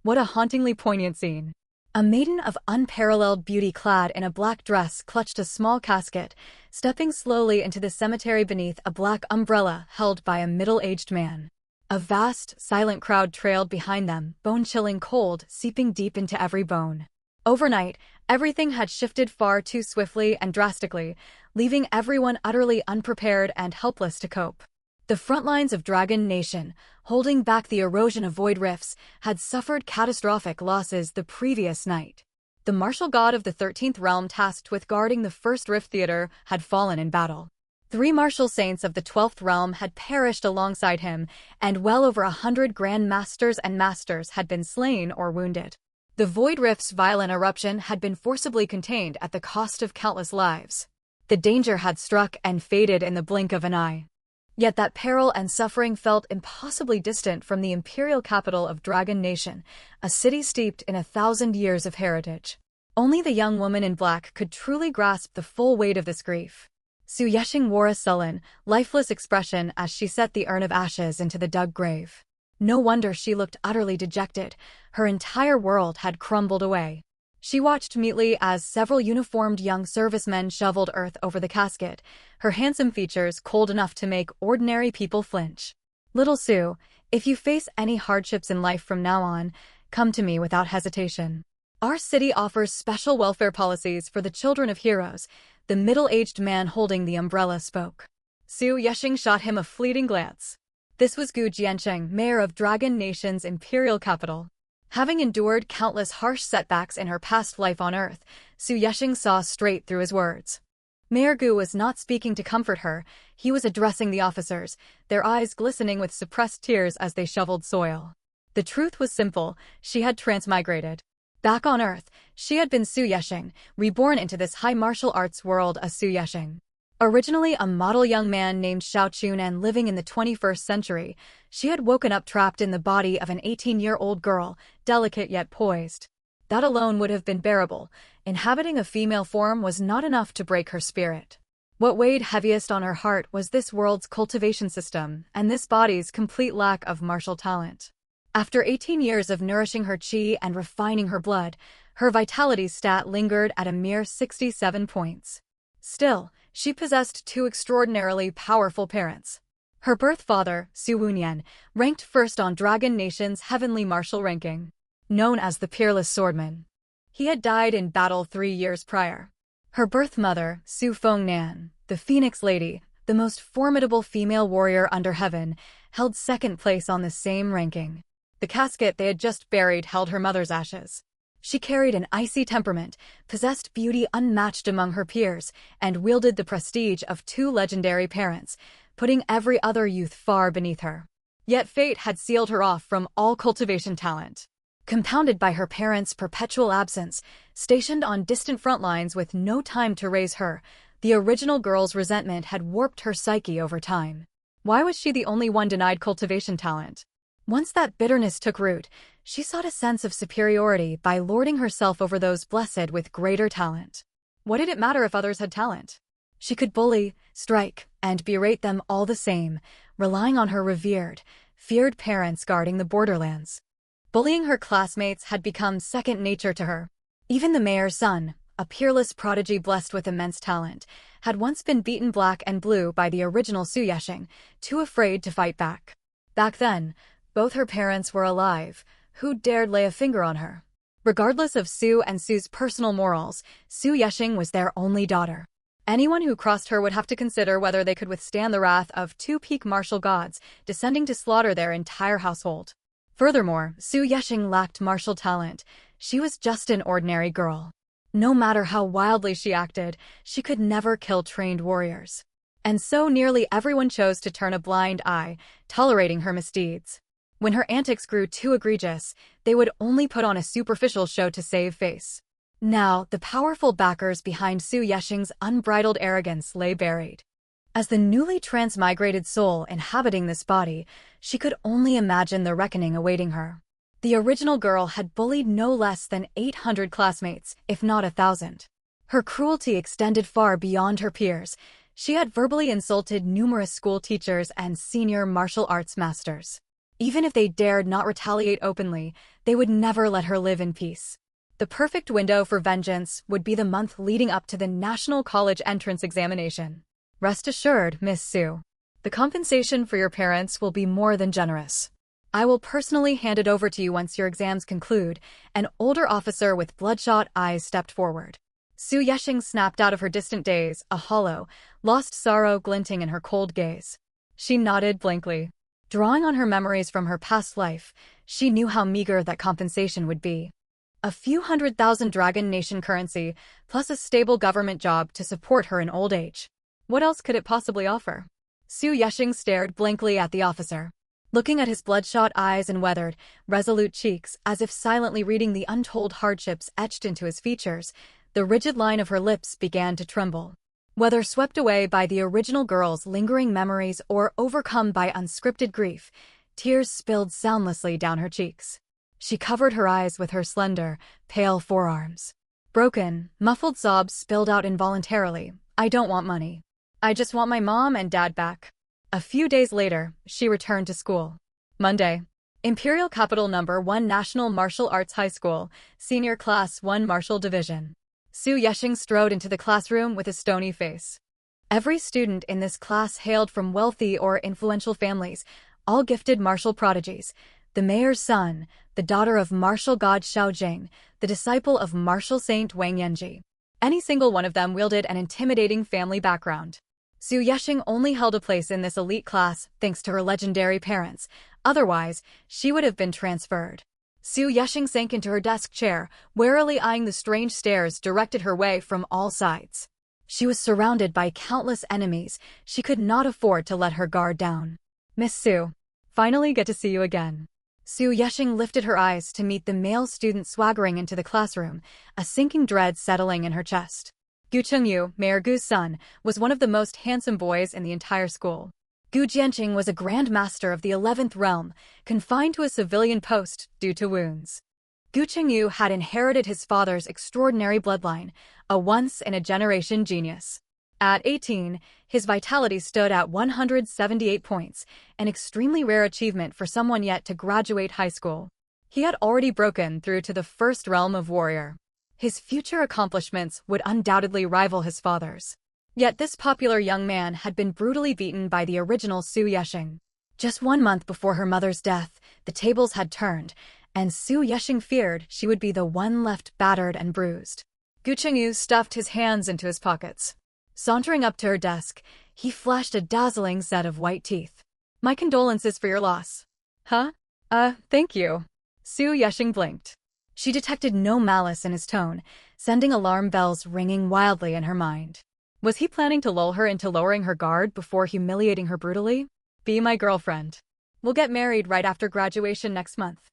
What a hauntingly poignant scene. A maiden of unparalleled beauty clad in a black dress clutched a small casket, stepping slowly into the cemetery beneath a black umbrella held by a middle-aged man. A vast, silent crowd trailed behind them, bone-chilling cold seeping deep into every bone. Overnight, everything had shifted far too swiftly and drastically, leaving everyone utterly unprepared and helpless to cope. The front lines of Dragon Nation, holding back the erosion of void rifts, had suffered catastrophic losses the previous night. The martial god of the 13th realm tasked with guarding the first rift theater had fallen in battle. 3 martial saints of the 12th realm had perished alongside him, and well over 100 grand masters and masters had been slain or wounded. The void rift's violent eruption had been forcibly contained at the cost of countless lives. The danger had struck and faded in the blink of an eye. Yet that peril and suffering felt impossibly distant from the imperial capital of Dragon Nation, a city steeped in 1,000 years of heritage. Only the young woman in black could truly grasp the full weight of this grief. Su Yesheng wore a sullen, lifeless expression as she set the urn of ashes into the dug grave. No wonder she looked utterly dejected. Her entire world had crumbled away. She watched mutely as several uniformed young servicemen shoveled earth over the casket, her handsome features cold enough to make ordinary people flinch. "Little Sue, if you face any hardships in life from now on, come to me without hesitation. Our city offers special welfare policies for the children of heroes," the middle-aged man holding the umbrella spoke. Su Yesheng shot him a fleeting glance. This was Gu Jiansheng, mayor of Dragon Nation's imperial capital. Having endured countless harsh setbacks in her past life on Earth, Su Yesheng saw straight through his words. Mayor Gu was not speaking to comfort her, he was addressing the officers, their eyes glistening with suppressed tears as they shoveled soil. The truth was simple, she had transmigrated. Back on Earth, she had been Su Yesheng, reborn into this high martial arts world as Su Yesheng. Originally a model young man named Xiao Chun and living in the 21st century, she had woken up trapped in the body of an 18-year-old girl, delicate yet poised. That alone would have been bearable. Inhabiting a female form was not enough to break her spirit. What weighed heaviest on her heart was this world's cultivation system and this body's complete lack of martial talent. After 18 years of nourishing her chi and refining her blood, her vitality stat lingered at a mere 67 points. Still, she possessed 2 extraordinarily powerful parents. Her birth father, Su Wunyan, ranked first on Dragon Nation's heavenly martial ranking. Known as the Peerless Swordman. He had died in battle 3 years prior. Her birth mother, Su Fengnan, the Phoenix Lady, the most formidable female warrior under heaven, held second place on the same ranking. The casket they had just buried held her mother's ashes. She carried an icy temperament, possessed beauty unmatched among her peers, and wielded the prestige of 2 legendary parents, putting every other youth far beneath her. Yet fate had sealed her off from all cultivation talent. Compounded by her parents' perpetual absence, stationed on distant front lines with no time to raise her, the original girl's resentment had warped her psyche over time. Why was she the only one denied cultivation talent? Once that bitterness took root, she sought a sense of superiority by lording herself over those blessed with greater talent. What did it matter if others had talent? She could bully, strike, and berate them all the same, relying on her revered, feared parents guarding the borderlands. Bullying her classmates had become second nature to her. Even the mayor's son, a peerless prodigy blessed with immense talent, had once been beaten black and blue by the original Su Yesheng, too afraid to fight back. Back then, both her parents were alive. Who dared lay a finger on her? Regardless of Su and Su's personal morals, Su Yesheng was their only daughter. Anyone who crossed her would have to consider whether they could withstand the wrath of 2 peak martial gods, descending to slaughter their entire household. Furthermore, Su Yesheng lacked martial talent. She was just an ordinary girl. No matter how wildly she acted, she could never kill trained warriors. And so nearly everyone chose to turn a blind eye, tolerating her misdeeds. When her antics grew too egregious, they would only put on a superficial show to save face. Now, the powerful backers behind Su Yesheng's unbridled arrogance lay buried. As the newly transmigrated soul inhabiting this body, she could only imagine the reckoning awaiting her. The original girl had bullied no less than 800 classmates, if not 1,000. Her cruelty extended far beyond her peers. She had verbally insulted numerous school teachers and senior martial arts masters. Even if they dared not retaliate openly, They would never let her live in peace. The perfect window for vengeance would be the month leading up to the National College Entrance Examination. Rest assured, Miss Sue. The compensation for your parents will be more than generous. I will personally hand it over to you once your exams conclude. An older officer with bloodshot eyes stepped forward. Su Yeshing snapped out of her distant daze, a hollow, lost sorrow glinting in her cold gaze. She nodded blankly. Drawing on her memories from her past life, she knew how meager that compensation would be. A few 100,000 Dragon Nation currency, plus a stable government job to support her in old age. What else could it possibly offer? Su Yeshing stared blankly at the officer, looking at his bloodshot eyes and weathered, resolute cheeks, as if silently reading the untold hardships etched into his features. The rigid line of her lips began to tremble. Whether swept away by the original girl's lingering memories or overcome by unscripted grief, tears spilled soundlessly down her cheeks. She covered her eyes with her slender, pale forearms. Broken, muffled sobs spilled out involuntarily. I don't want money. I just want my mom and dad back. A few days later, she returned to school. Monday. Imperial Capital No. 1 National Martial Arts High School, Senior Class 1 Martial Division. Su Yeshing strode into the classroom with a stony face. Every student in this class hailed from wealthy or influential families, all gifted martial prodigies. The mayor's son, the daughter of martial god Xiao Jing, the disciple of martial saint Wang Yanji. Any single one of them wielded an intimidating family background. Su Yeshing only held a place in this elite class thanks to her legendary parents. Otherwise, she would have been transferred. Su Yeshing sank into her desk chair, warily eyeing the strange stares directed her way from all sides. She was surrounded by countless enemies. She could not afford to let her guard down. Miss Su, finally get to see you again. Su Yeshing lifted her eyes to meet the male student swaggering into the classroom, a sinking dread settling in her chest. Gu Chengyu, Mayor Gu's son, was one of the most handsome boys in the entire school. Gu Jianqing was a Grand Master of the 11th Realm, confined to a civilian post due to wounds. Gu Chengyu had inherited his father's extraordinary bloodline, a once-in-a-generation genius. At 18, his vitality stood at 178 points, an extremely rare achievement for someone yet to graduate high school. He had already broken through to the first realm of warrior. His future accomplishments would undoubtedly rival his father's. Yet this popular young man had been brutally beaten by the original Su Yeshing. Just 1 month before her mother's death, the tables had turned, and Su Yeshing feared she would be the one left battered and bruised. Gu Chengyu stuffed his hands into his pockets. Sauntering up to her desk, he flashed a dazzling set of white teeth. My condolences for your loss. Huh? Thank you. Su Yeshing blinked. She detected no malice in his tone, sending alarm bells ringing wildly in her mind. Was he planning to lull her into lowering her guard before humiliating her brutally? Be my girlfriend. We'll get married right after graduation next month.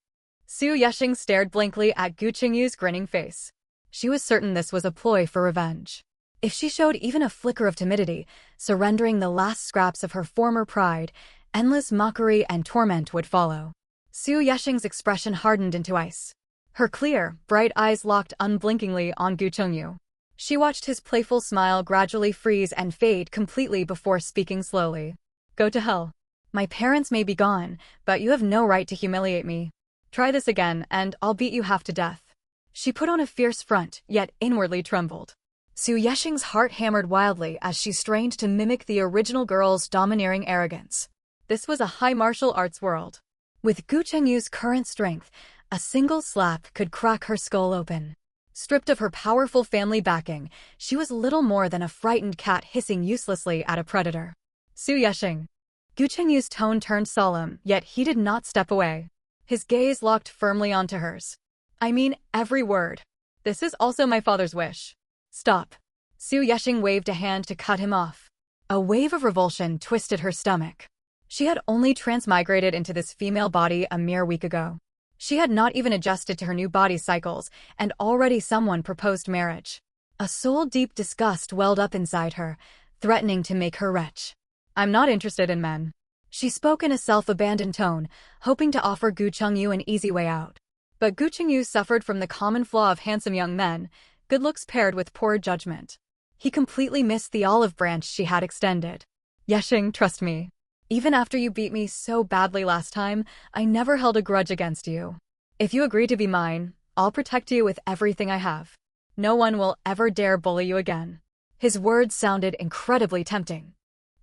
Su Yeshing stared blankly at Gu Chengyu's grinning face. She was certain this was a ploy for revenge. If she showed even a flicker of timidity, surrendering the last scraps of her former pride, endless mockery and torment would follow. Su Yeshing's expression hardened into ice. Her clear, bright eyes locked unblinkingly on Gu Chengyu. She watched his playful smile gradually freeze and fade completely before speaking slowly. Go to hell. My parents may be gone, but you have no right to humiliate me. Try this again, and I'll beat you half to death. She put on a fierce front, yet inwardly trembled. Su Yeshing's heart hammered wildly as she strained to mimic the original girl's domineering arrogance. This was a high martial arts world. With Gu Chengyu's current strength, a single slap could crack her skull open. Stripped of her powerful family backing, she was little more than a frightened cat hissing uselessly at a predator. Su Yeshing. Gu Chengyu's tone turned solemn, yet he did not step away. His gaze locked firmly onto hers. I mean every word. This is also my father's wish. Stop. Su Yeshing waved a hand to cut him off. A wave of revulsion twisted her stomach. She had only transmigrated into this female body a mere week ago. She had not even adjusted to her new body cycles, and already someone proposed marriage. A soul-deep disgust welled up inside her, threatening to make her retch. I'm not interested in men. She spoke in a self-abandoned tone, hoping to offer Gu Chengyu an easy way out. But Gu Chengyu suffered from the common flaw of handsome young men, good looks paired with poor judgment. He completely missed the olive branch she had extended. Yeshing, trust me. Even after you beat me so badly last time, I never held a grudge against you. If you agree to be mine, I'll protect you with everything I have. No one will ever dare bully you again. His words sounded incredibly tempting.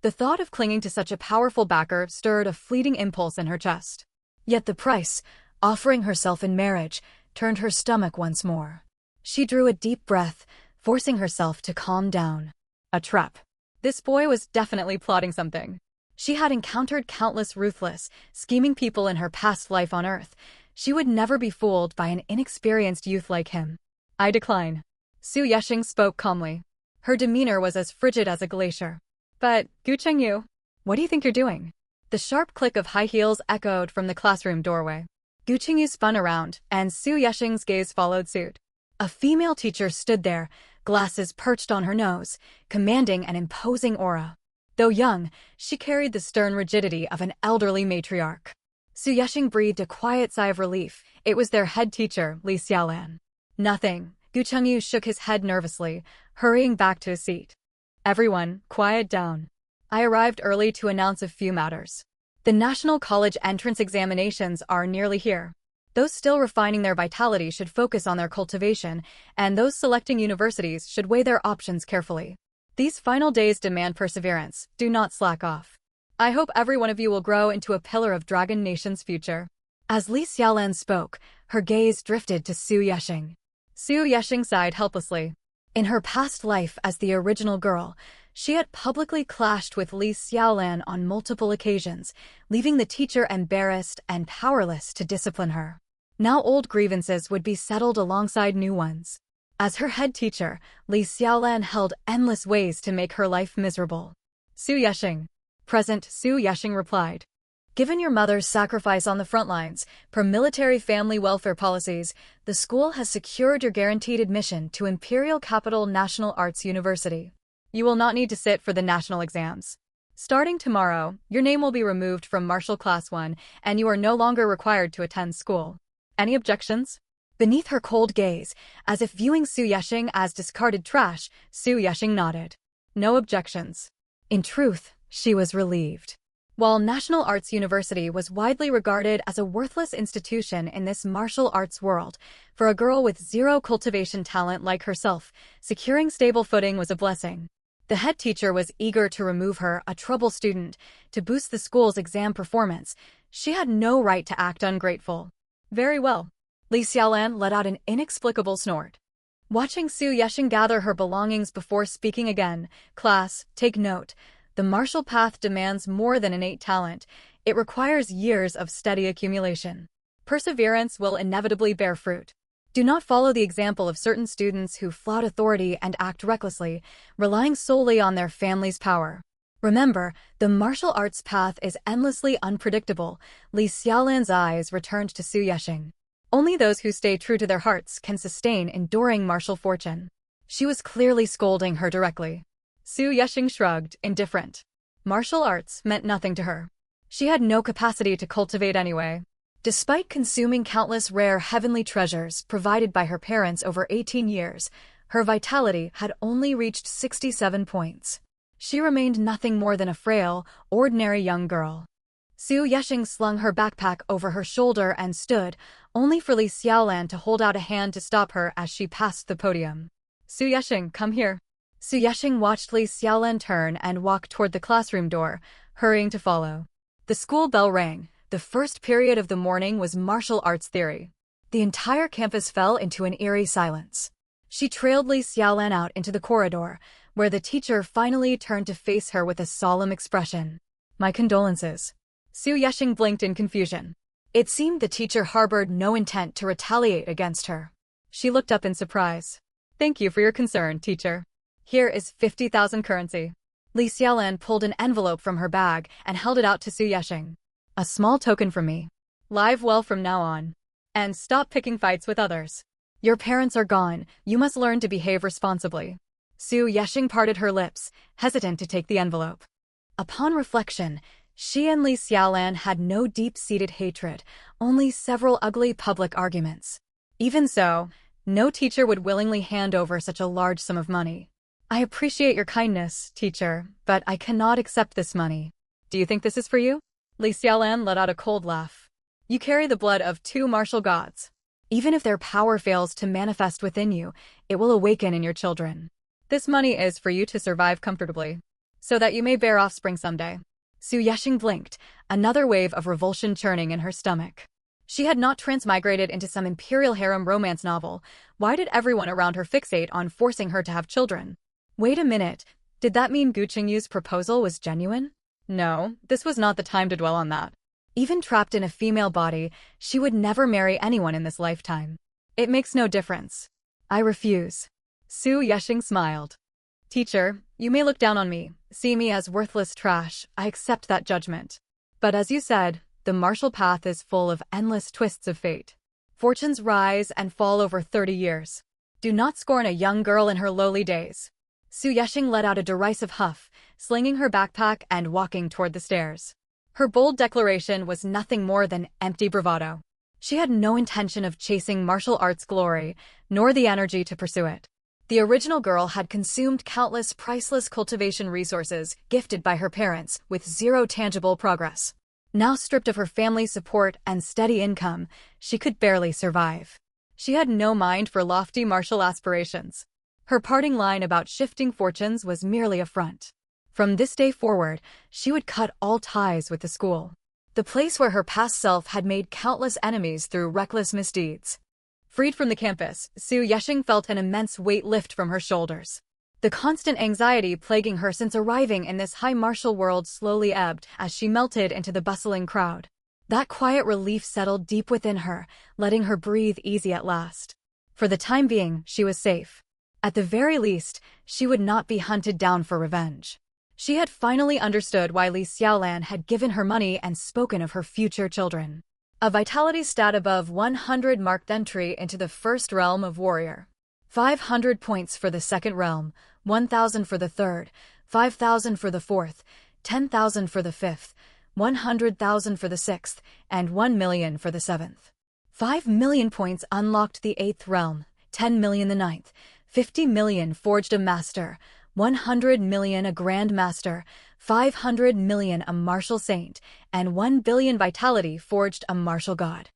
The thought of clinging to such a powerful backer stirred a fleeting impulse in her chest. Yet the price, offering herself in marriage, turned her stomach once more. She drew a deep breath, forcing herself to calm down. A trap. This boy was definitely plotting something. She had encountered countless ruthless, scheming people in her past life on Earth. She would never be fooled by an inexperienced youth like him. I decline. Su Yeshing spoke calmly. Her demeanor was as frigid as a glacier. But, Gu Chengyu, what do you think you're doing? The sharp click of high heels echoed from the classroom doorway. Gu Chengyu spun around, and Su Yeshing's gaze followed suit. A female teacher stood there, glasses perched on her nose, commanding an imposing aura. Though young, she carried the stern rigidity of an elderly matriarch. Su Yeshing breathed a quiet sigh of relief. It was their head teacher, Li Xiaolan. Nothing. Gu Chengyu shook his head nervously, hurrying back to his seat. Everyone, quiet down. I arrived early to announce a few matters. The National College entrance examinations are nearly here. Those still refining their vitality should focus on their cultivation, and those selecting universities should weigh their options carefully. These final days demand perseverance. Do not slack off. I hope every one of you will grow into a pillar of Dragon Nation's future. As Li Xiaolan spoke, her gaze drifted to Su Yeshing. Su Yeshing sighed helplessly. In her past life as the original girl, she had publicly clashed with Li Xiaolan on multiple occasions, leaving the teacher embarrassed and powerless to discipline her. Now old grievances would be settled alongside new ones. As her head teacher, Li Xiaolan held endless ways to make her life miserable. Su Yeshing. Present, Su Yeshing replied. Given your mother's sacrifice on the front lines, per military family welfare policies, the school has secured your guaranteed admission to Imperial Capital National Arts University. You will not need to sit for the national exams. Starting tomorrow, your name will be removed from Martial Class 1, and you are no longer required to attend school. Any objections? Beneath her cold gaze, as if viewing Su Yeshing as discarded trash, Su Yeshing nodded. No objections. In truth, she was relieved. While National Arts University was widely regarded as a worthless institution in this martial arts world, for a girl with zero cultivation talent like herself, securing stable footing was a blessing. The head teacher was eager to remove her, a trouble student, to boost the school's exam performance. She had no right to act ungrateful. Very well. Li Xiaolan let out an inexplicable snort. Watching Su Yeshing gather her belongings before speaking again, class, take note. The martial path demands more than innate talent. It requires years of steady accumulation. Perseverance will inevitably bear fruit. Do not follow the example of certain students who flout authority and act recklessly, relying solely on their family's power. Remember, the martial arts path is endlessly unpredictable. Li Xiaolan's eyes returned to Su Yeshing. Only those who stay true to their hearts can sustain enduring martial fortune. She was clearly scolding her directly. Su Yeshing shrugged, indifferent. Martial arts meant nothing to her. She had no capacity to cultivate anyway. Despite consuming countless rare heavenly treasures provided by her parents over 18 years, her vitality had only reached 67 points. She remained nothing more than a frail, ordinary young girl. Su Yeshing slung her backpack over her shoulder and stood, only for Li Xiaolan to hold out a hand to stop her as she passed the podium. Su Yeshing, come here. Su Yeshing watched Li Xiaolan turn and walk toward the classroom door, hurrying to follow. The school bell rang. The first period of the morning was martial arts theory. The entire campus fell into an eerie silence. She trailed Li Xiaolan out into the corridor, where the teacher finally turned to face her with a solemn expression. My condolences. Su Yeshing blinked in confusion. It seemed the teacher harbored no intent to retaliate against her. She looked up in surprise. Thank you for your concern, teacher. Here is 50,000 currency. Li Xiaolan pulled an envelope from her bag and held it out to Su Yeshing. A small token from me. Live well from now on. And stop picking fights with others. Your parents are gone, you must learn to behave responsibly. Su Yeshing parted her lips, hesitant to take the envelope. Upon reflection, she and Li Xiaolan had no deep-seated hatred, only several ugly public arguments. Even so, no teacher would willingly hand over such a large sum of money. I appreciate your kindness, teacher, but I cannot accept this money. Do you think this is for you? Li Xiaolan let out a cold laugh. You carry the blood of two martial gods. Even if their power fails to manifest within you, it will awaken in your children. This money is for you to survive comfortably, so that you may bear offspring someday. Su Yeshing blinked, another wave of revulsion churning in her stomach. She had not transmigrated into some imperial harem romance novel. Why did everyone around her fixate on forcing her to have children? Wait a minute, did that mean Gu Qingyu's proposal was genuine? No, this was not the time to dwell on that. Even trapped in a female body, she would never marry anyone in this lifetime. It makes no difference. I refuse. Su Yeshing smiled. Teacher, you may look down on me, see me as worthless trash, I accept that judgment. But as you said, the martial path is full of endless twists of fate. Fortunes rise and fall over 30 years. Do not scorn a young girl in her lowly days. Su Yeshing let out a derisive huff, slinging her backpack and walking toward the stairs. Her bold declaration was nothing more than empty bravado. She had no intention of chasing martial arts glory, nor the energy to pursue it. The original girl had consumed countless priceless cultivation resources gifted by her parents with zero tangible progress. Now stripped of her family's support and steady income, she could barely survive. She had no mind for lofty martial aspirations. Her parting line about shifting fortunes was merely a front. From this day forward, she would cut all ties with the school, the place where her past self had made countless enemies through reckless misdeeds. Freed from the campus, Su Yeshing felt an immense weight lift from her shoulders. The constant anxiety plaguing her since arriving in this high martial world slowly ebbed as she melted into the bustling crowd. That quiet relief settled deep within her, letting her breathe easy at last. For the time being, she was safe. At the very least, she would not be hunted down for revenge. She had finally understood why Li Xiaolan had given her money and spoken of her future children. A vitality stat above 100 marked entry into the first realm of warrior. 500 points for the second realm, 1,000 for the third, 5,000 for the fourth, 10,000 for the fifth, 100,000 for the sixth, and 1 million for the seventh. 5 million points unlocked the eighth realm, 10 million the ninth, 50 million forged a master, 100 million a Grand Master, 500 million a Martial Saint, and 1 billion vitality forged a Martial God.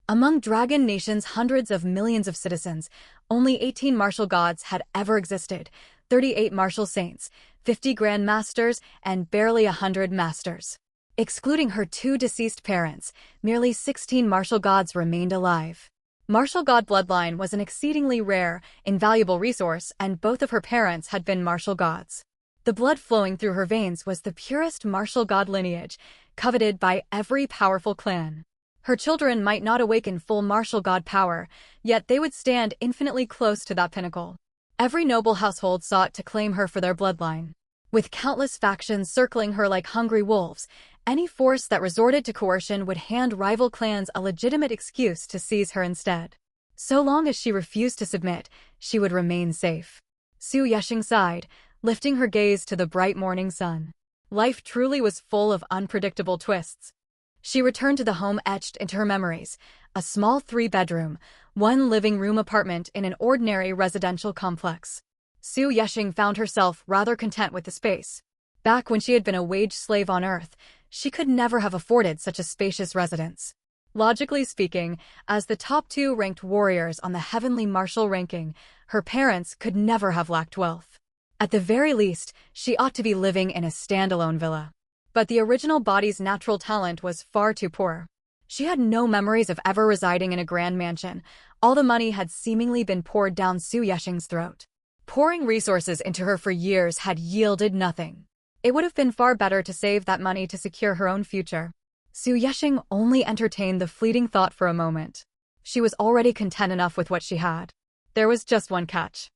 Among Dragon Nation's hundreds of millions of citizens, only 18 Martial Gods had ever existed, 38 Martial Saints, 50 Grand Masters, and barely 100 Masters. Excluding her two deceased parents, merely 16 Martial Gods remained alive. Martial God bloodline was an exceedingly rare, invaluable resource, and both of her parents had been martial gods. The blood flowing through her veins was the purest martial god lineage, coveted by every powerful clan. Her children might not awaken full martial god power, yet they would stand infinitely close to that pinnacle. Every noble household sought to claim her for their bloodline. With countless factions circling her like hungry wolves, any force that resorted to coercion would hand rival clans a legitimate excuse to seize her instead. So long as she refused to submit, she would remain safe. Su Yeshing sighed, lifting her gaze to the bright morning sun. Life truly was full of unpredictable twists. She returned to the home etched into her memories, a small 3-bedroom, 1 living room apartment in an ordinary residential complex. Su Yeshing found herself rather content with the space. Back when she had been a wage slave on Earth, she could never have afforded such a spacious residence. Logically speaking, as the top 2 ranked warriors on the heavenly martial ranking, her parents could never have lacked wealth. At the very least, she ought to be living in a standalone villa. But the original body's natural talent was far too poor. She had no memories of ever residing in a grand mansion. All the money had seemingly been poured down Su Yeshing's throat. Pouring resources into her for years had yielded nothing. It would have been far better to save that money to secure her own future. Su Yeshing only entertained the fleeting thought for a moment. She was already content enough with what she had. There was just one catch.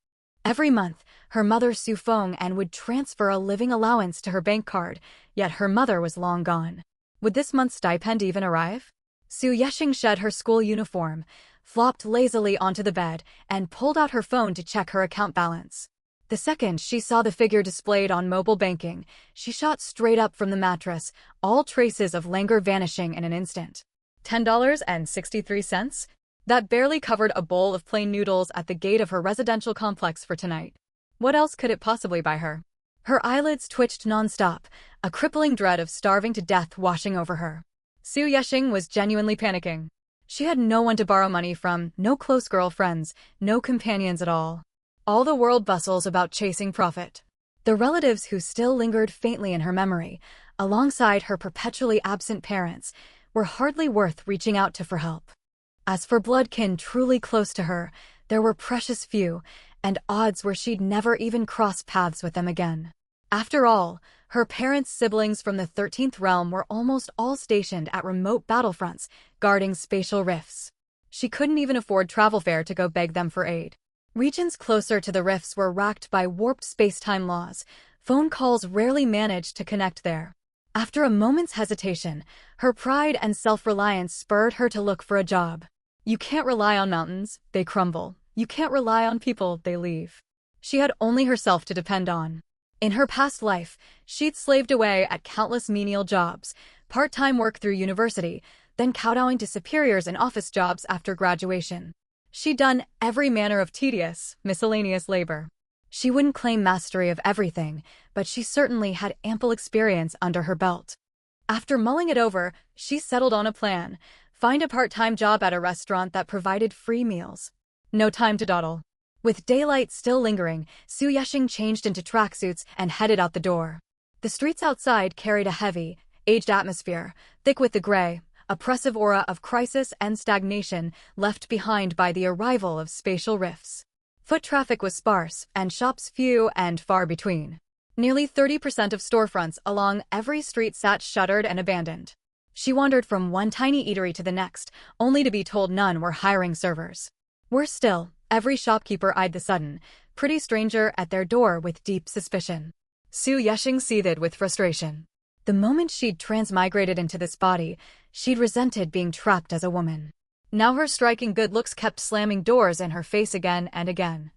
Every month, her mother Su Feng would transfer a living allowance to her bank card, yet her mother was long gone. Would this month's stipend even arrive? Su Yeshing shed her school uniform, flopped lazily onto the bed, and pulled out her phone to check her account balance. The second she saw the figure displayed on mobile banking, she shot straight up from the mattress, all traces of languor vanishing in an instant. $10.63? That barely covered a bowl of plain noodles at the gate of her residential complex for tonight. What else could it possibly buy her? Her eyelids twitched nonstop, a crippling dread of starving to death washing over her. Su Yeshing was genuinely panicking. She had no one to borrow money from, no close girlfriends, no companions at all. All the world bustles about chasing profit. The relatives who still lingered faintly in her memory, alongside her perpetually absent parents, were hardly worth reaching out to for help. As for bloodkin truly close to her, there were precious few, and odds were she'd never even cross paths with them again. After all, her parents' siblings from the 13th realm were almost all stationed at remote battlefronts, guarding spatial rifts. She couldn't even afford travel fare to go beg them for aid. Regions closer to the rifts were racked by warped space-time laws. Phone calls rarely managed to connect there. After a moment's hesitation, her pride and self-reliance spurred her to look for a job. You can't rely on mountains, they crumble. You can't rely on people, they leave. She had only herself to depend on. In her past life, she'd slaved away at countless menial jobs, part-time work through university, then kowtowing to superiors in office jobs after graduation. She'd done every manner of tedious, miscellaneous labor. She wouldn't claim mastery of everything, but she certainly had ample experience under her belt. After mulling it over, she settled on a plan: find a part-time job at a restaurant that provided free meals. No time to dawdle. With daylight still lingering, Su Yeshing changed into tracksuits and headed out the door. The streets outside carried a heavy, aged atmosphere, thick with the gray, oppressive aura of crisis and stagnation left behind by the arrival of spatial rifts. Foot traffic was sparse, and shops few and far between. Nearly 30% of storefronts along every street sat shuttered and abandoned. She wandered from one tiny eatery to the next, only to be told none were hiring servers. Worse still, every shopkeeper eyed the sudden, pretty stranger at their door with deep suspicion. Su Yeshing seethed with frustration. The moment she'd transmigrated into this body, she'd resented being trapped as a woman. Now her striking good looks kept slamming doors in her face again and again.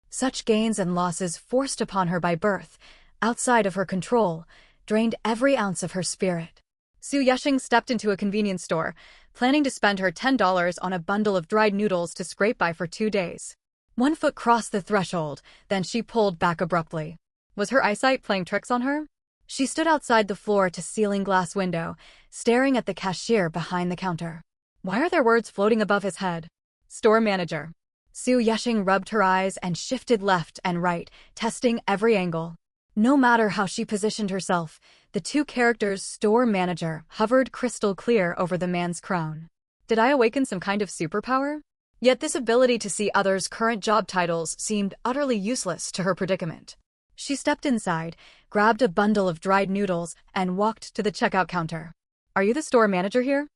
Such gains and losses forced upon her by birth, outside of her control, drained every ounce of her spirit. Su Yeshing stepped into a convenience store, planning to spend her $10 on a bundle of dried noodles to scrape by for 2 days. One foot crossed the threshold, then she pulled back abruptly. Was her eyesight playing tricks on her? She stood outside the floor-to-ceiling glass window, staring at the cashier behind the counter. Why are there words floating above his head? Store manager. Su Yeshing rubbed her eyes and shifted left and right, testing every angle. No matter how she positioned herself, the two characters store manager hovered crystal clear over the man's crown. Did I awaken some kind of superpower? Yet this ability to see others' current job titles seemed utterly useless to her predicament. She stepped inside, grabbed a bundle of dried noodles, and walked to the checkout counter. Are you the store manager here?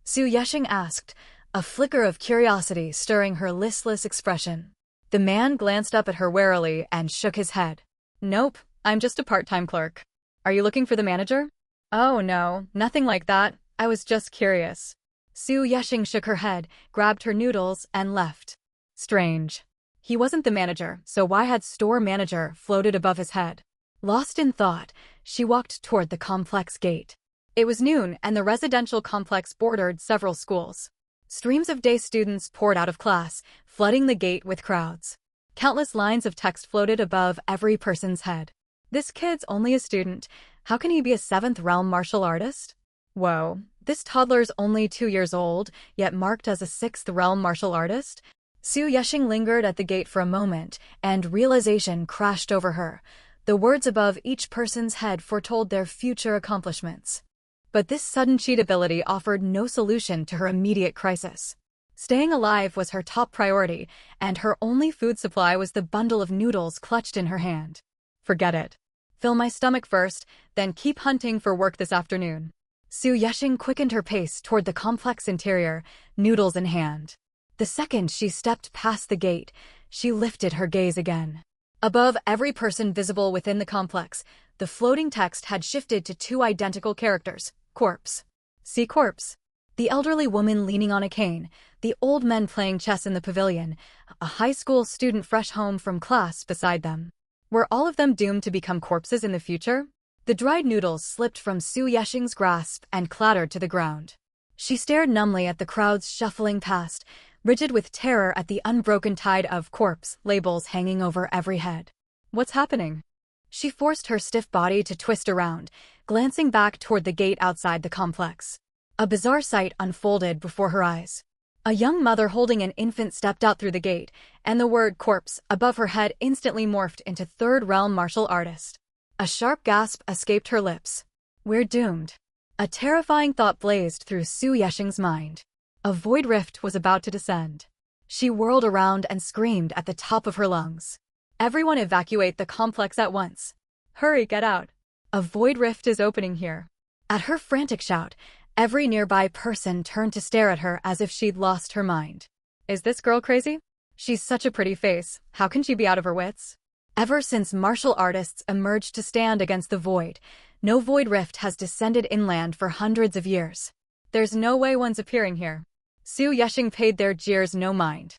Su Yeshing asked, a flicker of curiosity stirring her listless expression. The man glanced up at her warily and shook his head. Nope, I'm just a part-time clerk. Are you looking for the manager? Oh no, nothing like that. I was just curious. Su Yeshing shook her head, grabbed her noodles, and left. Strange. He wasn't the manager, so why had store manager floated above his head? Lost in thought, she walked toward the complex gate. It was noon, and the residential complex bordered several schools. Streams of day students poured out of class, flooding the gate with crowds. Countless lines of text floated above every person's head. This kid's only a student. How can he be a 7th realm martial artist? Whoa, this toddler's only 2 years old, yet marked as a 6th realm martial artist? Su Yeshing lingered at the gate for a moment, and realization crashed over her. The words above each person's head foretold their future accomplishments. But this sudden cheat ability offered no solution to her immediate crisis. Staying alive was her top priority, and her only food supply was the bundle of noodles clutched in her hand. Forget it. Fill my stomach first, then keep hunting for work this afternoon. Su Yeshing quickened her pace toward the complex interior, noodles in hand. The second she stepped past the gate, she lifted her gaze again. Above every person visible within the complex, the floating text had shifted to 2 identical characters: corpse. See corpse. The elderly woman leaning on a cane, the old men playing chess in the pavilion, a high school student fresh home from class beside them. Were all of them doomed to become corpses in the future? The dried noodles slipped from Su Yeshing's grasp and clattered to the ground. She stared numbly at the crowds shuffling past, rigid with terror at the unbroken tide of corpse labels hanging over every head. What's happening? She forced her stiff body to twist around, glancing back toward the gate outside the complex. A bizarre sight unfolded before her eyes. A young mother holding an infant stepped out through the gate, and the word corpse above her head instantly morphed into third realm martial artist. A sharp gasp escaped her lips. We're doomed. A terrifying thought blazed through Su Yesheng's mind. A void rift was about to descend. She whirled around and screamed at the top of her lungs. Everyone evacuate the complex at once. Hurry, get out. A void rift is opening here. At her frantic shout, every nearby person turned to stare at her as if she'd lost her mind. Is this girl crazy? She's such a pretty face. How can she be out of her wits? Ever since martial artists emerged to stand against the void, no void rift has descended inland for hundreds of years. There's no way one's appearing here. Su Yesheng paid their jeers no mind.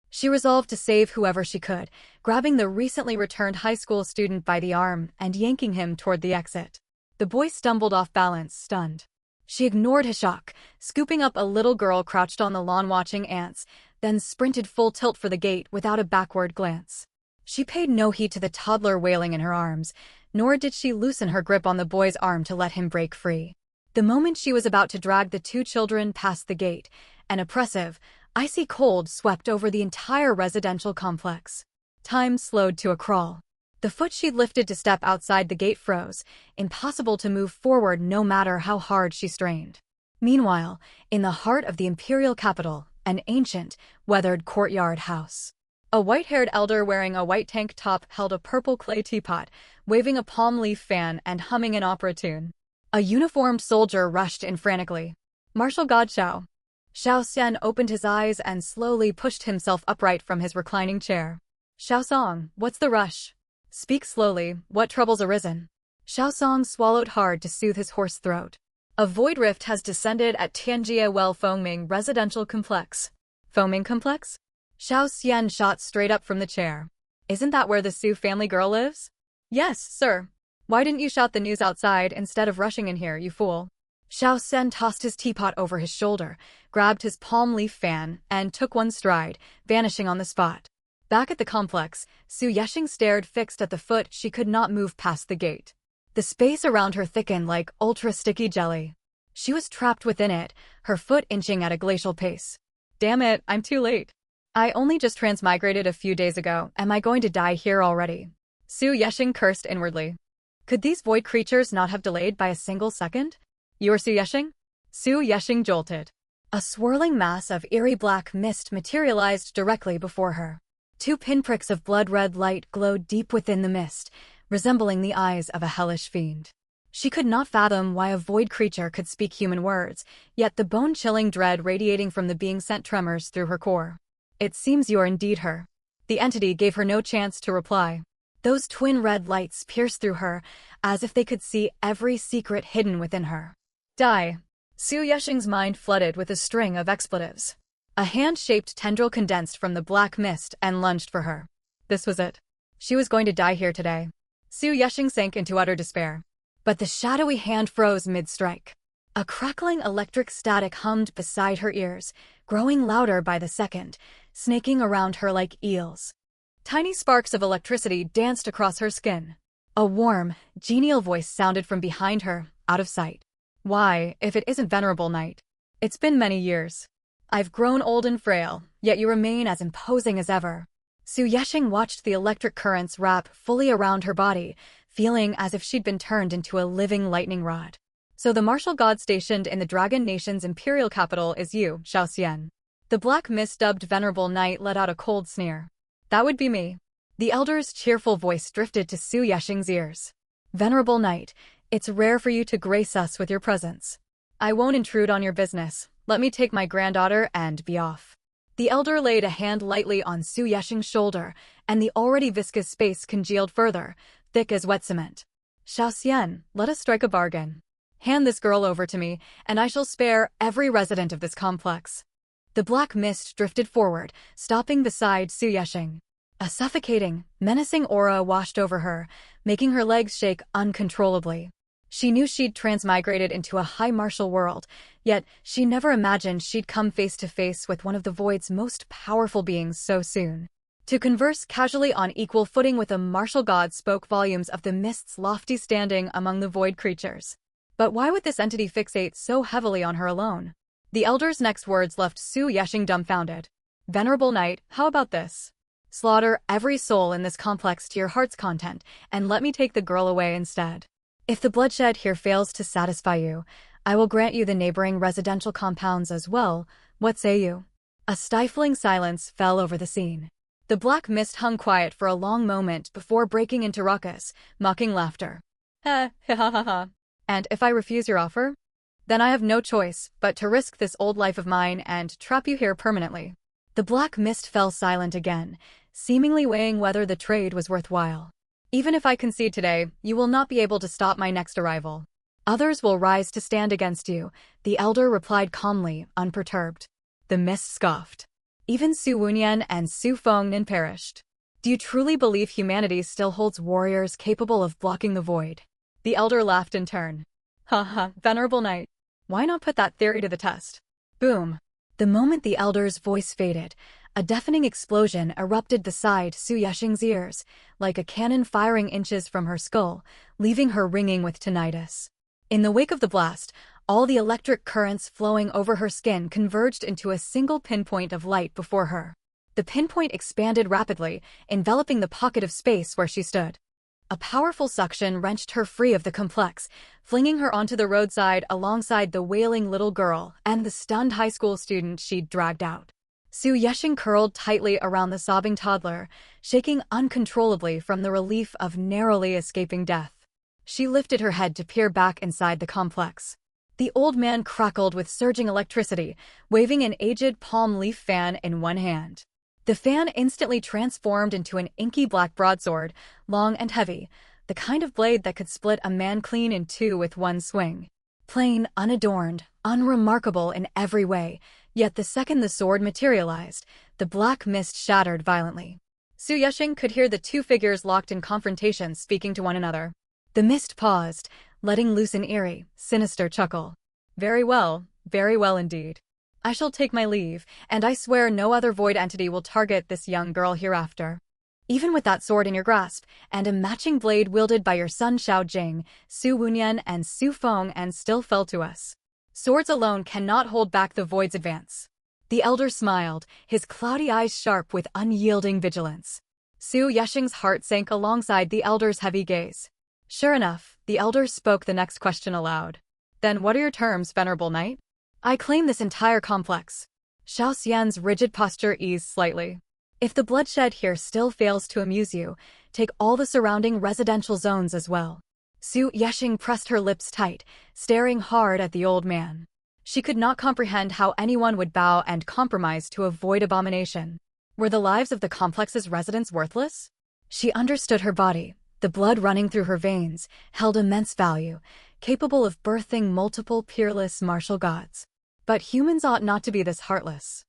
She resolved to save whoever she could, grabbing the recently returned high school student by the arm and yanking him toward the exit. The boy stumbled off balance, stunned. She ignored his shock, scooping up a little girl crouched on the lawn watching ants, then sprinted full tilt for the gate without a backward glance. She paid no heed to the toddler wailing in her arms, nor did she loosen her grip on the boy's arm to let him break free. The moment she was about to drag the two children past the gate, an oppressive, icy cold swept over the entire residential complex. Time slowed to a crawl. The foot she'd lifted to step outside the gate froze, impossible to move forward no matter how hard she strained. Meanwhile, in the heart of the imperial capital, an ancient, weathered courtyard house. A white-haired elder wearing a white tank top held a purple clay teapot, waving a palm leaf fan and humming an opera tune. A uniformed soldier rushed in frantically. Martial God Xiao. Xiao Xian opened his eyes and slowly pushed himself upright from his reclining chair. Xiao Song, what's the rush? Speak slowly, what trouble's arisen? Xiao Song swallowed hard to soothe his hoarse throat. A void rift has descended at Tianjie Well Fengming Residential Complex. Fengming Complex? Xiao Xian shot straight up from the chair. Isn't that where the Su family girl lives? Yes, sir. Why didn't you shout the news outside instead of rushing in here, you fool? Xiao Xian tossed his teapot over his shoulder, grabbed his palm leaf fan, and took one stride, vanishing on the spot. Back at the complex, Su Yesheng stared fixed at the foot she could not move past the gate. The space around her thickened like ultra-sticky jelly. She was trapped within it, her foot inching at a glacial pace. Damn it, I'm too late. I only just transmigrated a few days ago. Am I going to die here already? Su Yesheng cursed inwardly. Could these void creatures not have delayed by a single second? You are Su Yesheng? Su Yesheng jolted. A swirling mass of eerie black mist materialized directly before her. Two pinpricks of blood-red light glowed deep within the mist, resembling the eyes of a hellish fiend. She could not fathom why a void creature could speak human words, yet the bone-chilling dread radiating from the being sent tremors through her core. It seems you are indeed her. The entity gave her no chance to reply. Those twin red lights pierced through her, as if they could see every secret hidden within her. Die. Su Yesheng's mind flooded with a string of expletives. A hand-shaped tendril condensed from the black mist and lunged for her. This was it. She was going to die here today. Su Yesheng sank into utter despair. But the shadowy hand froze mid-strike. A crackling electric static hummed beside her ears, growing louder by the second, snaking around her like eels. Tiny sparks of electricity danced across her skin. A warm, genial voice sounded from behind her, out of sight. Why, if it isn't Venerable Knight? It's been many years. I've grown old and frail, yet you remain as imposing as ever. Su Yesheng watched the electric currents wrap fully around her body, feeling as if she'd been turned into a living lightning rod. So the martial god stationed in the Dragon Nation's imperial capital is you, Xiao Xian. The black mist-dubbed Venerable Knight let out a cold sneer. That would be me. The elder's cheerful voice drifted to Su Yesheng's ears. Venerable Knight, it's rare for you to grace us with your presence. I won't intrude on your business. Let me take my granddaughter and be off. The elder laid a hand lightly on Su Yesheng's shoulder, and the already viscous space congealed further, thick as wet cement. Xiao Xian, let us strike a bargain. Hand this girl over to me, and I shall spare every resident of this complex. The black mist drifted forward, stopping beside Su Yesheng. A suffocating, menacing aura washed over her, making her legs shake uncontrollably. She knew she'd transmigrated into a high martial world, yet she never imagined she'd come face to face with one of the Void's most powerful beings so soon. To converse casually on equal footing with a martial god spoke volumes of the mist's lofty standing among the Void creatures. But why would this entity fixate so heavily on her alone? The elder's next words left Su Yesheng dumbfounded. Venerable Knight, how about this? Slaughter every soul in this complex to your heart's content, and let me take the girl away instead. If the bloodshed here fails to satisfy you, I will grant you the neighboring residential compounds as well. What say you? A stifling silence fell over the scene. The black mist hung quiet for a long moment before breaking into raucous, mocking laughter. Ha ha ha ha. And if I refuse your offer? Then I have no choice but to risk this old life of mine and trap you here permanently. The black mist fell silent again, seemingly weighing whether the trade was worthwhile. Even if I concede today, you will not be able to stop my next arrival. Others will rise to stand against you, the elder replied calmly, unperturbed. The mist scoffed. Even Su Wunyan and Su Fengnan perished. Do you truly believe humanity still holds warriors capable of blocking the void? The elder laughed in turn. Ha ha, venerable knight. Why not put that theory to the test? Boom. The moment the elder's voice faded, a deafening explosion erupted beside Su Yesheng's ears, like a cannon firing inches from her skull, leaving her ringing with tinnitus. In the wake of the blast, all the electric currents flowing over her skin converged into a single pinpoint of light before her. The pinpoint expanded rapidly, enveloping the pocket of space where she stood. A powerful suction wrenched her free of the complex, flinging her onto the roadside alongside the wailing little girl and the stunned high school student she'd dragged out. Su Yesheng curled tightly around the sobbing toddler, shaking uncontrollably from the relief of narrowly escaping death. She lifted her head to peer back inside the complex. The old man crackled with surging electricity, waving an aged palm leaf fan in one hand. The fan instantly transformed into an inky black broadsword, long and heavy, the kind of blade that could split a man clean in two with one swing. Plain, unadorned, unremarkable in every way, yet the second the sword materialized, the black mist shattered violently. Su Yesheng could hear the two figures locked in confrontation speaking to one another. The mist paused, letting loose an eerie, sinister chuckle. Very well indeed. I shall take my leave, and I swear no other void entity will target this young girl hereafter. Even with that sword in your grasp, and a matching blade wielded by your son Xiao Jing, Su Wunyan and Su Fengnan still fell to us. Swords alone cannot hold back the void's advance. The elder smiled, his cloudy eyes sharp with unyielding vigilance. Su Yesheng's heart sank alongside the elder's heavy gaze. Sure enough, the elder spoke the next question aloud. Then what are your terms, venerable knight? I claim this entire complex. Xiao Xian's rigid posture eased slightly. If the bloodshed here still fails to amuse you, take all the surrounding residential zones as well. Su Yesheng pressed her lips tight, staring hard at the old man. She could not comprehend how anyone would bow and compromise to avoid abomination. Were the lives of the complex's residents worthless? She understood her body. The blood running through her veins held immense value, capable of birthing multiple peerless martial gods. But humans ought not to be this heartless.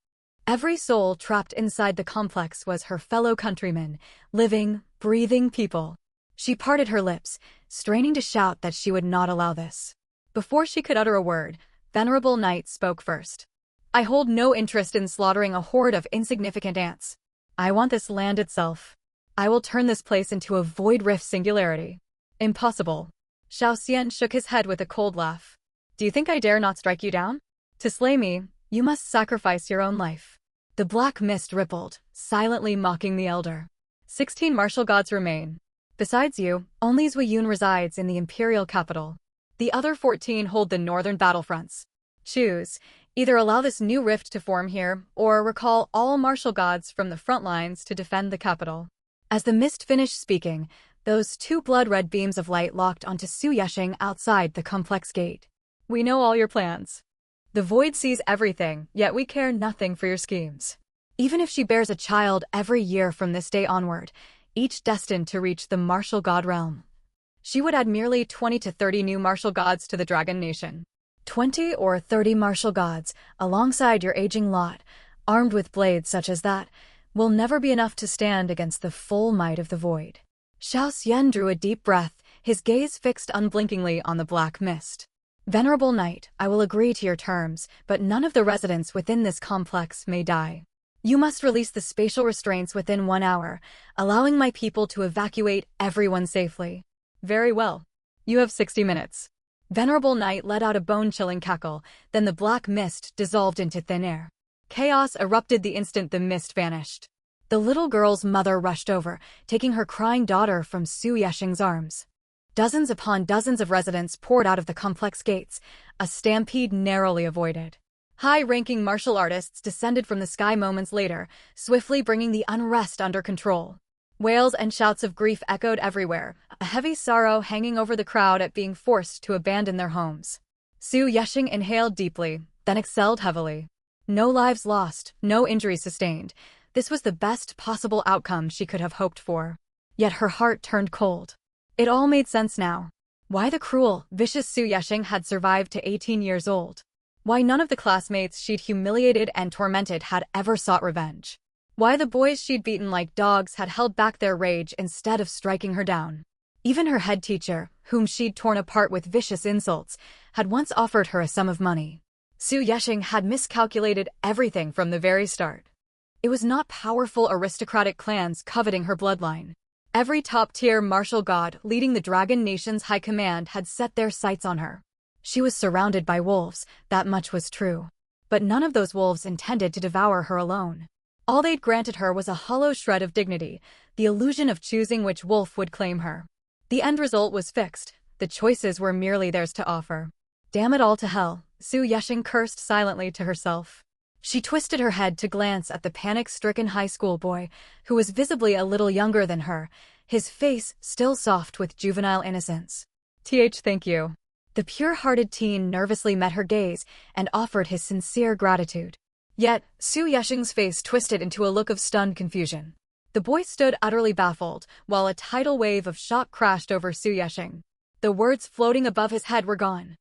Every soul trapped inside the complex was her fellow countrymen, living, breathing people. She parted her lips, straining to shout that she would not allow this. Before she could utter a word, Venerable Knight spoke first. I hold no interest in slaughtering a horde of insignificant ants. I want this land itself. I will turn this place into a void rift singularity. Impossible. Xiao Xian shook his head with a cold laugh. Do you think I dare not strike you down? To slay me, you must sacrifice your own life. The black mist rippled, silently mocking the elder. 16 martial gods remain. Besides you, only Zui Yun resides in the imperial capital. The other 14 hold the northern battlefronts. Choose. Either allow this new rift to form here, or recall all martial gods from the front lines to defend the capital. As the mist finished speaking, those two blood-red beams of light locked onto Su Yesheng outside the complex gate. We know all your plans. The void sees everything, yet we care nothing for your schemes. Even if she bears a child every year from this day onward, each destined to reach the martial god realm, she would add merely 20 to 30 new martial gods to the Dragon Nation. 20 or 30 martial gods, alongside your aging lot, armed with blades such as that, will never be enough to stand against the full might of the void. Xiao Xian drew a deep breath, his gaze fixed unblinkingly on the black mist. Venerable Knight, I will agree to your terms, but none of the residents within this complex may die. You must release the spatial restraints within 1 hour, allowing my people to evacuate everyone safely. Very well. You have 60 minutes. Venerable Knight let out a bone-chilling cackle, then the black mist dissolved into thin air. Chaos erupted the instant the mist vanished. The little girl's mother rushed over, taking her crying daughter from Su Yesheng's arms. Dozens upon dozens of residents poured out of the complex gates, a stampede narrowly avoided. High-ranking martial artists descended from the sky moments later, swiftly bringing the unrest under control. Wails and shouts of grief echoed everywhere, a heavy sorrow hanging over the crowd at being forced to abandon their homes. Su Yesheng inhaled deeply, then exhaled heavily. No lives lost, no injuries sustained. This was the best possible outcome she could have hoped for. Yet her heart turned cold. It all made sense now. Why the cruel, vicious Su Yesheng had survived to 18 years old. Why none of the classmates she'd humiliated and tormented had ever sought revenge. Why the boys she'd beaten like dogs had held back their rage instead of striking her down. Even her head teacher, whom she'd torn apart with vicious insults, had once offered her a sum of money. Su Yesheng had miscalculated everything from the very start. It was not powerful aristocratic clans coveting her bloodline. Every top-tier martial god leading the Dragon Nation's high command had set their sights on her. She was surrounded by wolves, that much was true. But none of those wolves intended to devour her alone. All they'd granted her was a hollow shred of dignity, the illusion of choosing which wolf would claim her. The end result was fixed, the choices were merely theirs to offer. Damn it all to hell, Su Yesheng cursed silently to herself. She twisted her head to glance at the panic-stricken high school boy, who was visibly a little younger than her, his face still soft with juvenile innocence. Thank you. The pure-hearted teen nervously met her gaze and offered his sincere gratitude. Yet, Su Yesheng's face twisted into a look of stunned confusion. The boy stood utterly baffled, while a tidal wave of shock crashed over Su Yesheng. The words floating above his head were gone.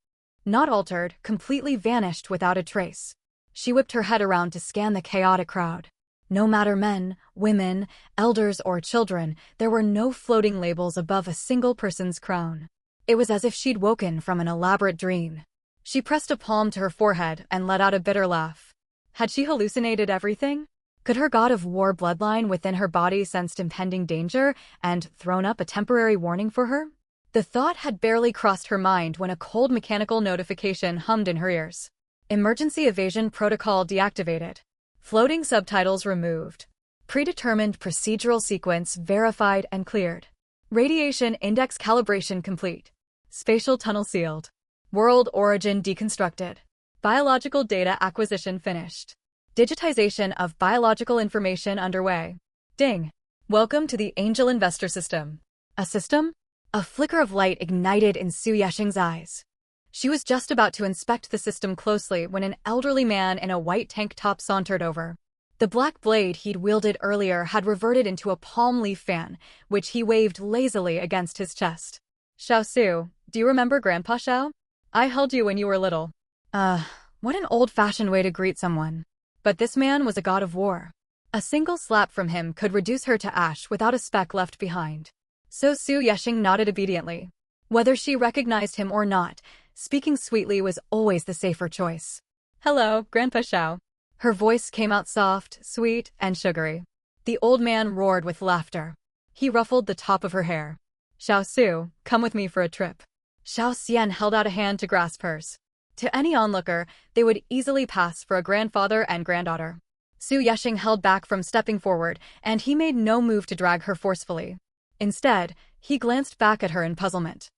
Not altered, completely vanished without a trace. She whipped her head around to scan the chaotic crowd. No matter men, women, elders, or children, there were no floating labels above a single person's crown. It was as if she'd woken from an elaborate dream. She pressed a palm to her forehead and let out a bitter laugh. Had she hallucinated everything? Could her god of war bloodline within her body sensed impending danger and thrown up a temporary warning for her? The thought had barely crossed her mind when a cold mechanical notification hummed in her ears. Emergency evasion protocol deactivated. Floating subtitles removed. Predetermined procedural sequence verified and cleared. Radiation index calibration complete. Spatial tunnel sealed. World origin deconstructed. Biological data acquisition finished. Digitization of biological information underway. Ding. Welcome to the Angel Investor System. A system? A flicker of light ignited in Su Yesheng's eyes. She was just about to inspect the system closely when an elderly man in a white tank top sauntered over. The black blade he'd wielded earlier had reverted into a palm leaf fan, which he waved lazily against his chest. Xiao Su, do you remember Grandpa Xiao? I held you when you were little. What an old-fashioned way to greet someone. But this man was a god of war. A single slap from him could reduce her to ash without a speck left behind. So Su Yesheng nodded obediently. Whether she recognized him or not, speaking sweetly was always the safer choice. Hello, Grandpa Xiao. Her voice came out soft, sweet, and sugary. The old man roared with laughter. He ruffled the top of her hair. Xiao Su, come with me for a trip. Xiao Xian held out a hand to grasp hers. To any onlooker, they would easily pass for a grandfather and granddaughter. Su Yesheng held back from stepping forward, and he made no move to drag her forcefully. Instead, he glanced back at her in puzzlement.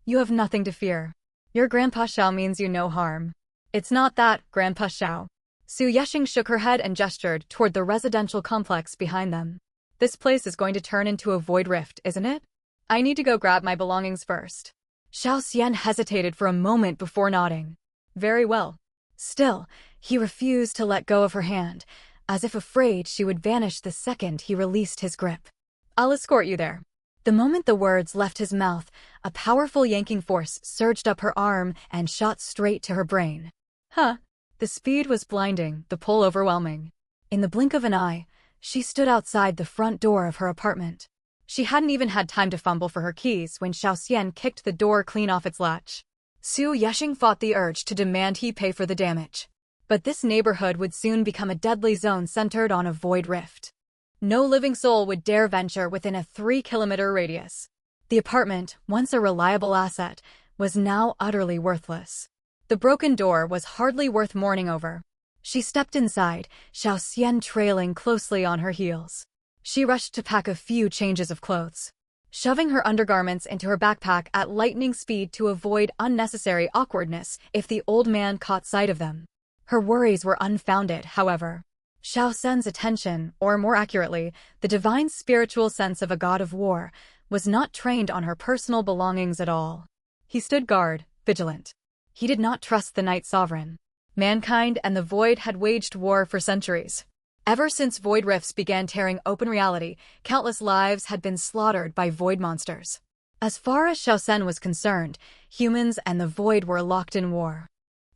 You have nothing to fear. Your Grandpa Xiao means you no harm. It's not that, Grandpa Xiao. Su Yesheng shook her head and gestured toward the residential complex behind them. This place is going to turn into a void rift, isn't it? I need to go grab my belongings first. Xiao Xian hesitated for a moment before nodding. Very well. Still, he refused to let go of her hand, as if afraid she would vanish the second he released his grip. I'll escort you there. The moment the words left his mouth, a powerful yanking force surged up her arm and shot straight to her brain. Huh. The speed was blinding, the pull overwhelming. In the blink of an eye, she stood outside the front door of her apartment. She hadn't even had time to fumble for her keys when Xiao Xian kicked the door clean off its latch. Su Yesheng fought the urge to demand he pay for the damage. But this neighborhood would soon become a deadly zone centered on a void rift. No living soul would dare venture within a 3-kilometer radius. The apartment, once a reliable asset, was now utterly worthless. The broken door was hardly worth mourning over. She stepped inside, Xiao Xian trailing closely on her heels. She rushed to pack a few changes of clothes, shoving her undergarments into her backpack at lightning speed to avoid unnecessary awkwardness if the old man caught sight of them. Her worries were unfounded, however. Xiao Xian's attention, or more accurately, the divine spiritual sense of a god of war, was not trained on her personal belongings at all. He stood guard, vigilant. He did not trust the Night Sovereign. Mankind and the Void had waged war for centuries. Ever since Void Rifts began tearing open reality, countless lives had been slaughtered by Void monsters. As far as Xiao Xian was concerned, humans and the Void were locked in war.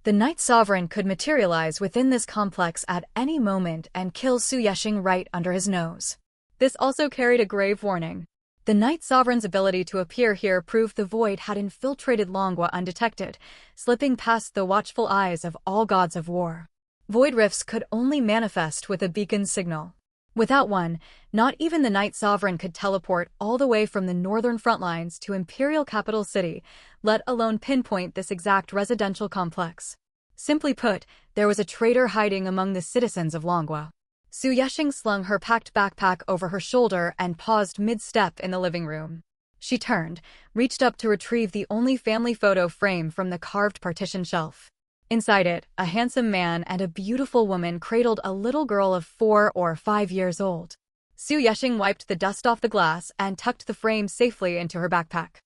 The Night Sovereign could materialize within this complex at any moment and kill Su Yexing right under his nose. This also carried a grave warning. The Night Sovereign's ability to appear here proved the Void had infiltrated Longua undetected, slipping past the watchful eyes of all gods of war. Void Rifts could only manifest with a beacon signal. Without one, not even the Night Sovereign could teleport all the way from the northern front lines to Imperial Capital City, let alone pinpoint this exact residential complex. Simply put, there was a traitor hiding among the citizens of Longua. Su Yexing slung her packed backpack over her shoulder and paused mid-step in the living room. She turned, reached up to retrieve the only family photo frame from the carved partition shelf. Inside it, a handsome man and a beautiful woman cradled a little girl of 4 or 5 years old. Su Yexing wiped the dust off the glass and tucked the frame safely into her backpack.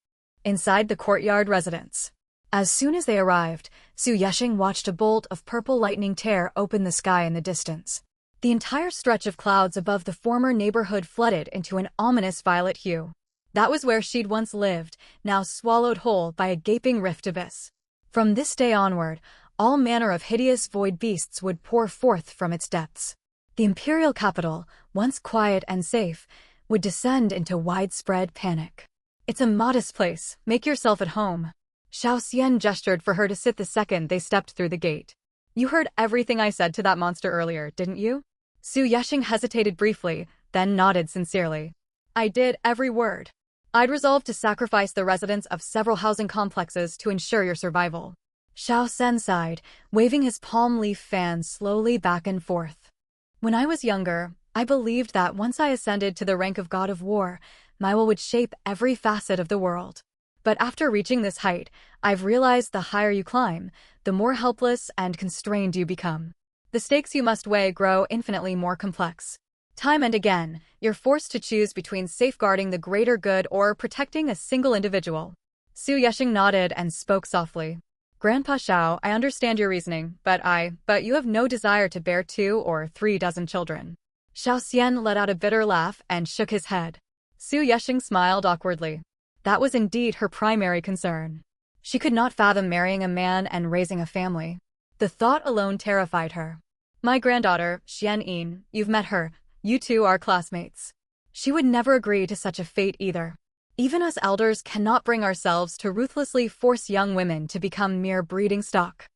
Inside the courtyard residence. As soon as they arrived, Su Yexing watched a bolt of purple lightning tear open the sky in the distance. The entire stretch of clouds above the former neighborhood flooded into an ominous violet hue. That was where she'd once lived, now swallowed whole by a gaping rift abyss. From this day onward, all manner of hideous void beasts would pour forth from its depths. The imperial capital, once quiet and safe, would descend into widespread panic. It's a modest place, make yourself at home. Xiao Xian gestured for her to sit the second they stepped through the gate. You heard everything I said to that monster earlier, didn't you? Su Yexing hesitated briefly, then nodded sincerely. I did every word. I'd resolved to sacrifice the residents of several housing complexes to ensure your survival. Xiao Xian sighed, waving his palm leaf fan slowly back and forth. When I was younger, I believed that once I ascended to the rank of God of War, my will would shape every facet of the world. But after reaching this height, I've realized the higher you climb, the more helpless and constrained you become. The stakes you must weigh grow infinitely more complex. Time and again, you're forced to choose between safeguarding the greater good or protecting a single individual. Su Yexing nodded and spoke softly. Grandpa Xiao, I understand your reasoning, but you have no desire to bear 2 or 3 dozen children. Xiao Xian let out a bitter laugh and shook his head. Su Yexing smiled awkwardly. That was indeed her primary concern. She could not fathom marrying a man and raising a family. The thought alone terrified her. My granddaughter, Xian Yin, you've met her, you two are classmates. She would never agree to such a fate either. Even us elders cannot bring ourselves to ruthlessly force young women to become mere breeding stock.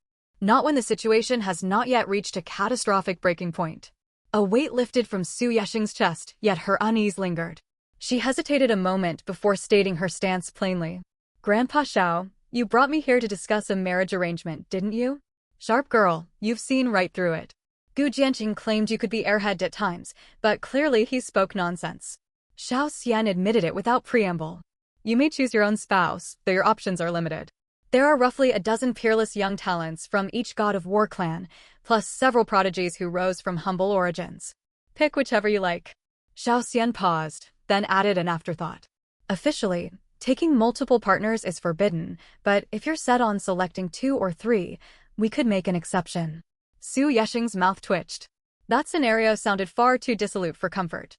Not when the situation has not yet reached a catastrophic breaking point. A weight lifted from Su Yexing's chest, yet her unease lingered. She hesitated a moment before stating her stance plainly. Grandpa Xiao, you brought me here to discuss a marriage arrangement, didn't you? Sharp girl, you've seen right through it. Gu Jianqing claimed you could be airhead at times, but clearly he spoke nonsense. Xiao Xian admitted it without preamble. You may choose your own spouse, though your options are limited. There are roughly a dozen peerless young talents from each God of War clan, plus several prodigies who rose from humble origins. Pick whichever you like. Xiao Xian paused, then added an afterthought. Officially, taking multiple partners is forbidden, but if you're set on selecting 2 or 3, we could make an exception. Su Yexing's mouth twitched. That scenario sounded far too dissolute for comfort.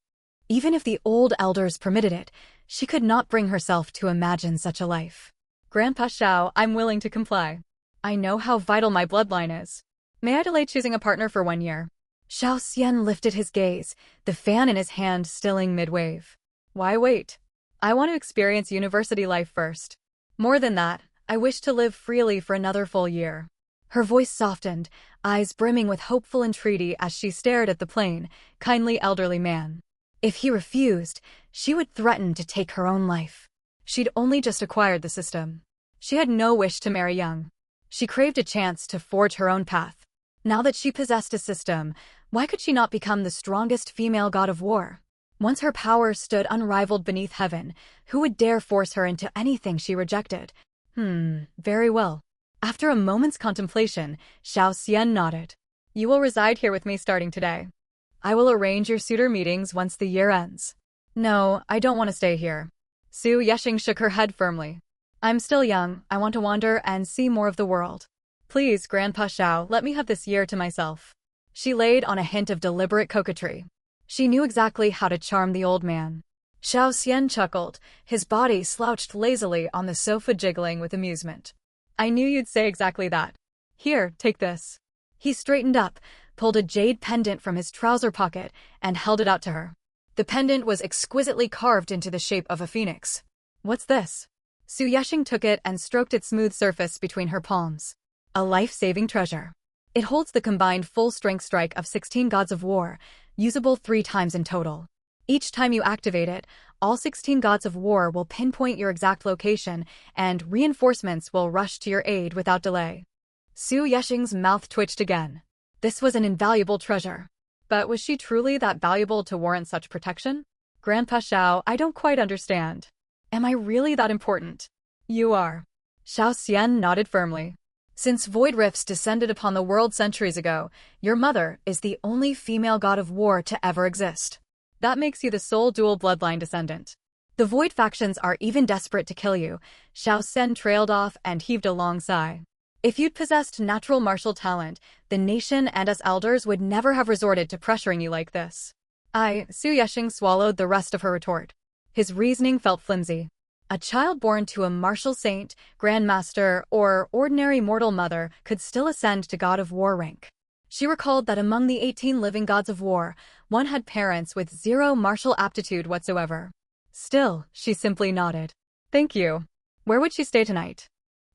Even if the old elders permitted it, she could not bring herself to imagine such a life. Grandpa Xiao, I'm willing to comply. I know how vital my bloodline is. May I delay choosing a partner for 1 year? Xiao Xian lifted his gaze, the fan in his hand stilling mid-wave. Why wait? I want to experience university life first. More than that, I wish to live freely for another full year. Her voice softened, eyes brimming with hopeful entreaty as she stared at the plain, kindly elderly man. If he refused, she would threaten to take her own life. She'd only just acquired the system. She had no wish to marry young. She craved a chance to forge her own path. Now that she possessed a system, why could she not become the strongest female god of war? Once her power stood unrivaled beneath heaven, who would dare force her into anything she rejected? Very well. After a moment's contemplation, Xiao Xian nodded. You will reside here with me starting today. I will arrange your suitor meetings once the year ends. No, I don't want to stay here. Su Yeshing shook her head firmly. I'm still young, I want to wander and see more of the world. Please, Grandpa Xiao, let me have this year to myself. She laid on a hint of deliberate coquetry. She knew exactly how to charm the old man. Xiao Xian chuckled, his body slouched lazily on the sofa jiggling with amusement. I knew you'd say exactly that. Here, take this. He straightened up, pulled a jade pendant from his trouser pocket, and held it out to her. The pendant was exquisitely carved into the shape of a phoenix. What's this? Su Yeshing took it and stroked its smooth surface between her palms. A life-saving treasure. It holds the combined full-strength strike of 16 gods of war, usable 3 times in total. Each time you activate it, all 16 gods of war will pinpoint your exact location, and reinforcements will rush to your aid without delay. Su Yeshing's mouth twitched again. This was an invaluable treasure. But was she truly that valuable to warrant such protection? Grandpa Xiao, I don't quite understand. Am I really that important? You are. Xiao Xian nodded firmly. Since void rifts descended upon the world centuries ago, your mother is the only female god of war to ever exist. That makes you the sole dual bloodline descendant. The void factions are even desperate to kill you. Xiao Sen trailed off and heaved a long sigh. If you'd possessed natural martial talent, the nation and us elders would never have resorted to pressuring you like this. Su Yeshing swallowed the rest of her retort. His reasoning felt flimsy. A child born to a martial saint, grandmaster, or ordinary mortal mother could still ascend to god of war rank. She recalled that among the 18 living gods of war, one had parents with 0 martial aptitude whatsoever. Still, she simply nodded. Thank you. Where would she stay tonight?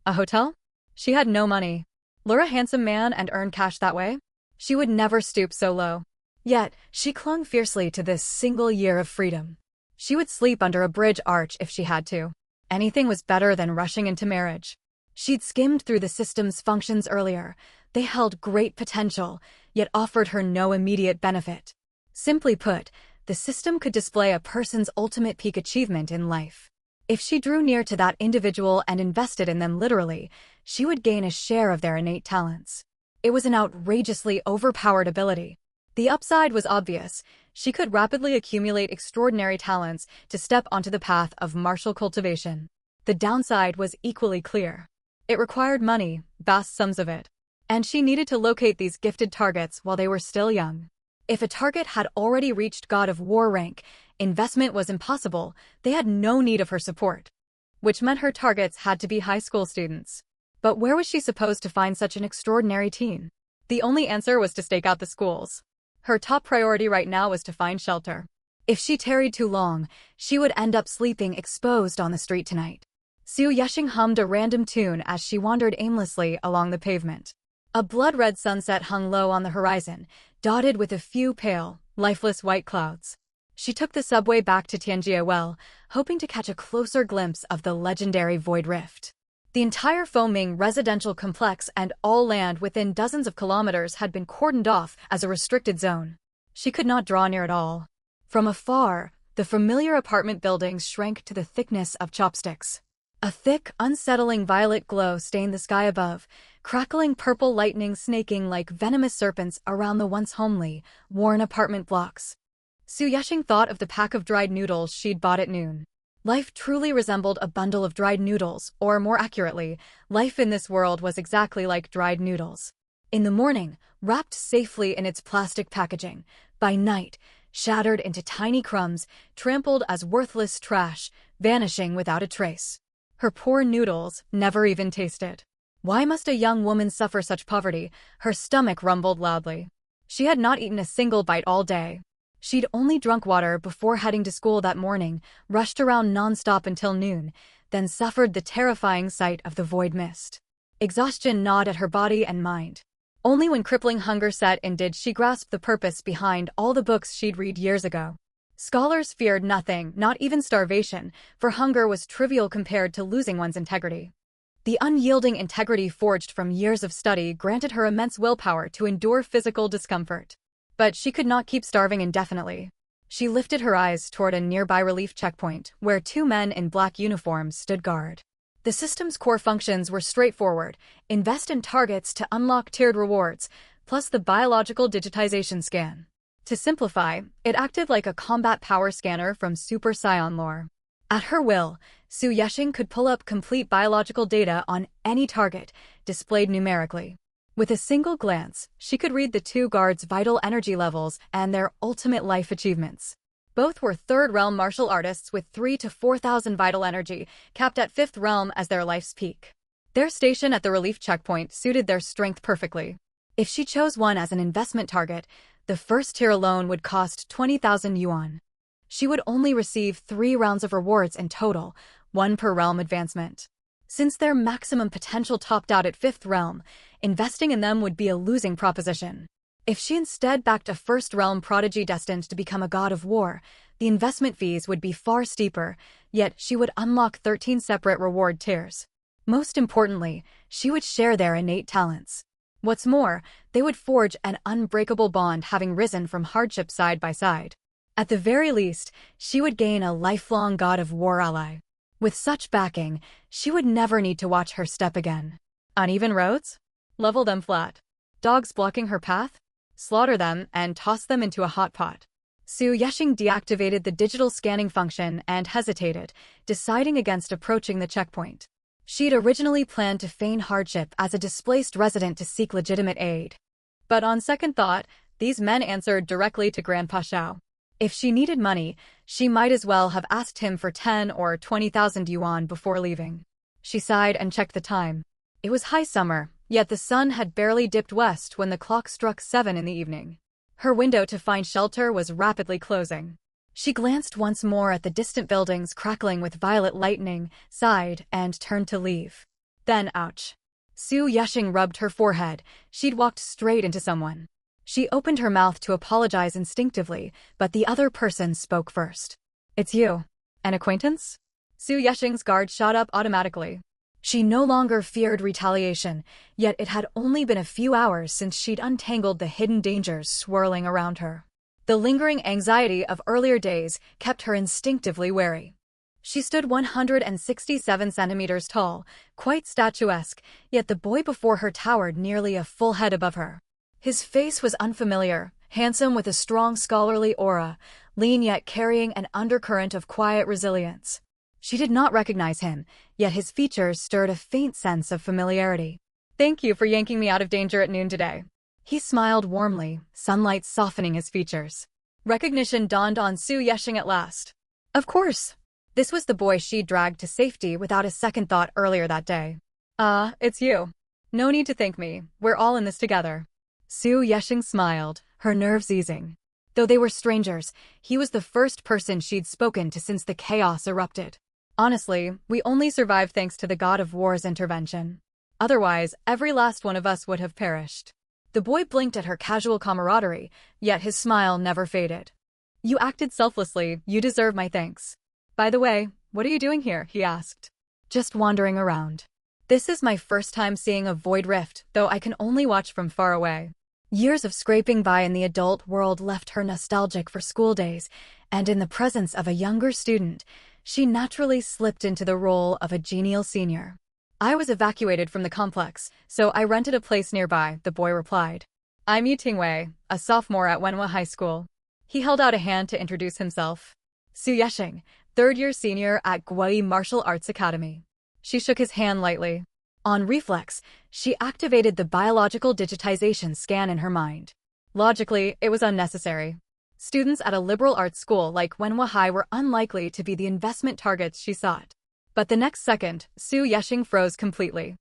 A hotel? She had no money. Lure a handsome man and earn cash that way? She would never stoop so low. Yet, she clung fiercely to this single year of freedom. She would sleep under a bridge arch if she had to. Anything was better than rushing into marriage. She'd skimmed through the system's functions earlier. They held great potential, yet offered her no immediate benefit. Simply put, the system could display a person's ultimate peak achievement in life. If she drew near to that individual and invested in them literally, she would gain a share of their innate talents. It was an outrageously overpowered ability. The upside was obvious. She could rapidly accumulate extraordinary talents to step onto the path of martial cultivation. The downside was equally clear. It required money, vast sums of it. And she needed to locate these gifted targets while they were still young. If a target had already reached god of war rank, investment was impossible. They had no need of her support. Which meant her targets had to be high school students. But where was she supposed to find such an extraordinary teen? The only answer was to stake out the schools. Her top priority right now was to find shelter. If she tarried too long, she would end up sleeping exposed on the street tonight. Su Yeshing hummed a random tune as she wandered aimlessly along the pavement. A blood-red sunset hung low on the horizon, dotted with a few pale, lifeless white clouds. She took the subway back to Tianjiawell, hoping to catch a closer glimpse of the legendary Void Rift. The entire Foming residential complex and all land within dozens of kilometers had been cordoned off as a restricted zone. She could not draw near at all. From afar, the familiar apartment buildings shrank to the thickness of chopsticks. A thick, unsettling violet glow stained the sky above, crackling purple lightning snaking like venomous serpents around the once homely, worn apartment blocks. Su Yeshing thought of the pack of dried noodles she'd bought at noon. Life truly resembled a bundle of dried noodles, or more accurately, life in this world was exactly like dried noodles. In the morning, wrapped safely in its plastic packaging. By night, shattered into tiny crumbs, trampled as worthless trash, vanishing without a trace. Her poor noodles never even tasted. Why must a young woman suffer such poverty? Her stomach rumbled loudly. She had not eaten a single bite all day. She'd only drunk water before heading to school that morning, rushed around non-stop until noon, then suffered the terrifying sight of the void mist. Exhaustion gnawed at her body and mind. Only when crippling hunger set in did she grasp the purpose behind all the books she'd read years ago. Scholars feared nothing, not even starvation, for hunger was trivial compared to losing one's integrity. The unyielding integrity forged from years of study granted her immense willpower to endure physical discomfort. But she could not keep starving indefinitely. She lifted her eyes toward a nearby relief checkpoint, where two men in black uniforms stood guard. The system's core functions were straightforward: invest in targets to unlock tiered rewards, plus the biological digitization scan. To simplify, it acted like a combat power scanner from Super Saiyan lore. At her will, Su Yeshing could pull up complete biological data on any target, displayed numerically. With a single glance, she could read the two guards' vital energy levels and their ultimate life achievements. Both were third realm martial artists with 3,000 to 4,000 vital energy, capped at fifth realm as their life's peak. Their station at the relief checkpoint suited their strength perfectly. If she chose one as an investment target, the first tier alone would cost 20,000 yuan. She would only receive 3 rounds of rewards in total, 1 per realm advancement. Since their maximum potential topped out at 5th realm, investing in them would be a losing proposition. If she instead backed a first realm prodigy destined to become a god of war, the investment fees would be far steeper, yet she would unlock 13 separate reward tiers. Most importantly, she would share their innate talents. What's more, they would forge an unbreakable bond, having risen from hardship side by side. At the very least, she would gain a lifelong god of war ally. With such backing, she would never need to watch her step again. Uneven roads? Level them flat. Dogs blocking her path? Slaughter them and toss them into a hot pot. Su Yeshing deactivated the digital scanning function and hesitated, deciding against approaching the checkpoint. She'd originally planned to feign hardship as a displaced resident to seek legitimate aid. But on second thought, these men answered directly to Grandpa Xiao. If she needed money, she might as well have asked him for 10 or 20,000 yuan before leaving. She sighed and checked the time. It was high summer, yet the sun had barely dipped west when the clock struck 7 in the evening. Her window to find shelter was rapidly closing. She glanced once more at the distant buildings crackling with violet lightning, sighed, and turned to leave. Then, ouch. Su Yeshing rubbed her forehead. She'd walked straight into someone. She opened her mouth to apologize instinctively, but the other person spoke first. It's you. An acquaintance? Su Yeshing's guard shot up automatically. She no longer feared retaliation, yet it had only been a few hours since she'd untangled the hidden dangers swirling around her. The lingering anxiety of earlier days kept her instinctively wary. She stood 167 centimeters tall, quite statuesque, yet the boy before her towered nearly a full head above her. His face was unfamiliar, handsome with a strong scholarly aura, lean yet carrying an undercurrent of quiet resilience. She did not recognize him, yet his features stirred a faint sense of familiarity. Thank you for yanking me out of danger at noon today. He smiled warmly, sunlight softening his features. Recognition dawned on Su Yeshing at last. Of course. This was the boy she dragged to safety without a second thought earlier that day. It's you. No need to thank me, we're all in this together. Su Yeshing smiled, her nerves easing. Though they were strangers, he was the first person she'd spoken to since the chaos erupted. Honestly, we only survived thanks to the god of war's intervention. Otherwise, every last one of us would have perished. The boy blinked at her casual camaraderie, yet his smile never faded. You acted selflessly, you deserve my thanks. By the way, what are you doing here? He asked. Just wandering around. This is my first time seeing a void rift, though I can only watch from far away. Years of scraping by in the adult world left her nostalgic for school days, and in the presence of a younger student, she naturally slipped into the role of a genial senior. I was evacuated from the complex, so I rented a place nearby, the boy replied. I'm Yu Tingwei, a sophomore at Wenhua High School. He held out a hand to introduce himself. Su Yeshing, third-year senior at Guai Martial Arts Academy. She shook his hand lightly. On reflex, she activated the biological digitization scan in her mind. Logically, it was unnecessary. Students at a liberal arts school like Wenhua High were unlikely to be the investment targets she sought. But the next second, Su Yeshing froze completely.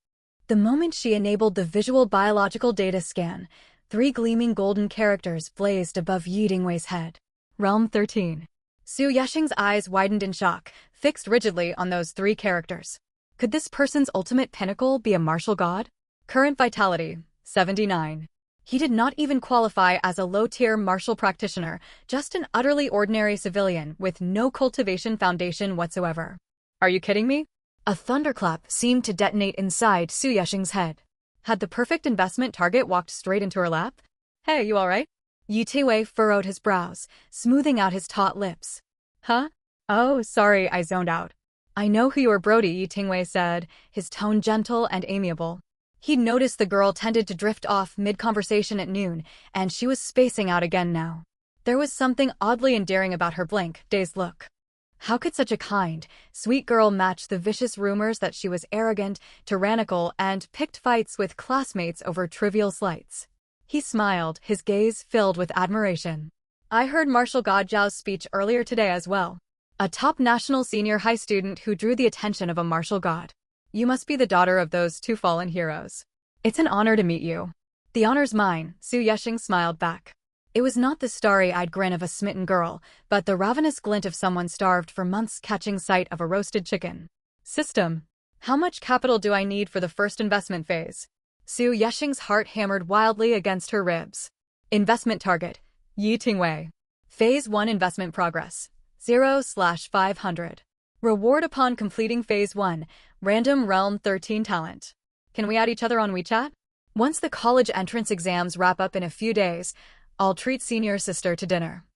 The moment she enabled the visual biological data scan, 3 gleaming golden characters blazed above Yi Dingwei's head. Realm 13. Su Yeshing's eyes widened in shock, fixed rigidly on those 3 characters. Could this person's ultimate pinnacle be a martial god? Current vitality, 79. He did not even qualify as a low-tier martial practitioner, just an utterly ordinary civilian with no cultivation foundation whatsoever. Are you kidding me? A thunderclap seemed to detonate inside Su Yeshing's head. Had the perfect investment target walked straight into her lap? Hey, you alright? Yi Tingwei furrowed his brows, smoothing out his taut lips. Huh? Oh, sorry, I zoned out. I know who you are, Brody, Yi Tingwei said, his tone gentle and amiable. He'd noticed the girl tended to drift off mid-conversation at noon, and she was spacing out again now. There was something oddly endearing about her dazed look. How could such a kind, sweet girl match the vicious rumors that she was arrogant, tyrannical, and picked fights with classmates over trivial slights? He smiled, his gaze filled with admiration. I heard Marshal Godjiao's speech earlier today as well. A top national senior high student who drew the attention of a martial god. You must be the daughter of those two fallen heroes. It's an honor to meet you. The honor's mine, Su Yeshing smiled back. It was not the starry-eyed grin of a smitten girl, but the ravenous glint of someone starved for months catching sight of a roasted chicken. System. How much capital do I need for the first investment phase? Su Yeshing's heart hammered wildly against her ribs. Investment target. Yi Tingwei. Phase 1 investment progress. 0/500. Reward upon completing Phase 1. Random Realm 13 talent. Can we add each other on WeChat? Once the college entrance exams wrap up in a few days, I'll treat senior sister to dinner.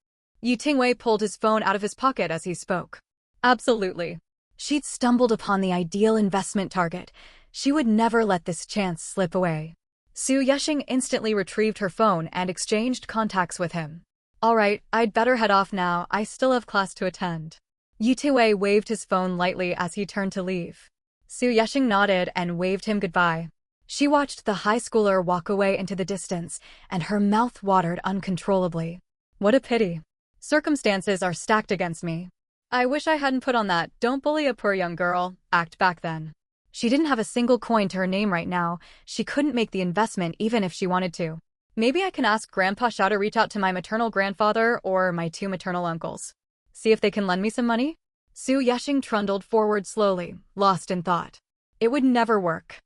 Yi Tingwei pulled his phone out of his pocket as he spoke. Absolutely. She'd stumbled upon the ideal investment target. She would never let this chance slip away. Su Yeshing instantly retrieved her phone and exchanged contacts with him. All right, I'd better head off now. I still have class to attend. Yi Tingwei waved his phone lightly as he turned to leave. Su Yeshing nodded and waved him goodbye. She watched the high schooler walk away into the distance, and her mouth watered uncontrollably. What a pity. Circumstances are stacked against me. I wish I hadn't put on that "don't bully a poor young girl" act back then. She didn't have a single coin to her name right now. She couldn't make the investment even if she wanted to. Maybe I can ask Grandpa Xiao to reach out to my maternal grandfather or my 2 maternal uncles. See if they can lend me some money? Su Yeshing trundled forward slowly, lost in thought. It would never work.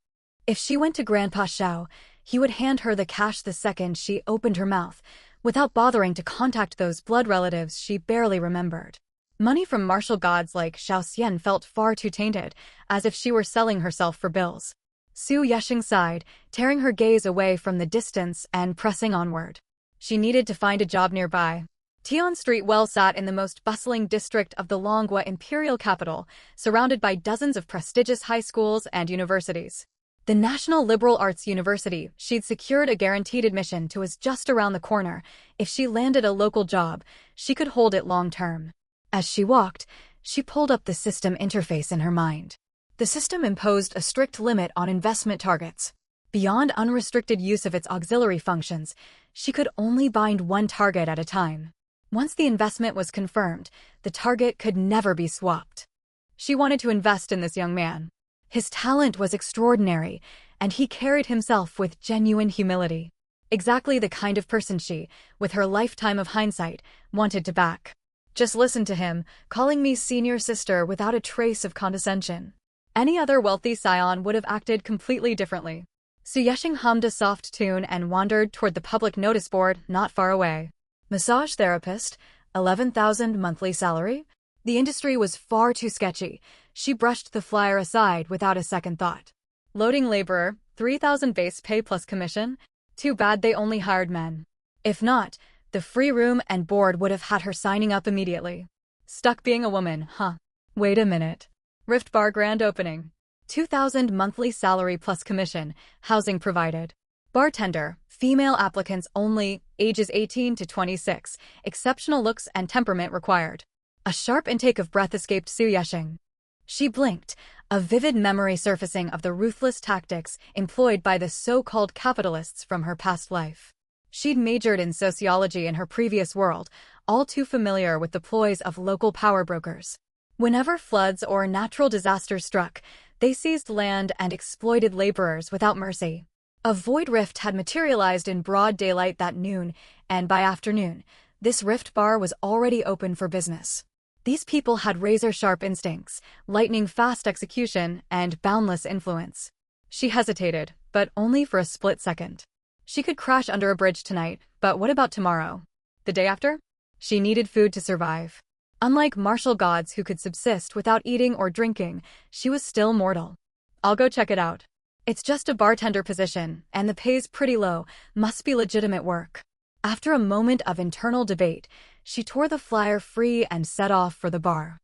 If she went to Grandpa Xiao, he would hand her the cash the second she opened her mouth, without bothering to contact those blood relatives she barely remembered. Money from martial gods like Xiao Xian felt far too tainted, as if she were selling herself for bills. Su Yeshing sighed, tearing her gaze away from the distance and pressing onward. She needed to find a job nearby. Tian Street well sat in the most bustling district of the Longhua imperial capital, surrounded by dozens of prestigious high schools and universities. The National Liberal Arts University she'd secured a guaranteed admission to was just around the corner. If she landed a local job, she could hold it long-term. As she walked, she pulled up the system interface in her mind. The system imposed a strict limit on investment targets. Beyond unrestricted use of its auxiliary functions, she could only bind one target at a time. Once the investment was confirmed, the target could never be swapped. She wanted to invest in this young man. His talent was extraordinary, and he carried himself with genuine humility. Exactly the kind of person she, with her lifetime of hindsight, wanted to back. Just listen to him, calling me senior sister without a trace of condescension. Any other wealthy scion would have acted completely differently. Su Yeshing hummed a soft tune and wandered toward the public notice board not far away. Massage therapist, 11,000 monthly salary? The industry was far too sketchy. She brushed the flyer aside without a second thought. Loading laborer, 3,000 base pay plus commission? Too bad they only hired men. If not, the free room and board would have had her signing up immediately. Stuck being a woman, huh? Wait a minute. Rift Bar grand opening. 2,000 monthly salary plus commission, housing provided. Bartender, female applicants only, ages 18 to 26, exceptional looks and temperament required. A sharp intake of breath escaped Su Yeshing. She blinked, a vivid memory surfacing of the ruthless tactics employed by the so-called capitalists from her past life. She'd majored in sociology in her previous world, all too familiar with the ploys of local power brokers. Whenever floods or natural disasters struck, they seized land and exploited laborers without mercy. A void rift had materialized in broad daylight that noon, and by afternoon, this rift bar was already open for business. These people had razor-sharp instincts, lightning-fast execution, and boundless influence. She hesitated, but only for a split second. She could crash under a bridge tonight, but what about tomorrow? The day after? She needed food to survive. Unlike martial gods who could subsist without eating or drinking, she was still mortal. I'll go check it out. It's just a bartender position, and the pay's pretty low, must be legitimate work. After a moment of internal debate, she tore the flyer free and set off for the bar.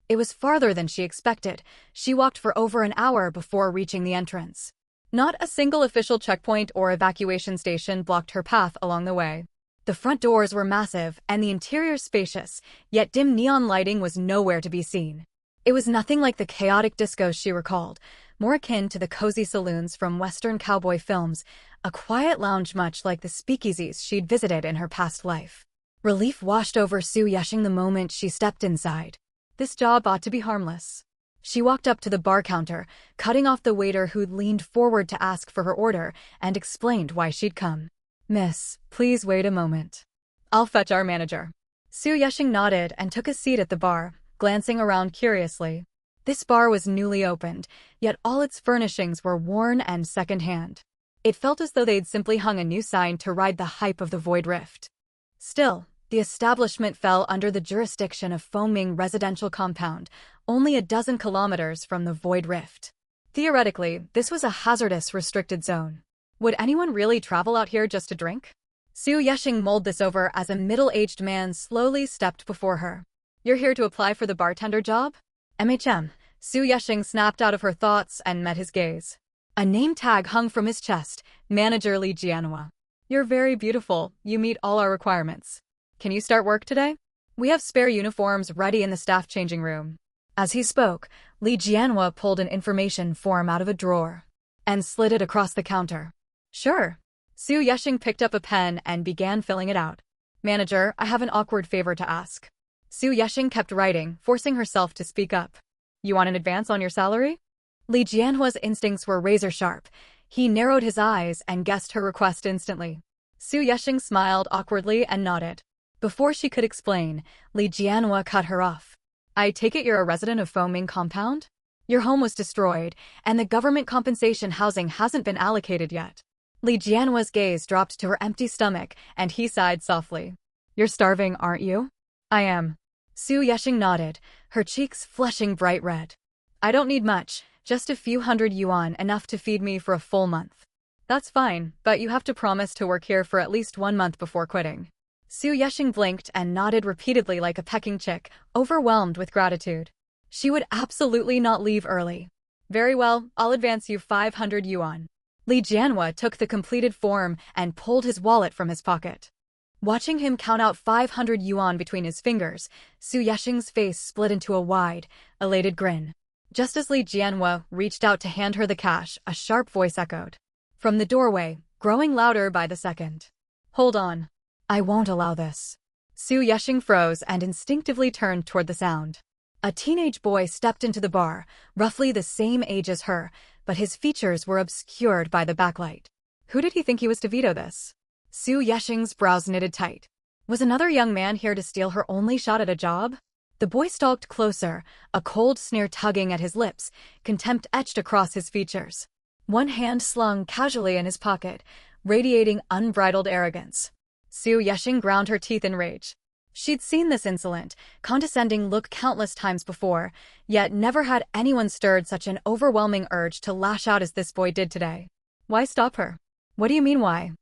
It was farther than she expected. She walked for over an hour before reaching the entrance. Not a single official checkpoint or evacuation station blocked her path along the way. The front doors were massive and the interior spacious, yet dim neon lighting was nowhere to be seen. It was nothing like the chaotic discos she recalled, more akin to the cozy saloons from Western cowboy films, a quiet lounge much like the speakeasies she'd visited in her past life. Relief washed over Su Yeshing the moment she stepped inside. This job ought to be harmless. She walked up to the bar counter, cutting off the waiter who'd leaned forward to ask for her order, and explained why she'd come. "Miss, please wait a moment. I'll fetch our manager." Su Yeshing nodded and took a seat at the bar, glancing around curiously. This bar was newly opened, yet all its furnishings were worn and second-hand. It felt as though they'd simply hung a new sign to ride the hype of the Void Rift. Still, the establishment fell under the jurisdiction of Foming Residential Compound, only a dozen kilometers from the Void Rift. Theoretically, this was a hazardous restricted zone. Would anyone really travel out here just to drink? Su Yeshing mulled this over as a middle-aged man slowly stepped before her. "You're here to apply for the bartender job?" "MHM." Su Yeshing snapped out of her thoughts and met his gaze. A name tag hung from his chest, Manager Li Jianhua. "You're very beautiful. You meet all our requirements. Can you start work today? We have spare uniforms ready in the staff changing room." As he spoke, Li Jianhua pulled an information form out of a drawer and slid it across the counter. "Sure." Su Yeshing picked up a pen and began filling it out. "Manager, I have an awkward favor to ask." Su Yeshing kept writing, forcing herself to speak up. "You want an advance on your salary?" Li Jianhua's instincts were razor-sharp. He narrowed his eyes and guessed her request instantly. Su Yeshing smiled awkwardly and nodded. Before she could explain, Li Jianhua cut her off. "I take it you're a resident of Foming Compound? Your home was destroyed, and the government compensation housing hasn't been allocated yet." Li Jianhua's gaze dropped to her empty stomach, and he sighed softly. "You're starving, aren't you?" "I am." Su Yeshing nodded, her cheeks flushing bright red. "I don't need much, just a few hundred yuan, enough to feed me for a full month." "That's fine, but you have to promise to work here for at least 1 month before quitting." Su Yeshing blinked and nodded repeatedly like a pecking chick, overwhelmed with gratitude. She would absolutely not leave early. "Very well, I'll advance you 500 yuan. Li Jianhua took the completed form and pulled his wallet from his pocket. Watching him count out 500 yuan between his fingers, Su Yeshing's face split into a wide, elated grin. Just as Li Jianhua reached out to hand her the cash, a sharp voice echoed from the doorway, growing louder by the second. "Hold on. I won't allow this." Su Yeshing froze and instinctively turned toward the sound. A teenage boy stepped into the bar, roughly the same age as her, but his features were obscured by the backlight. Who did he think he was to veto this? Su Yeshing's brows knitted tight. Was another young man here to steal her only shot at a job? The boy stalked closer, a cold sneer tugging at his lips, contempt etched across his features. One hand slung casually in his pocket, radiating unbridled arrogance. Su Yeshing ground her teeth in rage. She'd seen this insolent, condescending look countless times before, yet never had anyone stirred such an overwhelming urge to lash out as this boy did today. Why stop her? What do you mean why?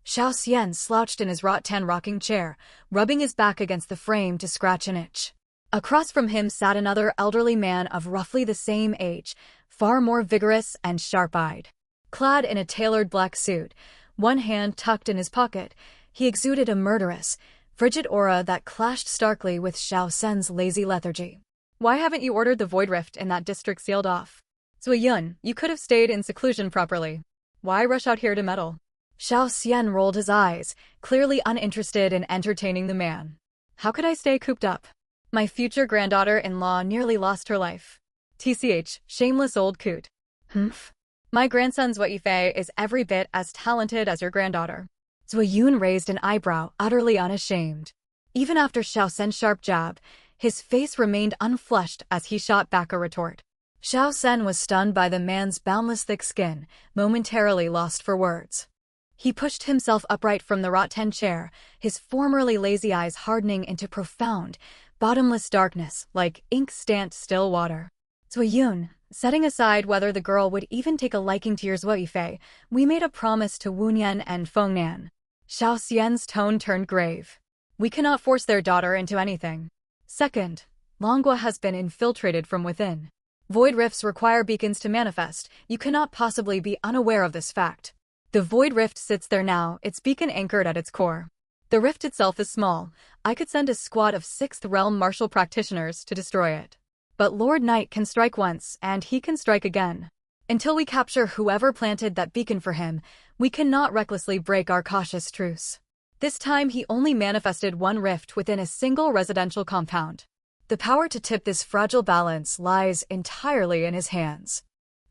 Xiao Xian slouched in his rattan rocking chair, rubbing his back against the frame to scratch an itch. Across from him sat another elderly man of roughly the same age, far more vigorous and sharp-eyed. Clad in a tailored black suit, one hand tucked in his pocket, he exuded a murderous, frigid aura that clashed starkly with Xiao Sen's lazy lethargy. "Why haven't you ordered the Void Rift in that district sealed off? Zui Yun, you could have stayed in seclusion properly. Why rush out here to meddle?" Xiao Xian rolled his eyes, clearly uninterested in entertaining the man. "How could I stay cooped up? My future granddaughter-in-law nearly lost her life. TCH, shameless old coot. Humph. My grandson's Wei Yifei is every bit as talented as your granddaughter." Zui Yun raised an eyebrow, utterly unashamed. Even after Xiao Sen's sharp jab, his face remained unflushed as he shot back a retort. Xiao Sen was stunned by the man's boundless thick skin, momentarily lost for words. He pushed himself upright from the rattan chair, his formerly lazy eyes hardening into profound, bottomless darkness, like ink-stamped still water. Zuyun, setting aside whether the girl would even take a liking to your Zhuifei, we made a promise to Wunyan and Fengnan. Xiao Xian's tone turned grave. We cannot force their daughter into anything. Second, Longhua has been infiltrated from within. Void rifts require beacons to manifest. You cannot possibly be unaware of this fact. The void rift sits there now, its beacon anchored at its core. The rift itself is small. I could send a squad of 6th realm martial practitioners to destroy it. But Lord Knight can strike once, and he can strike again. Until we capture whoever planted that beacon for him, we cannot recklessly break our cautious truce. This time he only manifested one rift within a single residential compound. The power to tip this fragile balance lies entirely in his hands.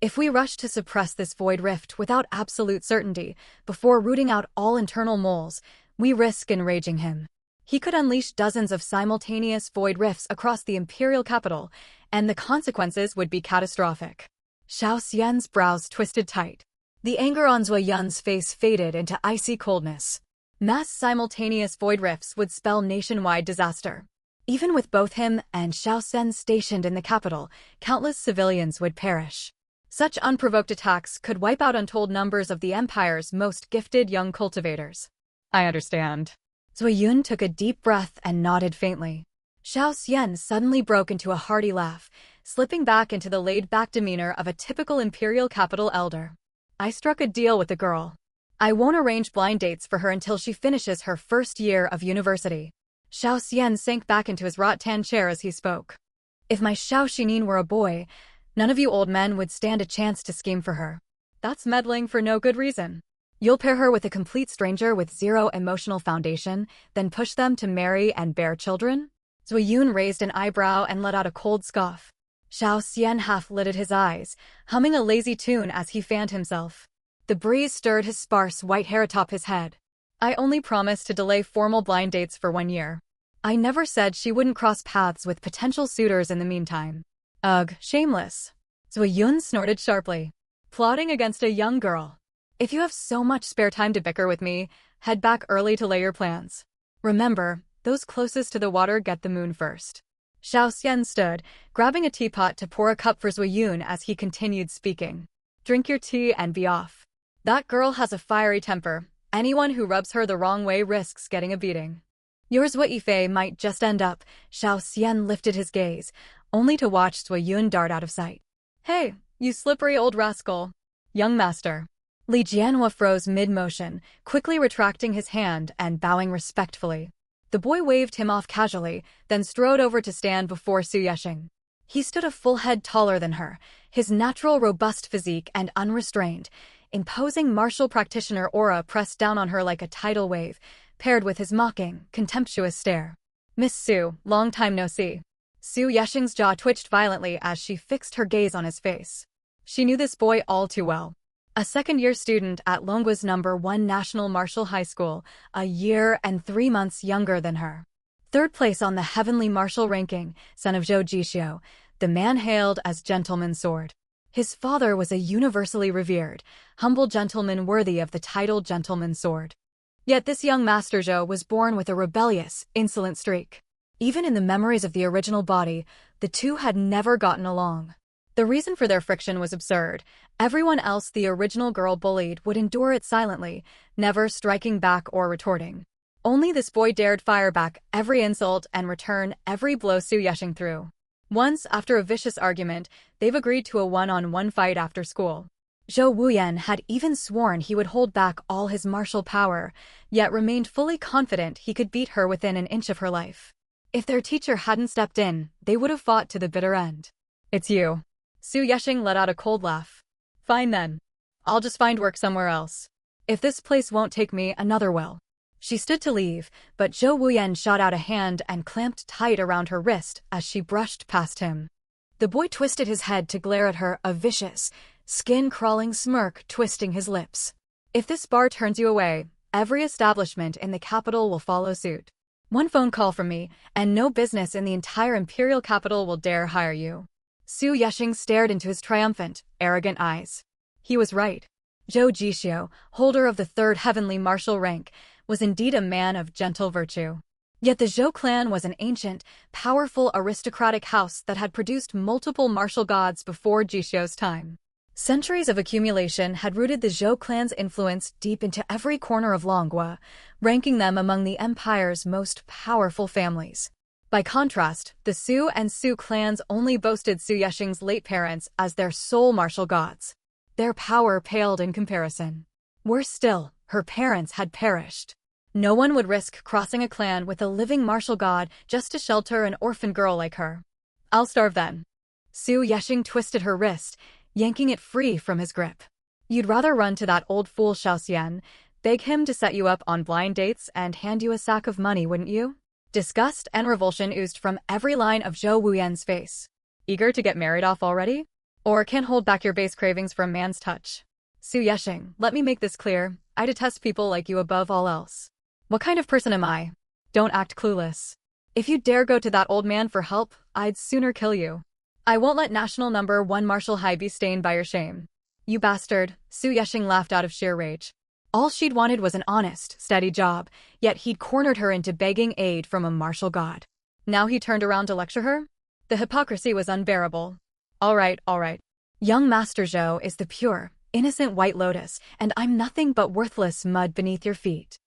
If we rush to suppress this void rift without absolute certainty, before rooting out all internal moles, we risk enraging him. He could unleash dozens of simultaneous void rifts across the imperial capital, and the consequences would be catastrophic. Xiao Xian's brows twisted tight. The anger on Zuyun's face faded into icy coldness. Mass simultaneous void rifts would spell nationwide disaster. Even with both him and Xiao Xian stationed in the capital, countless civilians would perish. Such unprovoked attacks could wipe out untold numbers of the Empire's most gifted young cultivators. I understand. Zuyun took a deep breath and nodded faintly. Xiao Xian suddenly broke into a hearty laugh, slipping back into the laid-back demeanor of a typical imperial capital elder. I struck a deal with the girl. I won't arrange blind dates for her until she finishes her first year of university. Xiao Xian sank back into his rattan chair as he spoke. If my Xiao Xinin were a boy, none of you old men would stand a chance to scheme for her. That's meddling for no good reason. You'll pair her with a complete stranger with zero emotional foundation, then push them to marry and bear children? Zuyun raised an eyebrow and let out a cold scoff. Xiao Xian half-lidded his eyes, humming a lazy tune as he fanned himself. The breeze stirred his sparse white hair atop his head. I only promised to delay formal blind dates for 1 year. I never said she wouldn't cross paths with potential suitors in the meantime. Ugh, shameless. Zuyun snorted sharply. Plotting against a young girl. If you have so much spare time to bicker with me, head back early to lay your plans. Remember, those closest to the water get the moon first. Xiao Xian stood, grabbing a teapot to pour a cup for Zuyun as he continued speaking. Drink your tea and be off. That girl has a fiery temper. Anyone who rubs her the wrong way risks getting a beating. Yours Zhuifei might just end up. Xiao Xian lifted his gaze, only to watch Zuyun dart out of sight. Hey, you slippery old rascal. Young master. Li Jianhua froze mid-motion, quickly retracting his hand and bowing respectfully. The boy waved him off casually, then strode over to stand before Su Yeshing. He stood a full head taller than her, his natural robust physique and unrestrained, imposing martial practitioner aura pressed down on her like a tidal wave, paired with his mocking, contemptuous stare. Miss Su, long time no see. Su Yeshing's jaw twitched violently as she fixed her gaze on his face. She knew this boy all too well. A second-year student at Longhua's #1 National Martial High School, a year and 3 months younger than her. Third place on the heavenly martial ranking, son of Zhou Jixio, the man hailed as Gentleman Sword. His father was a universally revered, humble gentleman worthy of the title Gentleman Sword. Yet this young Master Zhou was born with a rebellious, insolent streak. Even in the memories of the original body, the two had never gotten along. The reason for their friction was absurd. Everyone else the original girl bullied would endure it silently, never striking back or retorting. Only this boy dared fire back every insult and return every blow Su Yeshing threw. Once, after a vicious argument, they've agreed to a one-on-one fight after school. Zhou Wuyan had even sworn he would hold back all his martial power, yet remained fully confident he could beat her within an inch of her life. If their teacher hadn't stepped in, they would have fought to the bitter end. It's you. Su Yeshing let out a cold laugh. Fine then. I'll just find work somewhere else. If this place won't take me, another will. She stood to leave, but Zhou Wuyan shot out a hand and clamped tight around her wrist as she brushed past him. The boy twisted his head to glare at her, a vicious, skin-crawling smirk twisting his lips. If this bar turns you away, every establishment in the capital will follow suit. One phone call from me, and no business in the entire imperial capital will dare hire you. Su Yeshing stared into his triumphant, arrogant eyes. He was right. Zhou Jixio, holder of the 3rd heavenly martial rank, was indeed a man of gentle virtue. Yet the Zhou clan was an ancient, powerful aristocratic house that had produced multiple martial gods before Jisho's time. Centuries of accumulation had rooted the Zhou clan's influence deep into every corner of Longhua, ranking them among the empire's most powerful families. By contrast, the Su and Su clans only boasted Su Yexing's late parents as their sole martial gods. Their power paled in comparison. Worse still, her parents had perished. No one would risk crossing a clan with a living martial god just to shelter an orphan girl like her. I'll starve then. Su Yexing twisted her wrist, yanking it free from his grip. You'd rather run to that old fool Xiaoxian, beg him to set you up on blind dates and hand you a sack of money, wouldn't you? Disgust and revulsion oozed from every line of Zhou Wuyan's face. Eager to get married off already? Or can't hold back your base cravings for a man's touch? Su Yexing, let me make this clear. I detest people like you above all else. What kind of person am I? Don't act clueless. If you dare go to that old man for help, I'd sooner kill you. I won't let National Number 1 Marshal Hai be stained by your shame. You bastard, Su Yexing laughed out of sheer rage. All she'd wanted was an honest, steady job, yet he'd cornered her into begging aid from a martial god. Now he turned around to lecture her? The hypocrisy was unbearable. All right. Young Master Zhou is the pure, innocent White Lotus, and I'm nothing but worthless mud beneath your feet.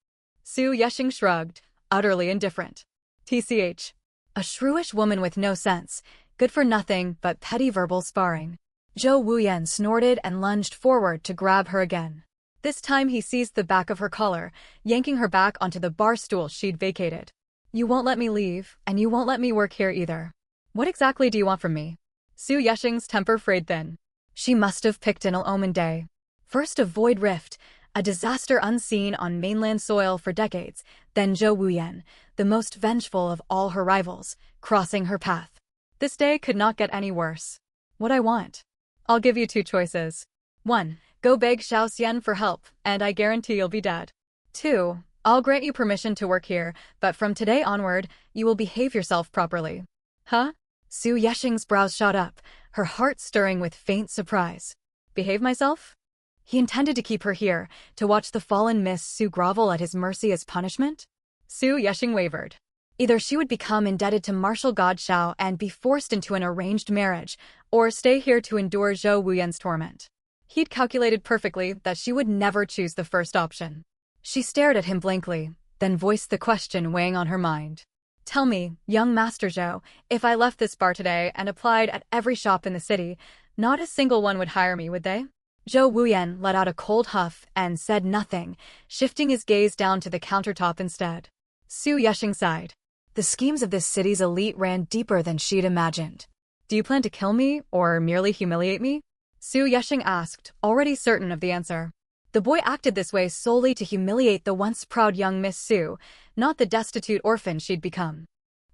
Su Yexing shrugged, utterly indifferent. TCH. A shrewish woman with no sense, good for nothing but petty verbal sparring. Zhou Wuyan snorted and lunged forward to grab her again. This time he seized the back of her collar, yanking her back onto the bar stool she'd vacated. You won't let me leave, and you won't let me work here either. What exactly do you want from me? Su Yexing's temper frayed thin. She must have picked an ill-omened day. First a void rift, a disaster unseen on mainland soil for decades, then Zhou Wuyan, the most vengeful of all her rivals, crossing her path. This day could not get any worse. What I want? I'll give you 2 choices. 1. Go beg Xiaoxian for help, and I guarantee you'll be dead. 2. I'll grant you permission to work here, but from today onward, you will behave yourself properly. Huh? Su Yexing's brows shot up, her heart stirring with faint surprise. Behave myself? He intended to keep her here, to watch the fallen Miss Su grovel at his mercy as punishment? Su Yexing wavered. Either she would become indebted to martial god Xiao and be forced into an arranged marriage, or stay here to endure Zhou Wuyan's torment. He'd calculated perfectly that she would never choose the first option. She stared at him blankly, then voiced the question weighing on her mind. Tell me, young Master Zhou, if I left this bar today and applied at every shop in the city, not a single one would hire me, would they? Zhou Wuyan let out a cold huff and said nothing, shifting his gaze down to the countertop instead. Su Yexing sighed. The schemes of this city's elite ran deeper than she'd imagined. Do you plan to kill me, or merely humiliate me? Su Yexing asked, already certain of the answer. The boy acted this way solely to humiliate the once proud young Miss Su, not the destitute orphan she'd become.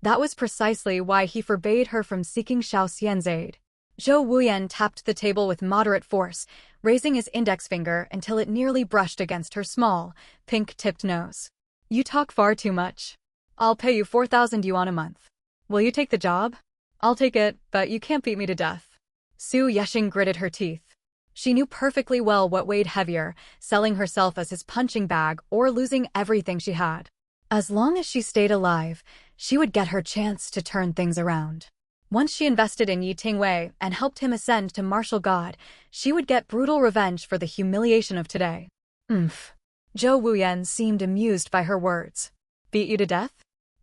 That was precisely why he forbade her from seeking Xiaoxian's aid. Zhou Wuyan tapped the table with moderate force, raising his index finger until it nearly brushed against her small, pink-tipped nose. You talk far too much. I'll pay you 4,000 yuan a month. Will you take the job? I'll take it, but you can't beat me to death. Su Yexing gritted her teeth. She knew perfectly well what weighed heavier, selling herself as his punching bag or losing everything she had. As long as she stayed alive, she would get her chance to turn things around. Once she invested in Yi Tingwei and helped him ascend to martial god, she would get brutal revenge for the humiliation of today. Zhou Wuyan seemed amused by her words. Beat you to death?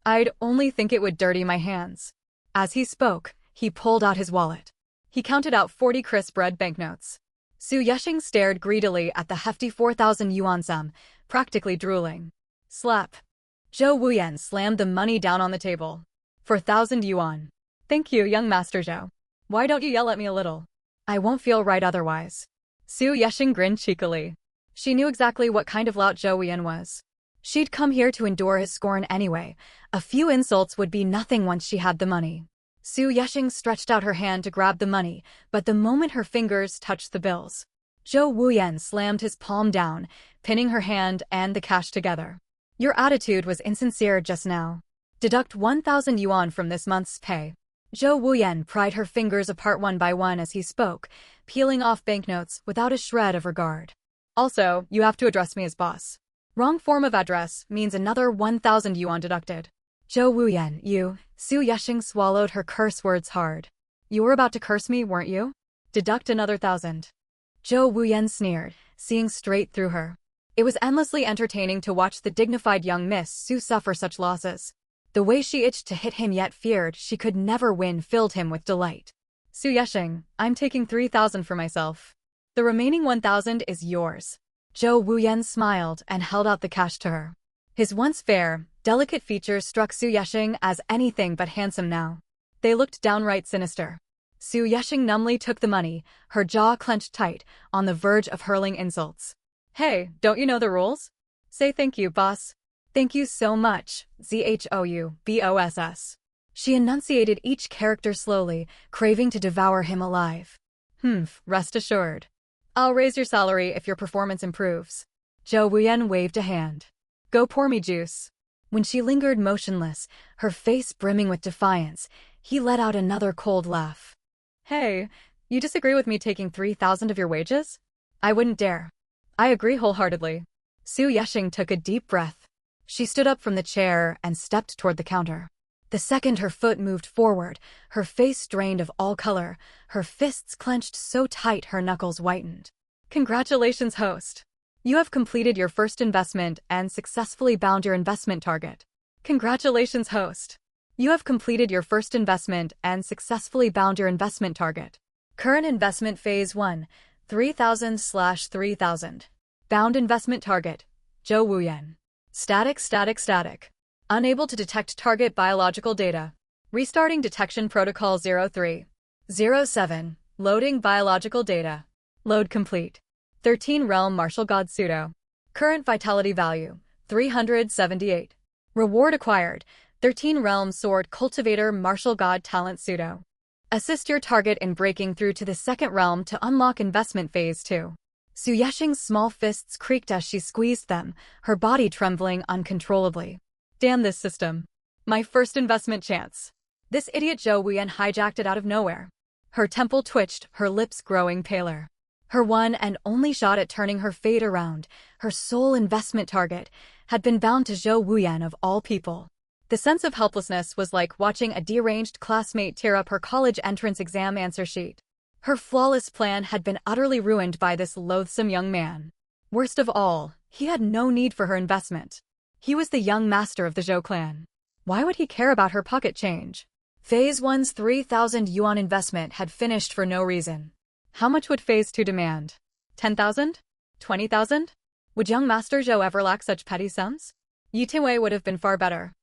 I'd only think it would dirty my hands. As he spoke, he pulled out his wallet. He counted out 40 crisp red banknotes. Su Yexing stared greedily at the hefty 4,000 yuan sum, practically drooling. Slap. Zhou Wuyan slammed the money down on the table. 4,000 yuan. Thank you, young Master Zhou. Why don't you yell at me a little? I won't feel right otherwise. Su Yexing grinned cheekily. She knew exactly what kind of lout Zhou Wuyan was. She'd come here to endure his scorn anyway. A few insults would be nothing once she had the money. Su Yexing stretched out her hand to grab the money, but the moment her fingers touched the bills, Zhou Wuyan slammed his palm down, pinning her hand and the cash together. Your attitude was insincere just now. Deduct 1,000 yuan from this month's pay. Zhou Wuyan pried her fingers apart one by one as he spoke, peeling off banknotes without a shred of regard. Also, you have to address me as boss. Wrong form of address means another 1,000 yuan deducted. Zhou Wuyan, you. Su Yesheng swallowed her curse words hard. You were about to curse me, weren't you? Deduct another 1,000. Zhou Wuyan sneered, seeing straight through her. It was endlessly entertaining to watch the dignified young Miss Su suffer such losses. The way she itched to hit him yet feared she could never win filled him with delight. Su Yesheng, I'm taking 3,000 for myself. The remaining 1,000 is yours. Zhou Wuyan smiled and held out the cash to her. His once fair, delicate features struck Su Yesheng as anything but handsome now. They looked downright sinister. Su Yesheng numbly took the money, her jaw clenched tight, on the verge of hurling insults. Hey, don't you know the rules? Say thank you, boss. Thank you so much, ZHOU, BOSS. She enunciated each character slowly, craving to devour him alive. Rest assured. I'll raise your salary if your performance improves. Zhou Wuyan waved a hand. Go pour me juice. When she lingered motionless, her face brimming with defiance, he let out another cold laugh. Hey, you disagree with me taking 3,000 of your wages? I wouldn't dare. I agree wholeheartedly. Su Yesheng took a deep breath. She stood up from the chair and stepped toward the counter. The second her foot moved forward, her face drained of all color, her fists clenched so tight her knuckles whitened. Congratulations, host. You have completed your first investment and successfully bound your investment target. Congratulations, host. You have completed your first investment and successfully bound your investment target. Current investment phase 1, 3,000/3,000. Bound investment target, Zhou Wuyan. Static. Unable to detect target biological data. Restarting detection protocol 0307. Loading biological data. Load complete. 13 Realm Martial God Pseudo. Current vitality value, 378. Reward acquired, 13 Realm Sword Cultivator Martial God Talent Pseudo. Assist your target in breaking through to the second realm to unlock investment phase 2. Su Yesheng's small fists creaked as she squeezed them, her body trembling uncontrollably. Damn this system. My first investment chance. This idiot Zhou Wuyan hijacked it out of nowhere. Her temple twitched, her lips growing paler. Her one and only shot at turning her fate around, her sole investment target, had been bound to Zhou Wuyan of all people. The sense of helplessness was like watching a deranged classmate tear up her college entrance exam answer sheet. Her flawless plan had been utterly ruined by this loathsome young man. Worst of all, he had no need for her investment. He was the young master of the Zhou clan. Why would he care about her pocket change? Phase 1's 3,000 yuan investment had finished for no reason. How much would Phase 2 demand? 10,000? 20,000? Would young Master Zhou ever lack such petty sums? Yi Tingwei would have been far better.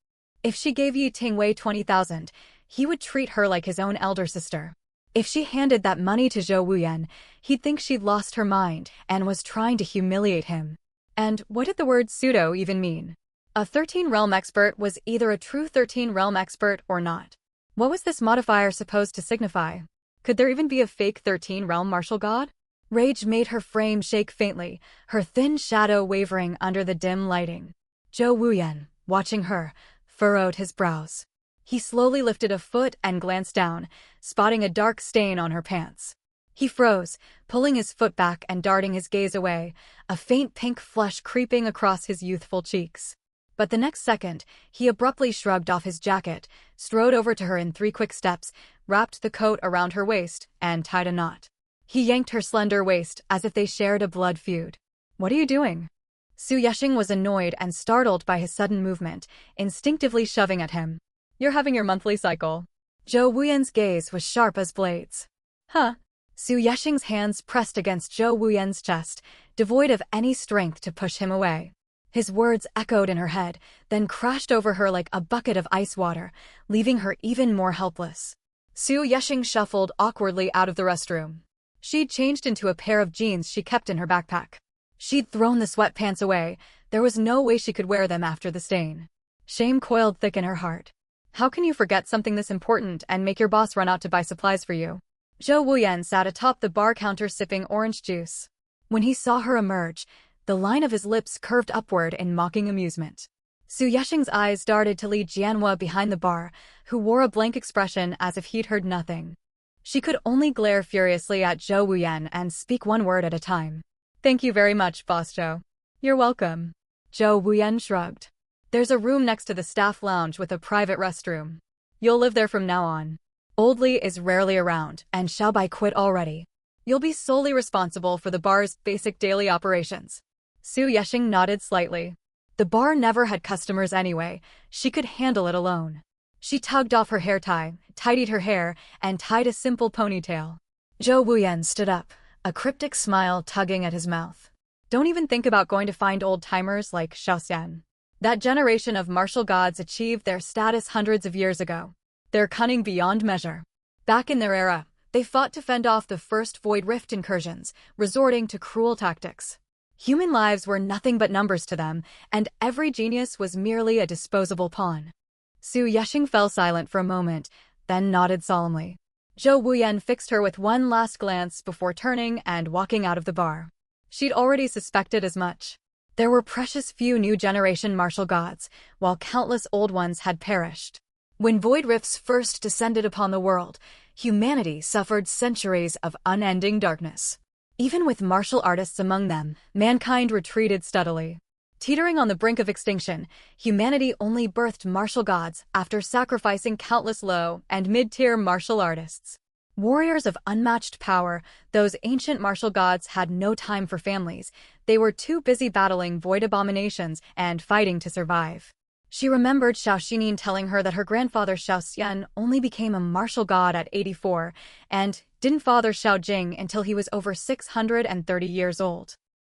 If she gave Yi Tingwei 20,000, he would treat her like his own elder sister. If she handed that money to Zhou Wuyan, he'd think she'd lost her mind and was trying to humiliate him. And what did the word pseudo even mean? A 13-realm expert was either a true 13-realm expert or not. What was this modifier supposed to signify? Could there even be a fake 13-realm martial god? Rage made her frame shake faintly, her thin shadow wavering under the dim lighting. Zhou Wuyan, watching her, furrowed his brows. He slowly lifted a foot and glanced down, spotting a dark stain on her pants. He froze, pulling his foot back and darting his gaze away, a faint pink flush creeping across his youthful cheeks. But the next second, he abruptly shrugged off his jacket, strode over to her in 3 quick steps, wrapped the coat around her waist, and tied a knot. He yanked her slender waist as if they shared a blood feud. What are you doing? Su Yesheng was annoyed and startled by his sudden movement, instinctively shoving at him. You're having your monthly cycle. Zhou Wuyan's gaze was sharp as blades. Huh? Su Yesheng's hands pressed against Zhou Wuyan's chest, devoid of any strength to push him away. His words echoed in her head, then crashed over her like a bucket of ice water, leaving her even more helpless. Su Yesheng shuffled awkwardly out of the restroom. She'd changed into a pair of jeans she kept in her backpack. She'd thrown the sweatpants away, there was no way she could wear them after the stain. Shame coiled thick in her heart. How can you forget something this important and make your boss run out to buy supplies for you? Zhou Wuyan sat atop the bar counter sipping orange juice. When he saw her emerge, the line of his lips curved upward in mocking amusement. Su Yesheng's eyes darted to Li Jianhua behind the bar, who wore a blank expression as if he'd heard nothing. She could only glare furiously at Zhou Wuyan and speak one word at a time. Thank you very much, Boss Zhou. You're welcome. Zhou Wuyan shrugged. There's a room next to the staff lounge with a private restroom. You'll live there from now on. Old Lee is rarely around, and Xiaobai quit already. You'll be solely responsible for the bar's basic daily operations. Su Yeshing nodded slightly. The bar never had customers anyway. She could handle it alone. She tugged off her hair tie, tidied her hair, and tied a simple ponytail. Zhou Wuyan stood up, a cryptic smile tugging at his mouth. Don't even think about going to find old-timers like Xiaoxian. That generation of martial gods achieved their status hundreds of years ago. They're cunning beyond measure. Back in their era, they fought to fend off the first Void Rift incursions, resorting to cruel tactics. Human lives were nothing but numbers to them, and every genius was merely a disposable pawn. Su Yeshing fell silent for a moment, then nodded solemnly. Zhou Wuyan fixed her with one last glance before turning and walking out of the bar. She'd already suspected as much. There were precious few new generation martial gods, while countless old ones had perished. When Void Rifts first descended upon the world, humanity suffered centuries of unending darkness. Even with martial artists among them, mankind retreated steadily. Teetering on the brink of extinction, humanity only birthed martial gods after sacrificing countless low and mid-tier martial artists. Warriors of unmatched power, those ancient martial gods had no time for families. They were too busy battling void abominations and fighting to survive. She remembered Xiao Xinin telling her that her grandfather Xiao Xian only became a martial god at 84, and didn't father Xiao Jing until he was over 630 years old.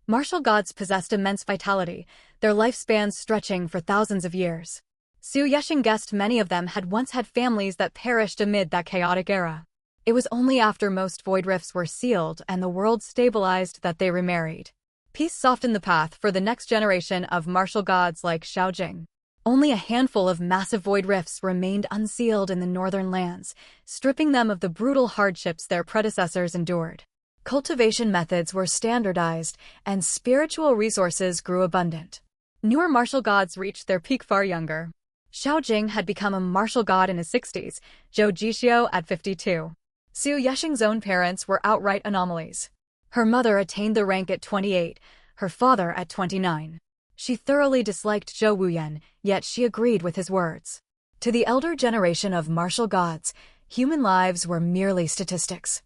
Martial gods possessed immense vitality, their lifespans stretching for thousands of years. Su Yeshing guessed many of them had once had families that perished amid that chaotic era. It was only after most void rifts were sealed and the world stabilized that they remarried. Peace softened the path for the next generation of martial gods like Xiao Jing. Only a handful of massive void rifts remained unsealed in the northern lands, stripping them of the brutal hardships their predecessors endured. Cultivation methods were standardized, and spiritual resources grew abundant. Newer martial gods reached their peak far younger. Xiao Jing had become a martial god in his 60s, Zhou Jixiu at 52. Su Yeshing's own parents were outright anomalies. Her mother attained the rank at 28, her father at 29. She thoroughly disliked Zhou Wuyan, yet she agreed with his words. To the elder generation of martial gods, human lives were merely statistics.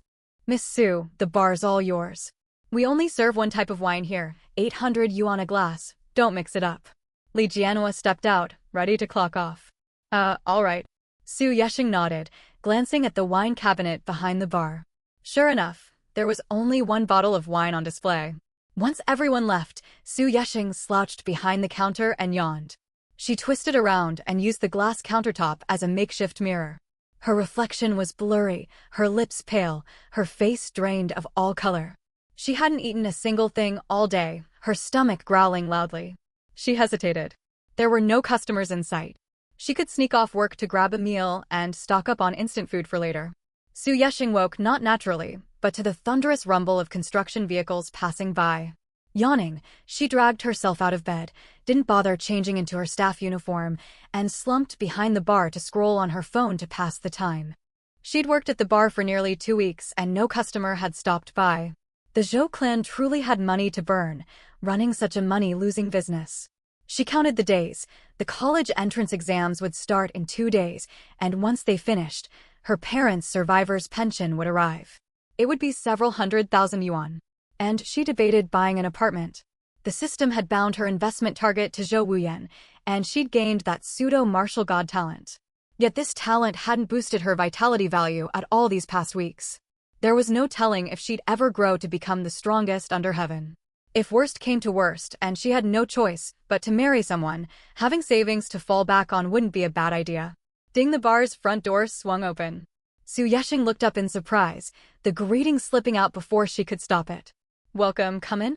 Miss Su, the bar's all yours. We only serve one type of wine here, 800 yuan a glass, don't mix it up. Li Jianhua stepped out, ready to clock off. All right. Su Yeshing nodded, glancing at the wine cabinet behind the bar. Sure enough, there was only one bottle of wine on display. Once everyone left, Su Yeshing slouched behind the counter and yawned. She twisted around and used the glass countertop as a makeshift mirror. Her reflection was blurry, her lips pale, her face drained of all color. She hadn't eaten a single thing all day, her stomach growling loudly. She hesitated. There were no customers in sight. She could sneak off work to grab a meal and stock up on instant food for later. Su Yeshing woke not naturally, but to the thunderous rumble of construction vehicles passing by. Yawning, she dragged herself out of bed, didn't bother changing into her staff uniform, and slumped behind the bar to scroll on her phone to pass the time. She'd worked at the bar for nearly 2 weeks and no customer had stopped by. The Zhou clan truly had money to burn, running such a money-losing business. She counted the days. The college entrance exams would start in 2 days, and once they finished, her parents' survivor's pension would arrive. It would be several 100,000 yuan. And she debated buying an apartment. The system had bound her investment target to Zhou Wuyan, and she'd gained that pseudo-martial god talent. Yet this talent hadn't boosted her vitality value at all these past weeks. There was no telling if she'd ever grow to become the strongest under heaven. If worst came to worst and she had no choice but to marry someone, having savings to fall back on wouldn't be a bad idea. Ding, the bar's front door swung open. Su Yeshing looked up in surprise, the greeting slipping out before she could stop it. Welcome, come in?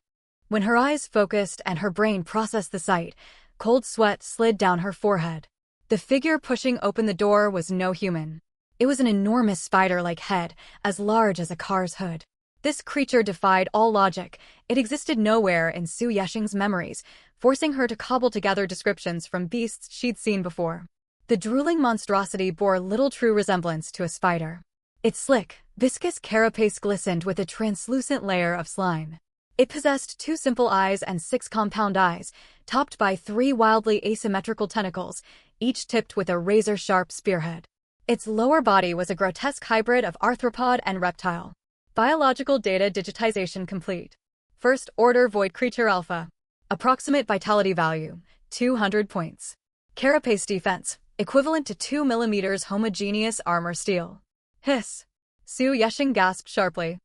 When her eyes focused and her brain processed the sight, cold sweat slid down her forehead. The figure pushing open the door was no human. It was an enormous spider-like head, as large as a car's hood. This creature defied all logic. It existed nowhere in Su Yeshing's memories, forcing her to cobble together descriptions from beasts she'd seen before. The drooling monstrosity bore little true resemblance to a spider. Its slick, viscous carapace glistened with a translucent layer of slime. It possessed 2 simple eyes and 6 compound eyes, topped by 3 wildly asymmetrical tentacles, each tipped with a razor-sharp spearhead. Its lower body was a grotesque hybrid of arthropod and reptile. Biological data digitization complete. First Order Void Creature Alpha. Approximate vitality value, 200 points. Carapace defense, equivalent to 2 mm homogeneous armor steel. Hiss. Su Yesheng gasped sharply.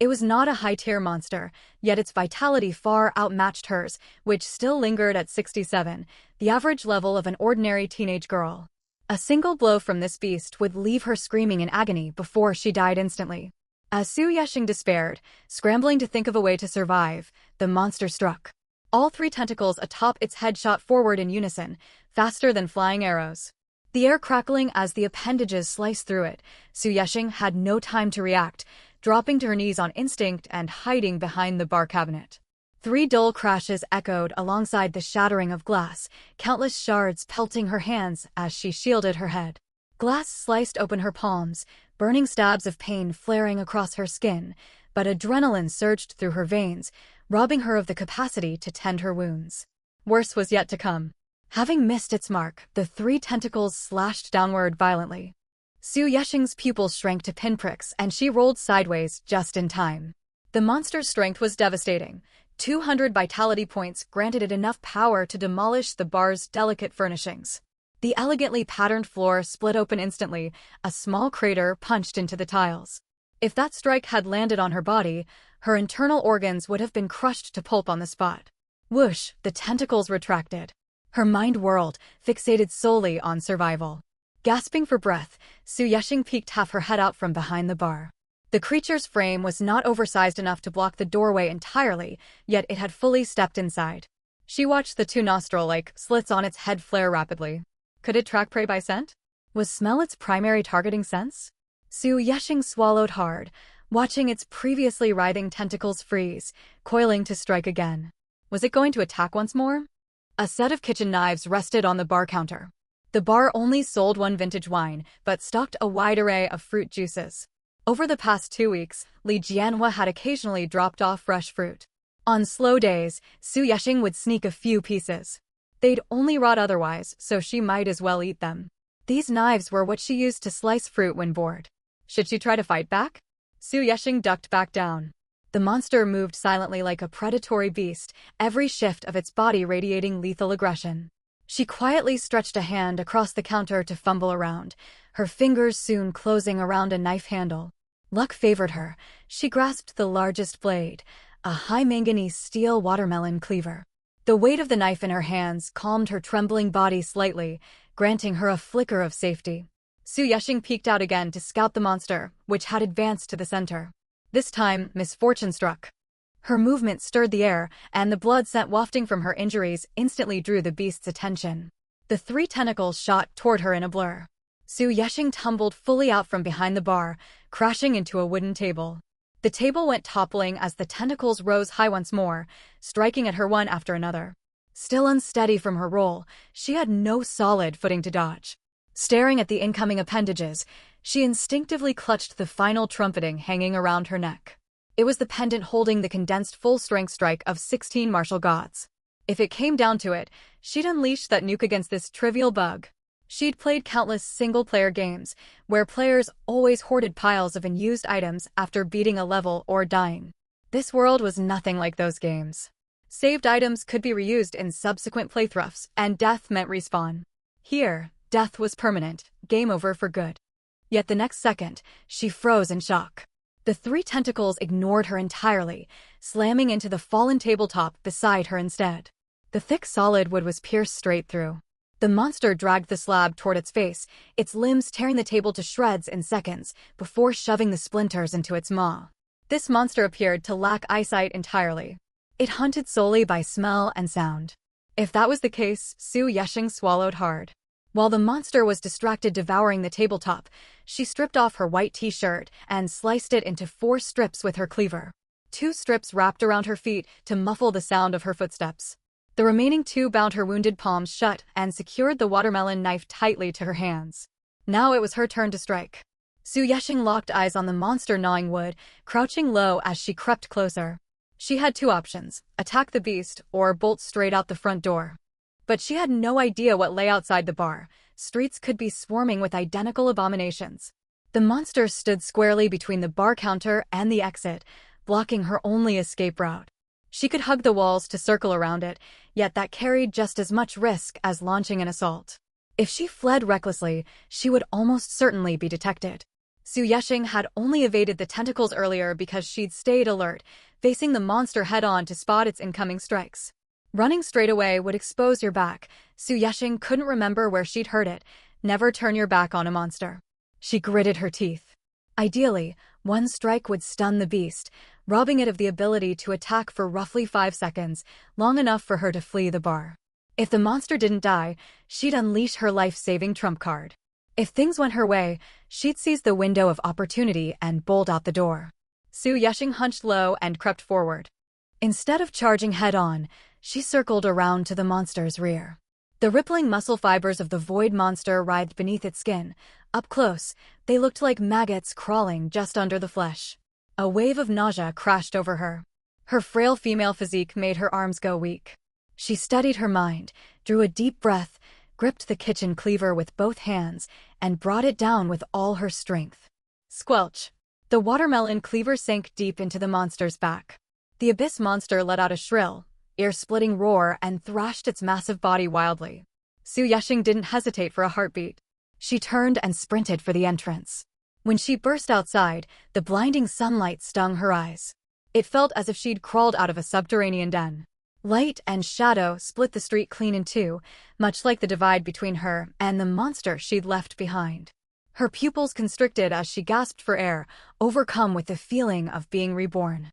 It was not a high-tier monster, yet its vitality far outmatched hers, which still lingered at 67, the average level of an ordinary teenage girl. A single blow from this beast would leave her screaming in agony before she died instantly. As Su Yesheng despaired, scrambling to think of a way to survive, the monster struck. All 3 tentacles atop its head shot forward in unison, faster than flying arrows. The air crackling as the appendages sliced through it, Su Yesheng had no time to react, dropping to her knees on instinct and hiding behind the bar cabinet. 3 dull crashes echoed alongside the shattering of glass, countless shards pelting her hands as she shielded her head. Glass sliced open her palms, burning stabs of pain flaring across her skin, but adrenaline surged through her veins, robbing her of the capacity to tend her wounds. Worse was yet to come. Having missed its mark, the 3 tentacles slashed downward violently. Su Yesheng's pupils shrank to pinpricks and she rolled sideways just in time. The monster's strength was devastating. 200 vitality points granted it enough power to demolish the bar's delicate furnishings. The elegantly patterned floor split open instantly, a small crater punched into the tiles. If that strike had landed on her body, her internal organs would have been crushed to pulp on the spot. Whoosh, the tentacles retracted. Her mind whirled, fixated solely on survival. Gasping for breath, Su Yesheng peeked half her head out from behind the bar. The creature's frame was not oversized enough to block the doorway entirely, yet it had fully stepped inside. She watched the 2 nostril-like slits on its head flare rapidly. Could it track prey by scent? Was smell its primary targeting sense? Su Yesheng swallowed hard, watching its previously writhing tentacles freeze, coiling to strike again. Was it going to attack once more? A set of kitchen knives rested on the bar counter. The bar only sold 1 vintage wine, but stocked a wide array of fruit juices. Over the past 2 weeks, Li Jianhua had occasionally dropped off fresh fruit. On slow days, Su Yesheng would sneak a few pieces. They'd only rot otherwise, so she might as well eat them. These knives were what she used to slice fruit when bored. Should she try to fight back? Su Yesheng ducked back down. The monster moved silently like a predatory beast, every shift of its body radiating lethal aggression. She quietly stretched a hand across the counter to fumble around, her fingers soon closing around a knife handle. Luck favored her. She grasped the largest blade, a high-manganese steel watermelon cleaver. The weight of the knife in her hands calmed her trembling body slightly, granting her a flicker of safety. Su Yesheng peeked out again to scout the monster, which had advanced to the center. This time, misfortune struck. Her movement stirred the air, and the blood scent wafting from her injuries instantly drew the beast's attention. The 3 tentacles shot toward her in a blur. Su Yesheng tumbled fully out from behind the bar, crashing into a wooden table. The table went toppling as the tentacles rose high once more, striking at her one after another. Still unsteady from her roll, she had no solid footing to dodge. Staring at the incoming appendages, she instinctively clutched the final trumpeting hanging around her neck. It was the pendant holding the condensed full-strength strike of 16 martial gods. If it came down to it, she'd unleash that nuke against this trivial bug. She'd played countless single-player games, where players always hoarded piles of unused items after beating a level or dying. This world was nothing like those games. Saved items could be reused in subsequent playthroughs, and death meant respawn. Here, death was permanent, game over for good. Yet the next second, she froze in shock. The 3 tentacles ignored her entirely, slamming into the fallen tabletop beside her instead. The thick solid wood was pierced straight through. The monster dragged the slab toward its face, its limbs tearing the table to shreds in seconds, before shoving the splinters into its maw. This monster appeared to lack eyesight entirely. It hunted solely by smell and sound. If that was the case, Su Yesheng swallowed hard. While the monster was distracted devouring the tabletop, she stripped off her white t-shirt and sliced it into 4 strips with her cleaver. 2 strips wrapped around her feet to muffle the sound of her footsteps. The remaining 2 bound her wounded palms shut and secured the watermelon knife tightly to her hands. Now it was her turn to strike. Su Yesheng locked eyes on the monster gnawing wood, crouching low as she crept closer. She had two options: attack the beast or bolt straight out the front door. But she had no idea what lay outside the bar. Streets could be swarming with identical abominations. The monster stood squarely between the bar counter and the exit, blocking her only escape route. She could hug the walls to circle around it, yet that carried just as much risk as launching an assault. If she fled recklessly, she would almost certainly be detected. Su Yeshing had only evaded the tentacles earlier because she'd stayed alert, facing the monster head-on to spot its incoming strikes. Running straight away would expose your back. Su Yeshing couldn't remember where she'd heard it. Never turn your back on a monster. She gritted her teeth. Ideally, one strike would stun the beast, robbing it of the ability to attack for roughly 5 seconds, long enough for her to flee the bar. If the monster didn't die, she'd unleash her life-saving trump card. If things went her way, she'd seize the window of opportunity and bolt out the door. Su Yeshing hunched low and crept forward. Instead of charging head-on, she circled around to the monster's rear. The rippling muscle fibers of the void monster writhed beneath its skin. Up close, they looked like maggots crawling just under the flesh. A wave of nausea crashed over her. Her frail female physique made her arms go weak. She steadied her mind, drew a deep breath, gripped the kitchen cleaver with both hands, and brought it down with all her strength. Squelch! The watermelon cleaver sank deep into the monster's back. The abyss monster let out a shrill, ear-splitting roar and thrashed its massive body wildly. Su Yeshing didn't hesitate for a heartbeat. She turned and sprinted for the entrance. When she burst outside, the blinding sunlight stung her eyes. It felt as if she'd crawled out of a subterranean den. Light and shadow split the street clean in two, much like the divide between her and the monster she'd left behind. Her pupils constricted as she gasped for air, overcome with the feeling of being reborn.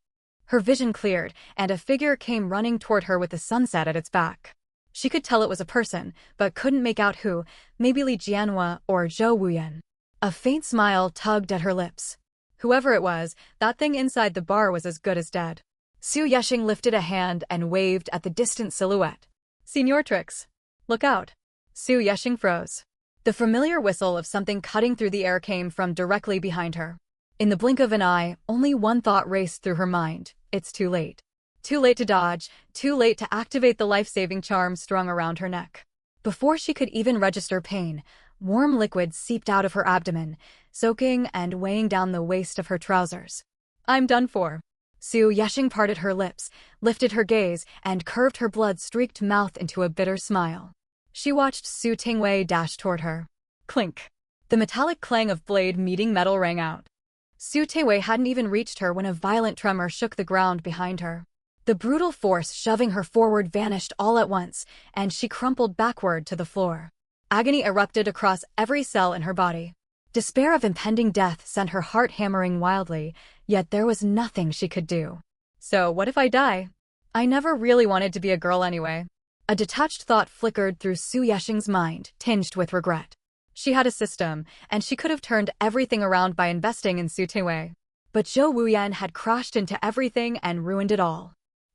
Her vision cleared, and a figure came running toward her with the sunset at its back. She could tell it was a person, but couldn't make out who, maybe Li Jianhua or Zhou Wuyan. A faint smile tugged at her lips. Whoever it was, that thing inside the bar was as good as dead. Su Yeshing lifted a hand and waved at the distant silhouette. "Señortrix, look out." Su Yeshing froze. The familiar whistle of something cutting through the air came from directly behind her. In the blink of an eye, only one thought raced through her mind: it's too late. Too late to dodge, too late to activate the life-saving charm strung around her neck. Before she could even register pain, warm liquid seeped out of her abdomen, soaking and weighing down the waist of her trousers. "I'm done for." Su Yeshing parted her lips, lifted her gaze, and curved her blood-streaked mouth into a bitter smile. She watched Su Tingwei dash toward her. Clink! The metallic clang of blade meeting metal rang out. Su Tingwei hadn't even reached her when a violent tremor shook the ground behind her. The brutal force shoving her forward vanished all at once, and she crumpled backward to the floor. Agony erupted across every cell in her body. Despair of impending death sent her heart hammering wildly, yet there was nothing she could do. So what if I die? I never really wanted to be a girl anyway. A detached thought flickered through Su Yeshing's mind, tinged with regret. She had a system, and she could have turned everything around by investing in Su Tingwei. But Zhou Wuyan had crashed into everything and ruined it all.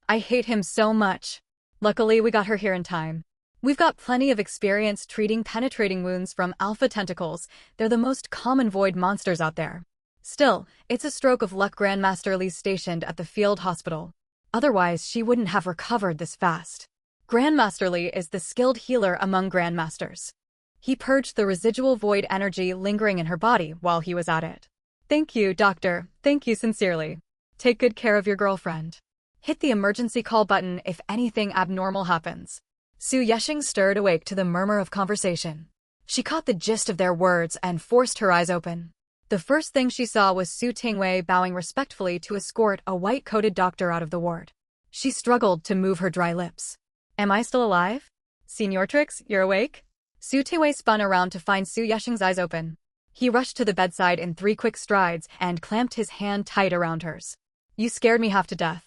I hate him so much. Luckily, we got her here in time. We've got plenty of experience treating penetrating wounds from alpha tentacles. They're the most common void monsters out there. Still, it's a stroke of luck Grandmaster Li's stationed at the field hospital. Otherwise, she wouldn't have recovered this fast. Grandmaster Li is the skilled healer among Grandmasters. He purged the residual void energy lingering in her body while he was at it. Thank you, Doctor. Thank you sincerely. Take good care of your girlfriend. Hit the emergency call button if anything abnormal happens. Su Yeshing stirred awake to the murmur of conversation. She caught the gist of their words and forced her eyes open. The first thing she saw was Su Tingwei bowing respectfully to escort a white-coated doctor out of the ward. She struggled to move her dry lips. Am I still alive? Señortrix, you're awake? Su Tingwei spun around to find Su Yeshing's eyes open. He rushed to the bedside in 3 quick strides and clamped his hand tight around hers. You scared me half to death.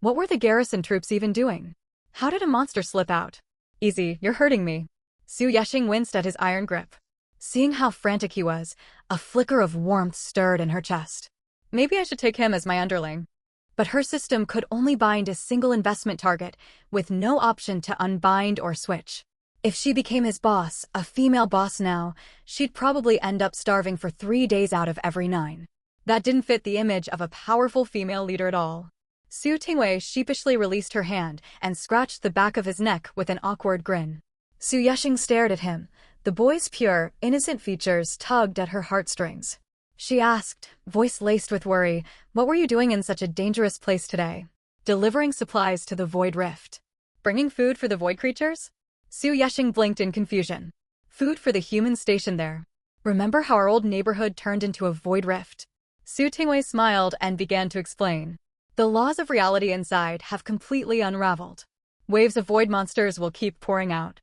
What were the garrison troops even doing? How did a monster slip out? Easy, you're hurting me. Su Yeshing winced at his iron grip. Seeing how frantic he was, a flicker of warmth stirred in her chest. Maybe I should take him as my underling. But her system could only bind a single investment target, with no option to unbind or switch. If she became his boss, a female boss now, she'd probably end up starving for 3 days out of every 9. That didn't fit the image of a powerful female leader at all. Su Tingwei sheepishly released her hand and scratched the back of his neck with an awkward grin. Su Yeshing stared at him. The boy's pure, innocent features tugged at her heartstrings. She asked, voice laced with worry, "What were you doing in such a dangerous place today?" "Delivering supplies to the Void Rift." "Bringing food for the Void creatures?" Su Yeshing blinked in confusion. "Food for the humans stationed there. Remember how our old neighborhood turned into a Void Rift?" Su Tingwei smiled and began to explain. "The laws of reality inside have completely unraveled. Waves of void monsters will keep pouring out."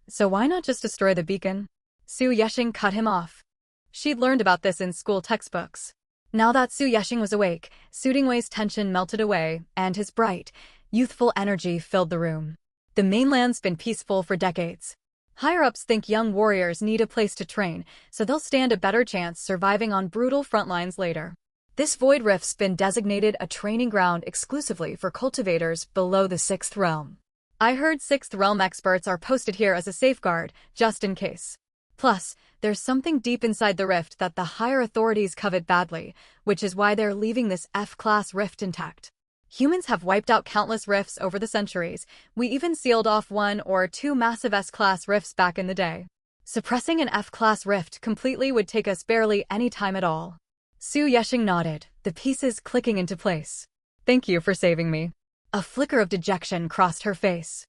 So why not just destroy the beacon?" Su Yeshing cut him off. She'd learned about this in school textbooks. Now that Su Yeshing was awake, Su Tingwei's tension melted away, and his bright, youthful energy filled the room. The mainland's been peaceful for decades. Higher-ups think young warriors need a place to train, so they'll stand a better chance surviving on brutal frontlines later. This Void Rift's been designated a training ground exclusively for cultivators below the 6th realm. I heard 6th realm experts are posted here as a safeguard, just in case. Plus, there's something deep inside the rift that the higher authorities covet badly, which is why they're leaving this F-class rift intact. Humans have wiped out countless rifts over the centuries. We even sealed off 1 or 2 massive S-class rifts back in the day. Suppressing an F-class rift completely would take us barely any time at all. Su Yeshing nodded, the pieces clicking into place. "Thank you for saving me." A flicker of dejection crossed her face.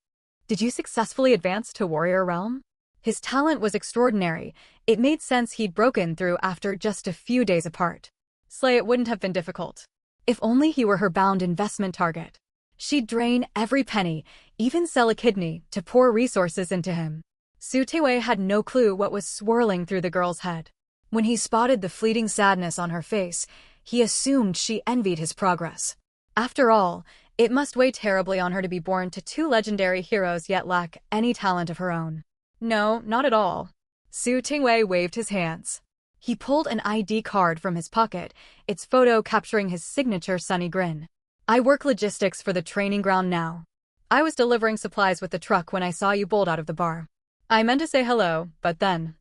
"Did you successfully advance to Warrior Realm?" His talent was extraordinary. It made sense he'd broken through after just a few days apart. Slay, it wouldn't have been difficult. If only he were her bound investment target. She'd drain every penny, even sell a kidney, to pour resources into him. Su Tingwei had no clue what was swirling through the girl's head. When he spotted the fleeting sadness on her face, he assumed she envied his progress. After all, it must weigh terribly on her to be born to 2 legendary heroes yet lack any talent of her own. "No, not at all." Su Tingwei waved his hands. He pulled an ID card from his pocket, its photo capturing his signature sunny grin. "I work logistics for the training ground now. I was delivering supplies with the truck when I saw you bolt out of the bar. I meant to say hello, but then.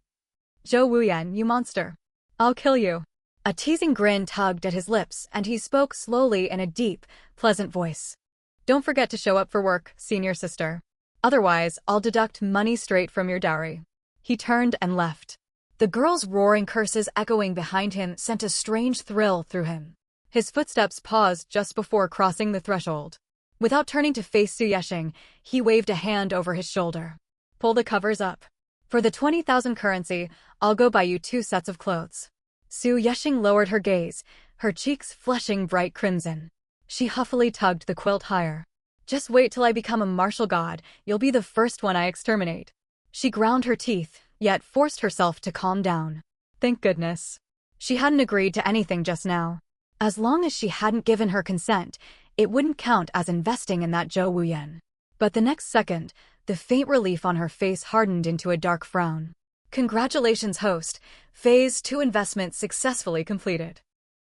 Zhou Wuyan, you monster. I'll kill you." A teasing grin tugged at his lips, and he spoke slowly in a deep, pleasant voice. "Don't forget to show up for work, senior sister. Otherwise, I'll deduct money straight from your dowry." He turned and left. The girl's roaring curses echoing behind him sent a strange thrill through him. His footsteps paused just before crossing the threshold. Without turning to face Su Yeshing, he waved a hand over his shoulder. "Pull the covers up. For the 20,000 currency, I'll go buy you 2 sets of clothes." Su Yeshing lowered her gaze, her cheeks flushing bright crimson. She huffily tugged the quilt higher. "Just wait till I become a martial god, you'll be the first one I exterminate." She ground her teeth, yet forced herself to calm down. Thank goodness. She hadn't agreed to anything just now. As long as she hadn't given her consent, it wouldn't count as investing in that Zhou Wuyan. But the next second, the faint relief on her face hardened into a dark frown. "Congratulations, host. Phase 2 investment successfully completed.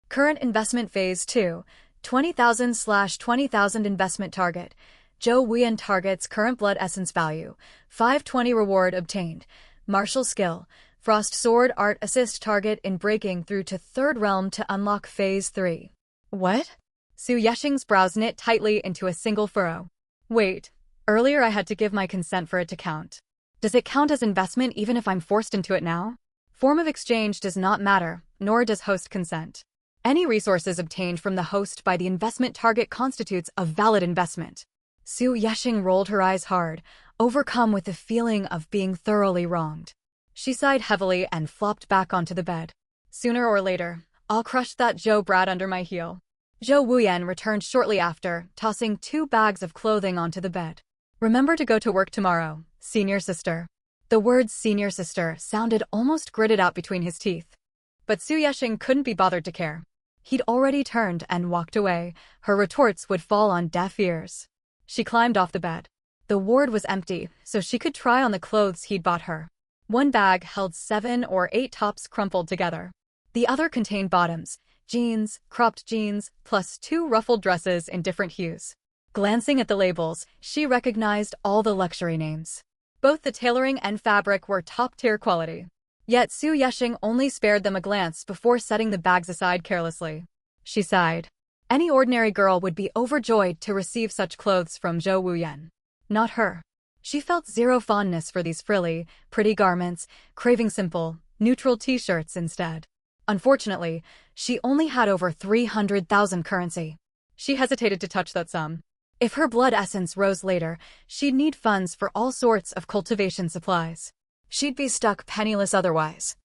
Current investment Phase 2, 20,000/20,000 investment target. Zhou Wuyan targets current blood essence value. 520 reward obtained. Martial skill. Frost Sword Art assist target in breaking through to 3rd realm to unlock Phase 3. What? Su Yeshing's brows knit tightly into a single furrow. Wait. Earlier I had to give my consent for it to count. Does it count as investment even if I'm forced into it now? Form of exchange does not matter, nor does host consent. Any resources obtained from the host by the investment target constitutes a valid investment. Su Yeshing rolled her eyes hard, overcome with the feeling of being thoroughly wronged. She sighed heavily and flopped back onto the bed. Sooner or later, I'll crush that Zhou brat under my heel. Zhou Wuyan returned shortly after, tossing 2 bags of clothing onto the bed. Remember to go to work tomorrow, senior sister. The words senior sister sounded almost gritted out between his teeth. But Su Yeshing couldn't be bothered to care. He'd already turned and walked away. Her retorts would fall on deaf ears. She climbed off the bed. The ward was empty, so she could try on the clothes he'd bought her. One bag held 7 or 8 tops crumpled together. The other contained bottoms, jeans, cropped jeans, plus 2 ruffled dresses in different hues. Glancing at the labels, she recognized all the luxury names. Both the tailoring and fabric were top-tier quality. Yet Su Yeshing only spared them a glance before setting the bags aside carelessly. She sighed. Any ordinary girl would be overjoyed to receive such clothes from Zhou Wuyan. Not her. She felt zero fondness for these frilly, pretty garments, craving simple, neutral t-shirts instead. Unfortunately, she only had over 300,000 currency. She hesitated to touch that sum. If her blood essence rose later, she'd need funds for all sorts of cultivation supplies. She'd be stuck penniless otherwise.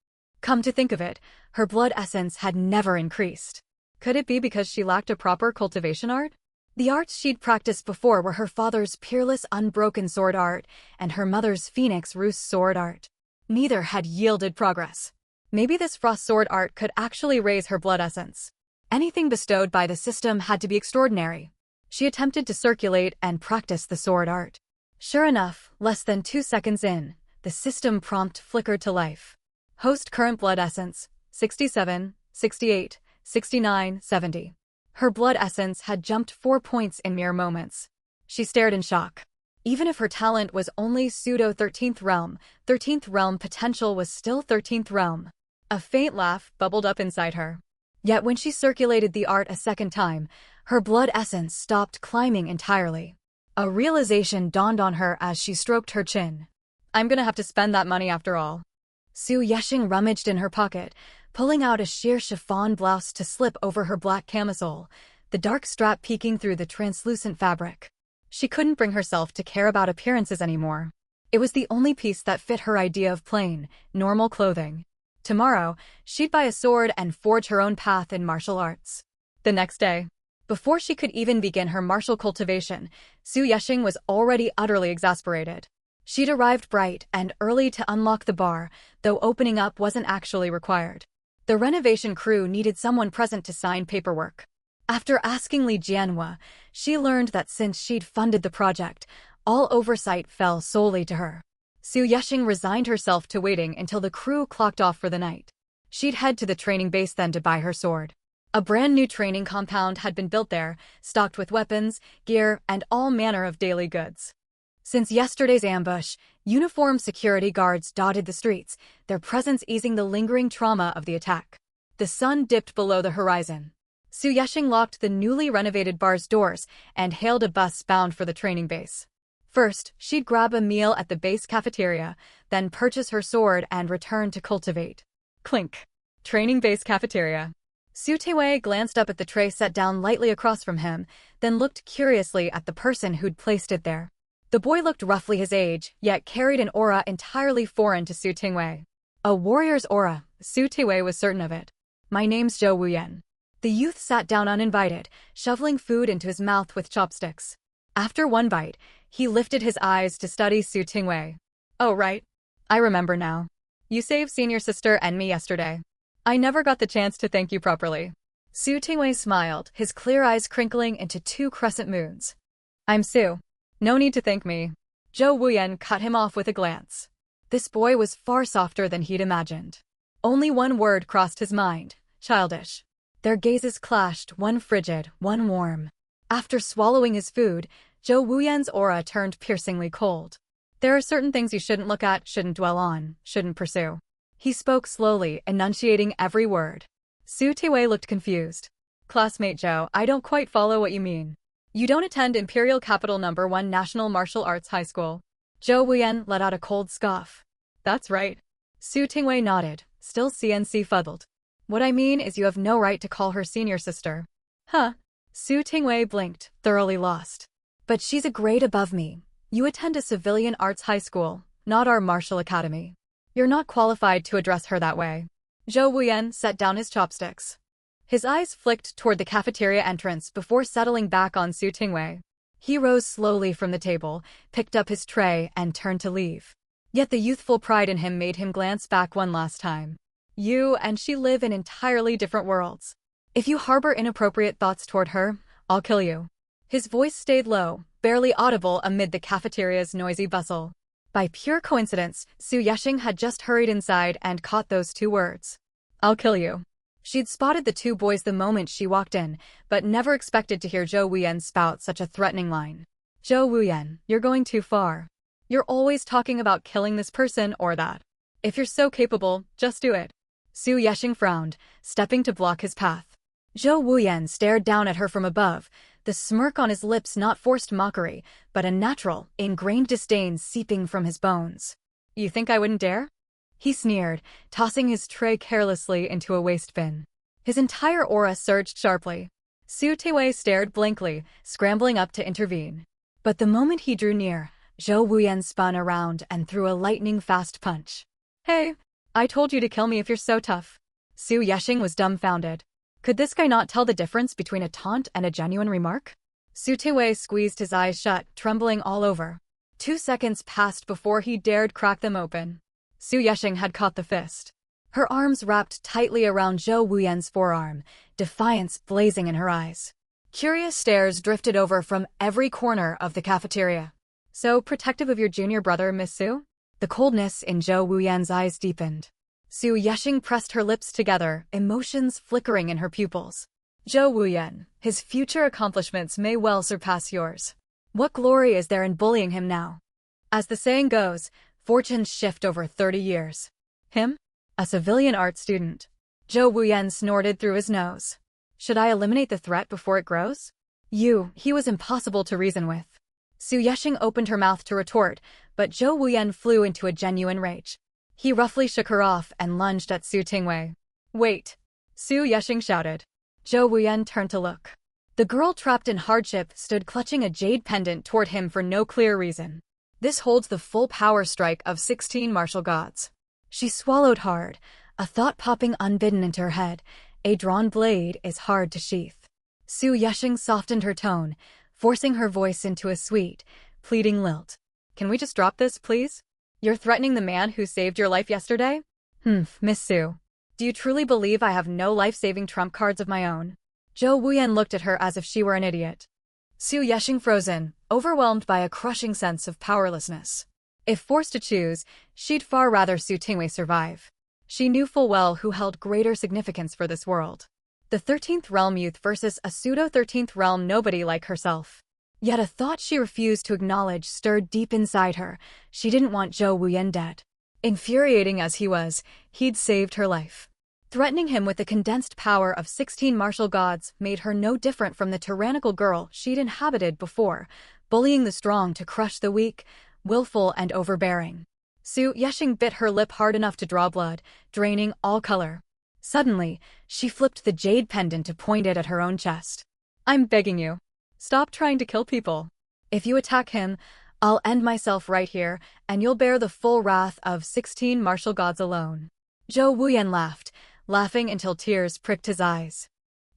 Come to think of it, her blood essence had never increased. Could it be because she lacked a proper cultivation art? The arts she'd practiced before were her father's peerless unbroken sword art and her mother's phoenix roost sword art. Neither had yielded progress. Maybe this frost sword art could actually raise her blood essence. Anything bestowed by the system had to be extraordinary. She attempted to circulate and practice the sword art. Sure enough, less than 2 seconds in, the system prompt flickered to life. Host current blood essence, 67, 68, 69, 70. Her blood essence had jumped 4 points in mere moments. She stared in shock. Even if her talent was only pseudo 13th realm potential was still 13th realm. A faint laugh bubbled up inside her. Yet when she circulated the art a second time, her blood essence stopped climbing entirely. A realization dawned on her as she stroked her chin. I'm gonna have to spend that money after all. Su Yeshing rummaged in her pocket, pulling out a sheer chiffon blouse to slip over her black camisole, the dark strap peeking through the translucent fabric. She couldn't bring herself to care about appearances anymore. It was the only piece that fit her idea of plain, normal clothing. Tomorrow, she'd buy a sword and forge her own path in martial arts. The next day, before she could even begin her martial cultivation, Su Yeshing was already utterly exasperated. She'd arrived bright and early to unlock the bar, though opening up wasn't actually required. The renovation crew needed someone present to sign paperwork. After asking Li Jianhua, she learned that since she'd funded the project, all oversight fell solely to her. Su Yeshing resigned herself to waiting until the crew clocked off for the night. She'd head to the training base then to buy her sword. A brand new training compound had been built there, stocked with weapons, gear, and all manner of daily goods. Since yesterday's ambush, uniformed security guards dotted the streets, their presence easing the lingering trauma of the attack. The sun dipped below the horizon. Su Yeshing locked the newly renovated bar's doors and hailed a bus bound for the training base. First, she'd grab a meal at the base cafeteria, then purchase her sword and return to cultivate. Clink. Training base cafeteria. Su Tewei glanced up at the tray set down lightly across from him, then looked curiously at the person who'd placed it there. The boy looked roughly his age, yet carried an aura entirely foreign to Su Tingwei. A warrior's aura, Su Tewei was certain of it. My name's Zhou Wuyan. The youth sat down uninvited, shoveling food into his mouth with chopsticks. After one bite, he lifted his eyes to study Su Tingwei. Oh right. I remember now. You saved senior sister and me yesterday. I never got the chance to thank you properly. Su Tingwei smiled, his clear eyes crinkling into 2 crescent moons. I'm Su. No need to thank me. Zhou Wuyan cut him off with a glance. This boy was far softer than he'd imagined. Only one word crossed his mind: childish. Their gazes clashed, one frigid, one warm. After swallowing his food, Zhou Wuyan's aura turned piercingly cold. There are certain things you shouldn't look at, shouldn't dwell on, shouldn't pursue. He spoke slowly, enunciating every word. Su Tewei looked confused. Classmate Zhou, I don't quite follow what you mean. You don't attend Imperial Capital No. 1 National Martial Arts High School. Zhou Wuyan let out a cold scoff. That's right. Su Tingwei nodded, still CNC fuddled. What I mean is you have no right to call her senior sister. Huh? Su Tingwei blinked, thoroughly lost. But she's a grade above me. You attend a civilian arts high school, not our martial academy. You're not qualified to address her that way. Zhou Wuyan set down his chopsticks. His eyes flicked toward the cafeteria entrance before settling back on Su Tingwei. He rose slowly from the table, picked up his tray, and turned to leave. Yet the youthful pride in him made him glance back one last time. You and she live in entirely different worlds. If you harbor inappropriate thoughts toward her, I'll kill you. His voice stayed low, barely audible amid the cafeteria's noisy bustle. By pure coincidence, Su Yeshing had just hurried inside and caught those 2 words. I'll kill you. She'd spotted the 2 boys the moment she walked in, but never expected to hear Zhou Wuyan spout such a threatening line. Zhou Wuyan, you're going too far. You're always talking about killing this person or that. If you're so capable, just do it. Su Yeshing frowned, stepping to block his path. Zhou Wuyan stared down at her from above, the smirk on his lips not forced mockery, but a natural, ingrained disdain seeping from his bones. You think I wouldn't dare? He sneered, tossing his tray carelessly into a waste bin. His entire aura surged sharply. Su Tewei stared blankly, scrambling up to intervene. But the moment he drew near, Zhou Wuyan spun around and threw a lightning-fast punch. Hey, I told you to kill me if you're so tough. Su Yeshing was dumbfounded. Could this guy not tell the difference between a taunt and a genuine remark? Su Tewei squeezed his eyes shut, trembling all over. 2 seconds passed before he dared crack them open. Su Yeshing had caught the fist. Her arms wrapped tightly around Zhou Wuyan's forearm, defiance blazing in her eyes. Curious stares drifted over from every corner of the cafeteria. So protective of your junior brother, Miss Su? The coldness in Zhou Wuyan's eyes deepened. Su Yeshing pressed her lips together, emotions flickering in her pupils. Zhou Wuyan, his future accomplishments may well surpass yours. What glory is there in bullying him now? As the saying goes, fortunes shift over 30 years. Him? A civilian art student. Zhou Wuyan snorted through his nose. Should I eliminate the threat before it grows? He was impossible to reason with. Su Yeshing opened her mouth to retort, but Zhou Wuyan flew into a genuine rage. He roughly shook her off and lunged at Su Tingwei. Wait! Su Yeshing shouted. Zhou Wuyan turned to look. The girl trapped in hardship stood clutching a jade pendant toward him for no clear reason. This holds the full power strike of 16 martial gods. She swallowed hard, a thought popping unbidden into her head. A drawn blade is hard to sheath. Su Yeshing softened her tone, forcing her voice into a sweet, pleading lilt. Can we just drop this, please? You're threatening the man who saved your life yesterday? Miss Su. Do you truly believe I have no life-saving trump cards of my own? Zhou Wuyan looked at her as if she were an idiot. Su Yeshing frozen, overwhelmed by a crushing sense of powerlessness. If forced to choose, she'd far rather Su Tingwei survive. She knew full well who held greater significance for this world. The 13th realm youth versus a pseudo-13th realm nobody like herself. Yet a thought she refused to acknowledge stirred deep inside her. She didn't want Zhou Wuyan dead. Infuriating as he was, he'd saved her life. Threatening him with the condensed power of 16 martial gods made her no different from the tyrannical girl she'd inhabited before, bullying the strong to crush the weak, willful and overbearing. Su Yeshing bit her lip hard enough to draw blood, draining all color. Suddenly, she flipped the jade pendant to point it at her own chest. I'm begging you. Stop trying to kill people. If you attack him, I'll end myself right here, and you'll bear the full wrath of 16 martial gods alone. Zhou Wuyan laughed, laughing until tears pricked his eyes.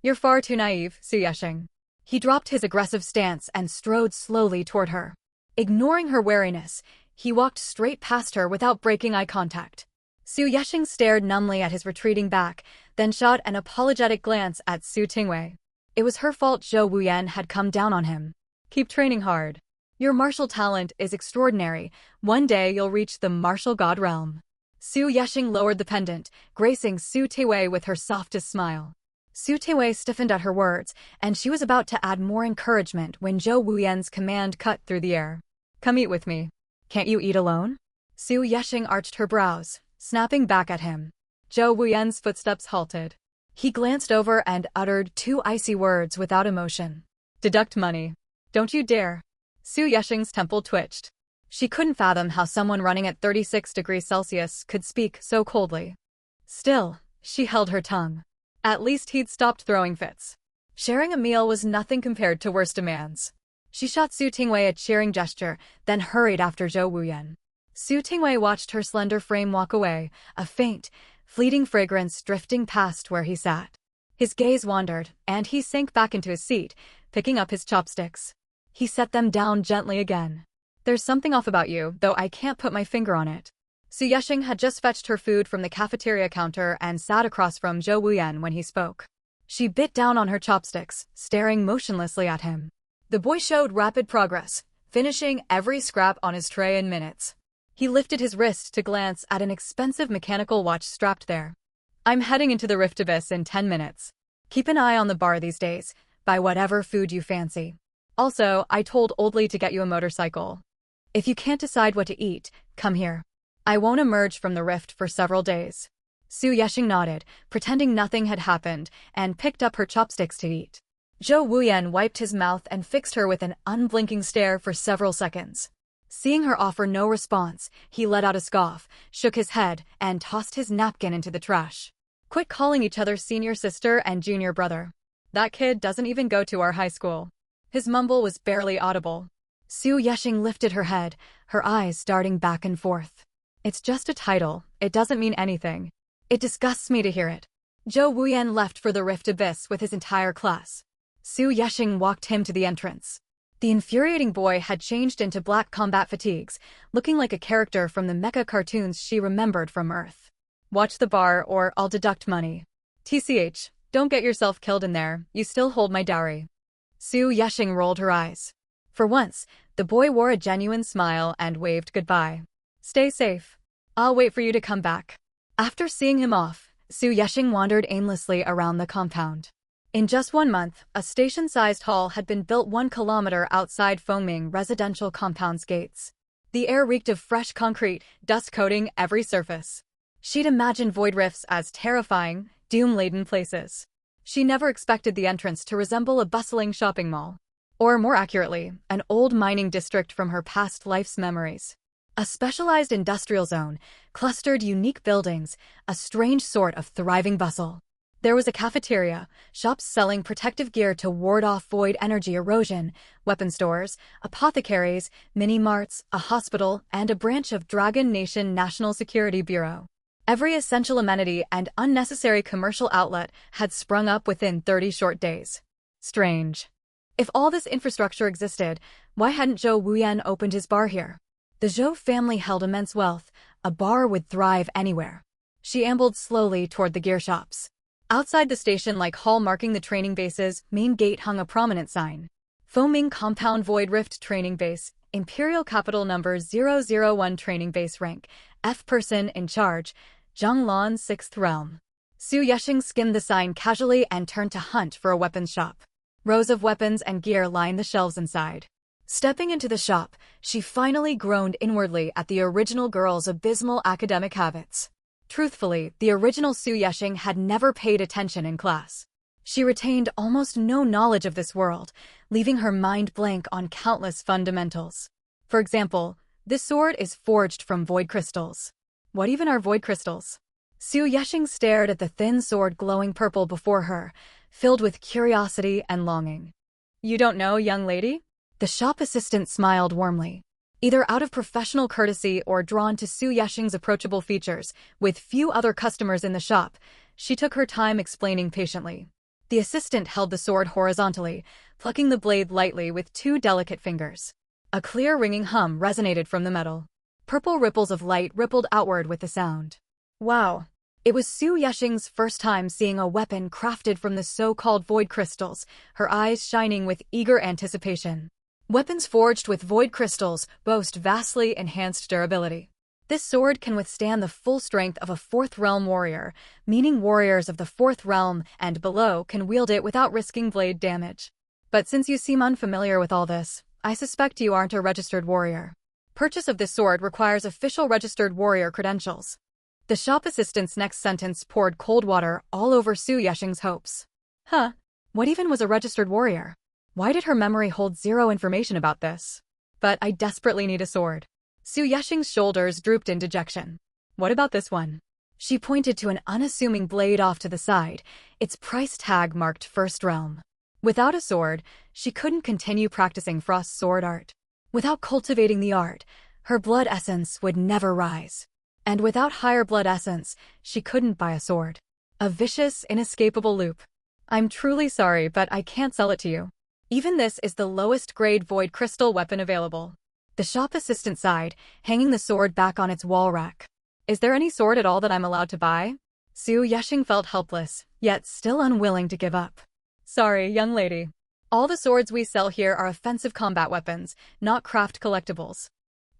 You're far too naive, Su Yeshing. He dropped his aggressive stance and strode slowly toward her. Ignoring her wariness, he walked straight past her without breaking eye contact. Su Yeshing stared numbly at his retreating back, then shot an apologetic glance at Su Tingwei. It was her fault Zhou Wuyan had come down on him. Keep training hard. Your martial talent is extraordinary. One day you'll reach the martial god realm. Su Yeshing lowered the pendant, gracing Su Tewei with her softest smile. Su Tewei stiffened at her words, and she was about to add more encouragement when Zhou Wuyan's command cut through the air. Come eat with me. Can't you eat alone? Su Yeshing arched her brows, snapping back at him. Zhou Wuyan's footsteps halted. He glanced over and uttered 2 icy words without emotion. Deduct money. Don't you dare. Su Yeshing's temple twitched. She couldn't fathom how someone running at 36 degrees Celsius could speak so coldly. Still, she held her tongue. At least he'd stopped throwing fits. Sharing a meal was nothing compared to worse demands. She shot Su Tingwei a cheering gesture, then hurried after Zhou Wuyan. Su Tingwei watched her slender frame walk away, a faint, fleeting fragrance drifting past where he sat. His gaze wandered, and he sank back into his seat, picking up his chopsticks. He set them down gently again. There's something off about you, though I can't put my finger on it. Su Yeshing had just fetched her food from the cafeteria counter and sat across from Zhou Wuyan when he spoke. She bit down on her chopsticks, staring motionlessly at him. The boy showed rapid progress, finishing every scrap on his tray in minutes. He lifted his wrist to glance at an expensive mechanical watch strapped there. I'm heading into the Rift Abyss in 10 minutes. Keep an eye on the bar these days. Buy whatever food you fancy. Also, I told Oldley to get you a motorcycle. If you can't decide what to eat, come here. I won't emerge from the rift for several days. Su Yeshing nodded, pretending nothing had happened, and picked up her chopsticks to eat. Zhou Wuyan wiped his mouth and fixed her with an unblinking stare for several seconds. Seeing her offer no response, he let out a scoff, shook his head, and tossed his napkin into the trash. Quit calling each other senior sister and junior brother. That kid doesn't even go to our high school. His mumble was barely audible. Su Yeshing lifted her head, her eyes darting back and forth. It's just a title, it doesn't mean anything. It disgusts me to hear it. Zhou Wuyan left for the Rift Abyss with his entire class. Su Yeshing walked him to the entrance. The infuriating boy had changed into black combat fatigues, looking like a character from the mecha cartoons she remembered from Earth. Watch the bar or I'll deduct money. TCH, don't get yourself killed in there, you still hold my dowry. Su Yeshing rolled her eyes. For once, the boy wore a genuine smile and waved goodbye. Stay safe. I'll wait for you to come back. After seeing him off, Su Yeshing wandered aimlessly around the compound. In just 1 month, a station-sized hall had been built 1 kilometer outside Fengming residential compound's gates. The air reeked of fresh concrete, dust coating every surface. She'd imagined void rifts as terrifying, doom-laden places. She never expected the entrance to resemble a bustling shopping mall. Or more accurately, an old mining district from her past life's memories. A specialized industrial zone, clustered unique buildings, a strange sort of thriving bustle. There was a cafeteria, shops selling protective gear to ward off void energy erosion, weapon stores, apothecaries, mini-marts, a hospital, and a branch of Dragon Nation National Security Bureau. Every essential amenity and unnecessary commercial outlet had sprung up within 30 short days. Strange. If all this infrastructure existed, why hadn't Zhou Wuyan opened his bar here? The Zhou family held immense wealth, a bar would thrive anywhere. She ambled slowly toward the gear shops. Outside the station-like hall marking the training base's main gate hung a prominent sign. Fengming Compound Void Rift Training Base, Imperial Capital Number 001 Training Base Rank, F Person in Charge, Zhanglan 6th Realm. Su Yeshing skimmed the sign casually and turned to hunt for a weapons shop. Rows of weapons and gear lined the shelves inside. Stepping into the shop, she finally groaned inwardly at the original girl's abysmal academic habits. Truthfully, the original Su Yeshing had never paid attention in class. She retained almost no knowledge of this world, leaving her mind blank on countless fundamentals. For example, this sword is forged from void crystals. What even are void crystals? Su Yeshing stared at the thin sword glowing purple before her, filled with curiosity and longing. You don't know, young lady? The shop assistant smiled warmly. Either out of professional courtesy or drawn to Su Yeshing's approachable features, with few other customers in the shop, she took her time explaining patiently. The assistant held the sword horizontally, plucking the blade lightly with 2 delicate fingers. A clear ringing hum resonated from the metal. Purple ripples of light rippled outward with the sound. Wow! It was Su Yeshing's first time seeing a weapon crafted from the so-called void crystals, her eyes shining with eager anticipation. Weapons forged with void crystals boast vastly enhanced durability. This sword can withstand the full strength of a 4th realm warrior, meaning warriors of the 4th realm and below can wield it without risking blade damage. But since you seem unfamiliar with all this, I suspect you aren't a registered warrior. Purchase of this sword requires official registered warrior credentials. The shop assistant's next sentence poured cold water all over Su Yeshing's hopes. Huh? What even was a registered warrior? Why did her memory hold 0 information about this? But I desperately need a sword. Su Yeshing's shoulders drooped in dejection. What about this one? She pointed to an unassuming blade off to the side, its price tag marked 1st Realm. Without a sword, she couldn't continue practicing Frost's sword art. Without cultivating the art, her blood essence would never rise. And without higher blood essence, she couldn't buy a sword. A vicious, inescapable loop. I'm truly sorry, but I can't sell it to you. Even this is the lowest grade void crystal weapon available. The shop assistant sighed, hanging the sword back on its wall rack. Is there any sword at all that I'm allowed to buy? Su Yeshing felt helpless, yet still unwilling to give up. Sorry, young lady. All the swords we sell here are offensive combat weapons, not craft collectibles.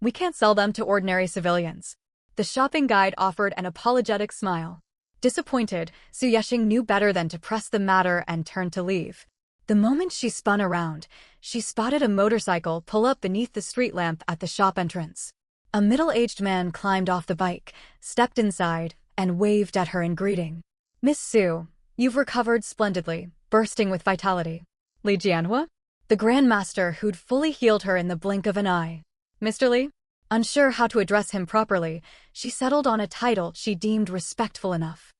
We can't sell them to ordinary civilians. The shopping guide offered an apologetic smile. Disappointed, Su Yeshing knew better than to press the matter and turned to leave. The moment she spun around, she spotted a motorcycle pull up beneath the street lamp at the shop entrance. A middle-aged man climbed off the bike, stepped inside, and waved at her in greeting. "Miss Su, you've recovered splendidly," bursting with vitality. "Li Jianhua?" The Grandmaster who'd fully healed her in the blink of an eye. "Mr. Li?" Unsure how to address him properly, she settled on a title she deemed respectful enough.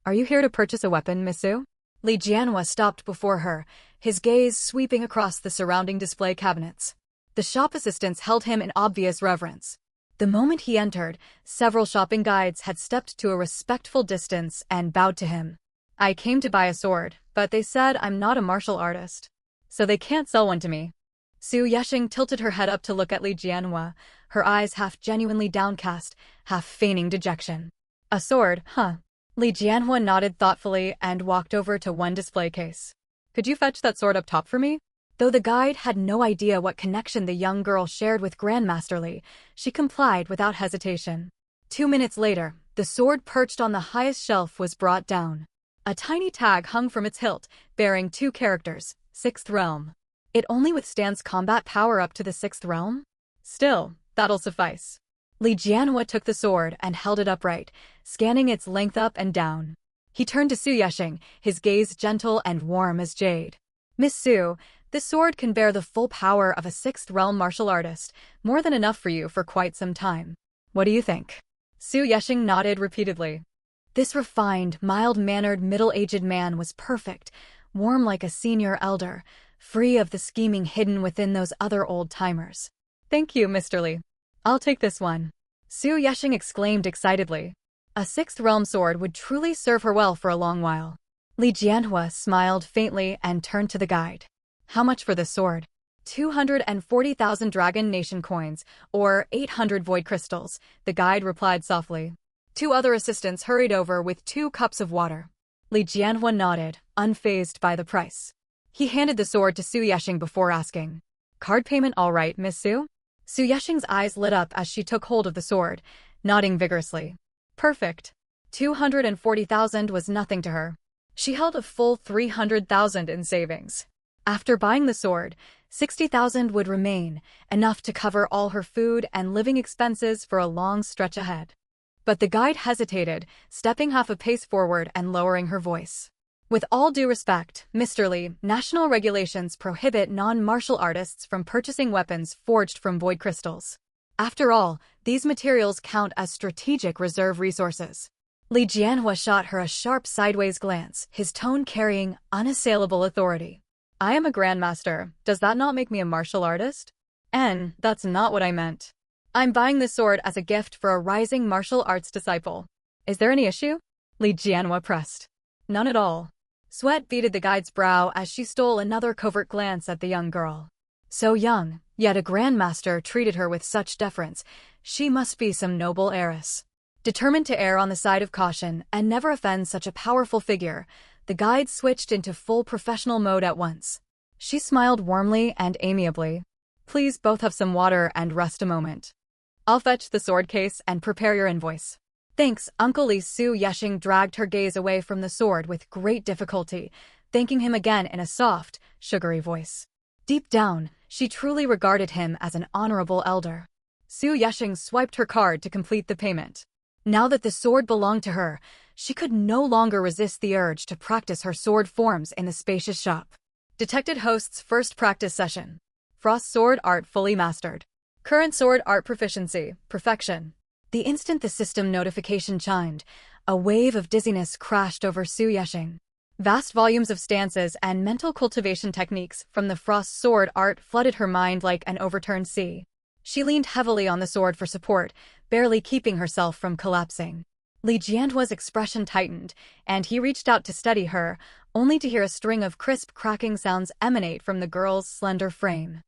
Are you here to purchase a weapon, Miss Su?" Li Jianhua stopped before her, his gaze sweeping across the surrounding display cabinets. The shop assistants held him in obvious reverence. The moment he entered, several shopping guides had stepped to a respectful distance and bowed to him. "I came to buy a sword, but they said I'm not a martial artist, so they can't sell one to me." Su Yesheng tilted her head up to look at Li Jianhua, her eyes half genuinely downcast, half feigning dejection. "A sword, huh?" Li Jianhua nodded thoughtfully and walked over to one display case. "Could you fetch that sword up top for me?" Though the guide had no idea what connection the young girl shared with Grandmaster Li, she complied without hesitation. 2 minutes later, the sword perched on the highest shelf was brought down. A tiny tag hung from its hilt, bearing 2 characters, 6th Realm. "It only withstands combat power up to the 6th realm? Still, that'll suffice." Li Jianhua took the sword and held it upright, scanning its length up and down. He turned to Su Yesheng, his gaze gentle and warm as jade. "Miss Su, this sword can bear the full power of a 6th realm martial artist, more than enough for you for quite some time. What do you think?" Su Yesheng nodded repeatedly. This refined, mild-mannered, middle-aged man was perfect, warm like a senior elder, free of the scheming hidden within those other old-timers. "Thank you, Mr. Li. I'll take this one." Su Yesheng exclaimed excitedly. A 6th realm sword would truly serve her well for a long while. Li Jianhua smiled faintly and turned to the guide. "How much for this sword?" 240,000 Dragon Nation coins, or 800 void crystals, the guide replied softly. 2 other assistants hurried over with 2 cups of water. Li Jianhua nodded, unfazed by the price. He handed the sword to Su Yesheng before asking, "Card payment all right, Miss Su?" Su Yesheng's eyes lit up as she took hold of the sword, nodding vigorously. Perfect. 240,000 was nothing to her. She held a full 300,000 in savings. After buying the sword, 60,000 would remain, enough to cover all her food and living expenses for a long stretch ahead. But the guide hesitated, stepping half a pace forward and lowering her voice. "With all due respect, Mr. Li, national regulations prohibit non-martial artists from purchasing weapons forged from void crystals. After all, these materials count as strategic reserve resources." Li Jianhua shot her a sharp sideways glance, his tone carrying unassailable authority. "I am a grandmaster. Does that not make me a martial artist? And that's not what I meant. I'm buying this sword as a gift for a rising martial arts disciple. Is there any issue?" Li Jianhua pressed. "None at all." Sweat beaded the guide's brow as she stole another covert glance at the young girl. So young, yet a grandmaster treated her with such deference. She must be some noble heiress. Determined to err on the side of caution and never offend such a powerful figure, the guide switched into full professional mode at once. She smiled warmly and amiably. "Please both have some water and rest a moment. I'll fetch the sword case and prepare your invoice." "Thanks, Uncle Li." Su Yesheng dragged her gaze away from the sword with great difficulty, thanking him again in a soft, sugary voice. Deep down, she truly regarded him as an honorable elder. Su Yesheng swiped her card to complete the payment. Now that the sword belonged to her, she could no longer resist the urge to practice her sword forms in the spacious shop. Detected host's first practice session. Frost sword art fully mastered. Current sword art proficiency, perfection. The instant the system notification chimed, a wave of dizziness crashed over Su Yesheng. Vast volumes of stances and mental cultivation techniques from the Frost sword art flooded her mind like an overturned sea. She leaned heavily on the sword for support, barely keeping herself from collapsing. Li Jianhua's expression tightened, and he reached out to steady her, only to hear a string of crisp cracking sounds emanate from the girl's slender frame.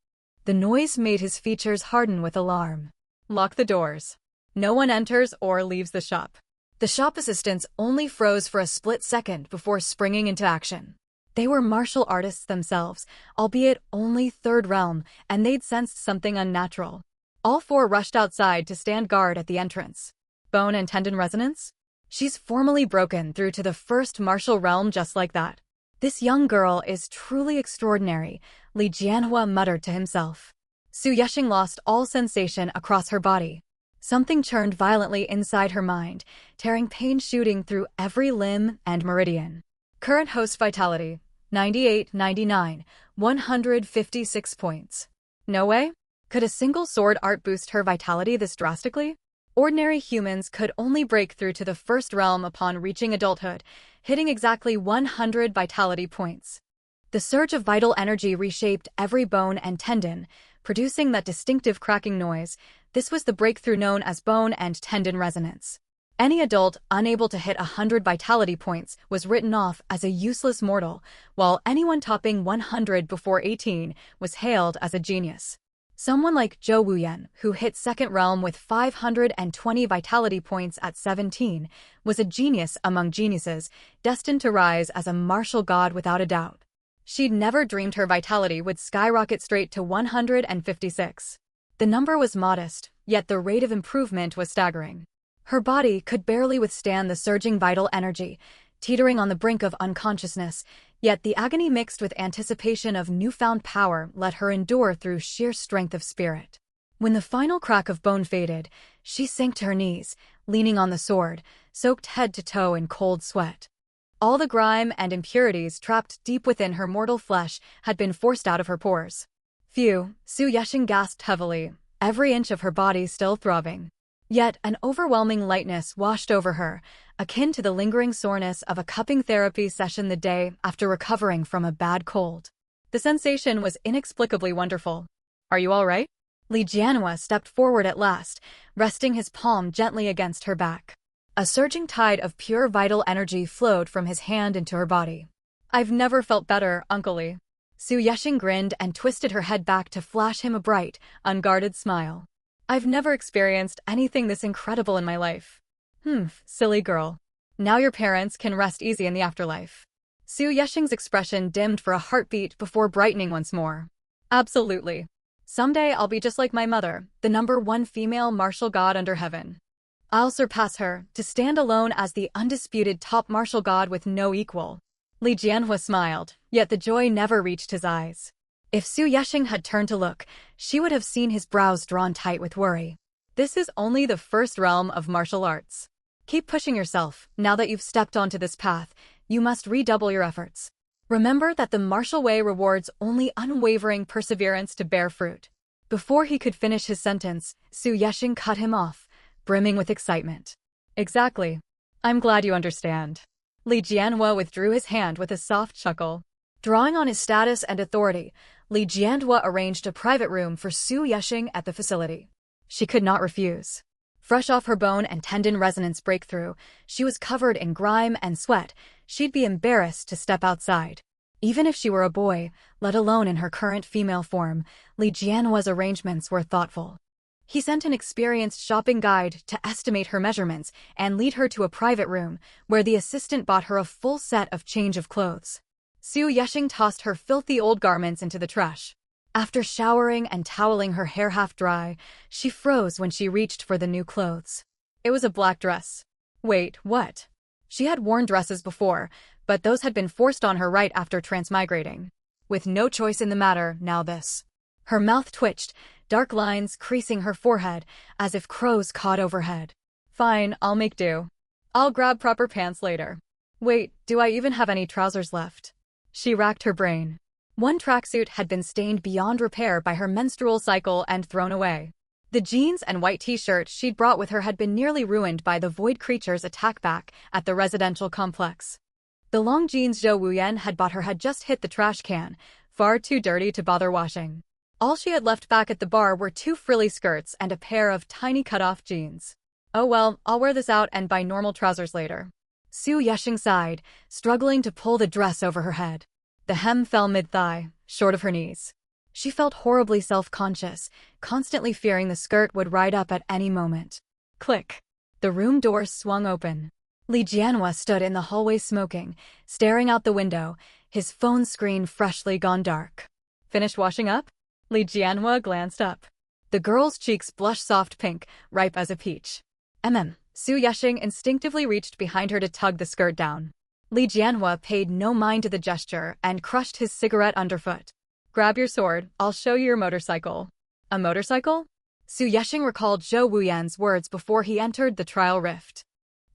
The noise made his features harden with alarm. "Lock the doors. No one enters or leaves the shop." The shop assistants only froze for a split second before springing into action. They were martial artists themselves, albeit only 3rd realm, and they'd sensed something unnatural. All 4 rushed outside to stand guard at the entrance. "Bone and tendon resonance? She's formally broken through to the 1st martial realm just like that. This young girl is truly extraordinary," Li Jianhua muttered to himself. Su Yesheng lost all sensation across her body. Something churned violently inside her mind, tearing pain shooting through every limb and meridian. Current host vitality, 98, 99, 156 points. No way? Could a single sword art boost her vitality this drastically? Ordinary humans could only break through to the first realm upon reaching adulthood, hitting exactly 100 vitality points. The surge of vital energy reshaped every bone and tendon, producing that distinctive cracking noise. This was the breakthrough known as bone and tendon resonance. Any adult unable to hit 100 vitality points was written off as a useless mortal, while anyone topping 100 before 18 was hailed as a genius. Someone like Zhou Wuyan, who hit second realm with 520 vitality points at 17, was a genius among geniuses, destined to rise as a martial god without a doubt. She'd never dreamed her vitality would skyrocket straight to 156. The number was modest, yet the rate of improvement was staggering. Her body could barely withstand the surging vital energy, teetering on the brink of unconsciousness, yet the agony mixed with anticipation of newfound power let her endure through sheer strength of spirit. When the final crack of bone faded, she sank to her knees, leaning on the sword, soaked head to toe in cold sweat. All the grime and impurities trapped deep within her mortal flesh had been forced out of her pores. Phew, Su Yesheng gasped heavily, every inch of her body still throbbing. Yet an overwhelming lightness washed over her, akin to the lingering soreness of a cupping therapy session the day after recovering from a bad cold. The sensation was inexplicably wonderful. "Are you all right?" Li Jianhua stepped forward at last, resting his palm gently against her back. A surging tide of pure vital energy flowed from his hand into her body. "I've never felt better, Uncle Li." Su Yesheng grinned and twisted her head back to flash him a bright, unguarded smile. "I've never experienced anything this incredible in my life." Silly girl. Now your parents can rest easy in the afterlife." Su Yesheng's expression dimmed for a heartbeat before brightening once more. "Absolutely. Someday I'll be just like my mother, the #1 female martial god under heaven. I'll surpass her, to stand alone as the undisputed top martial god with no equal." Li Jianhua smiled, yet the joy never reached his eyes. If Su Yesheng had turned to look, she would have seen his brows drawn tight with worry. This is only the first realm of martial arts. Keep pushing yourself. Now that you've stepped onto this path, you must redouble your efforts. Remember that the martial way rewards only unwavering perseverance to bear fruit. Before he could finish his sentence, Su Yesheng cut him off, brimming with excitement. "Exactly. I'm glad you understand." Li Jianhua withdrew his hand with a soft chuckle. Drawing on his status and authority, Li Jianhua arranged a private room for Su Yesheng at the facility. She could not refuse. Fresh off her bone and tendon resonance breakthrough, she was covered in grime and sweat. She'd be embarrassed to step outside. Even if she were a boy, let alone in her current female form, Li Jianhua's arrangements were thoughtful. He sent an experienced shopping guide to estimate her measurements and lead her to a private room, where the assistant bought her a full set of change of clothes. Su Yesheng tossed her filthy old garments into the trash. After showering and toweling her hair half dry, she froze when she reached for the new clothes. It was a black dress. Wait, what? She had worn dresses before, but those had been forced on her right after transmigrating. With no choice in the matter, now this. Her mouth twitched, dark lines creasing her forehead, as if crows cawed overhead. "Fine, I'll make do. I'll grab proper pants later. Wait, do I even have any trousers left?" She racked her brain. One tracksuit had been stained beyond repair by her menstrual cycle and thrown away. The jeans and white t-shirt she'd brought with her had been nearly ruined by the void creature's attack back at the residential complex. The long jeans Zhou Wuyan had bought her had just hit the trash can, far too dirty to bother washing. All she had left back at the bar were 2 frilly skirts and a pair of tiny cut-off jeans. "Oh well, I'll wear this out and buy normal trousers later." Su Yesheng sighed, struggling to pull the dress over her head. The hem fell mid-thigh, short of her knees. She felt horribly self-conscious, constantly fearing the skirt would ride up at any moment. Click. The room door swung open. Li Jianhua stood in the hallway smoking, staring out the window, his phone screen freshly gone dark. "Finished washing up?" Li Jianhua glanced up. The girl's cheeks blushed soft pink, ripe as a peach. Su Yesheng instinctively reached behind her to tug the skirt down. Li Jianhua paid no mind to the gesture and crushed his cigarette underfoot. "Grab your sword, I'll show you your motorcycle." "A motorcycle?" Su Yesheng recalled Zhou Wuyan's words before he entered the trial rift.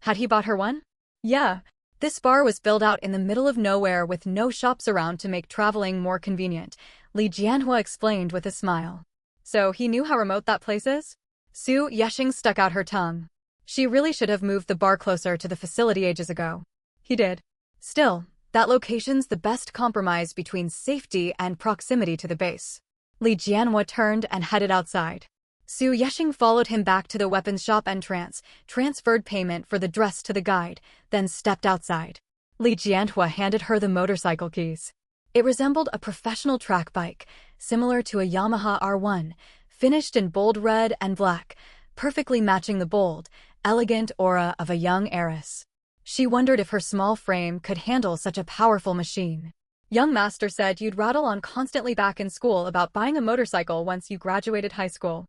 Had he bought her one? Yeah. This bar was built out in the middle of nowhere with no shops around to make traveling more convenient, Li Jianhua explained with a smile. So he knew how remote that place is? Su Yesheng stuck out her tongue. She really should have moved the bar closer to the facility ages ago. He did. Still, that location's the best compromise between safety and proximity to the base. Li Jianhua turned and headed outside. Su Yesheng followed him back to the weapons shop entrance, transferred payment for the dress to the guide, then stepped outside. Li Jianhua handed her the motorcycle keys. It resembled a professional track bike, similar to a Yamaha R1, finished in bold red and black, perfectly matching the bold, elegant aura of a young heiress. She wondered if her small frame could handle such a powerful machine. Young master said you'd rattle on constantly back in school about buying a motorcycle once you graduated high school.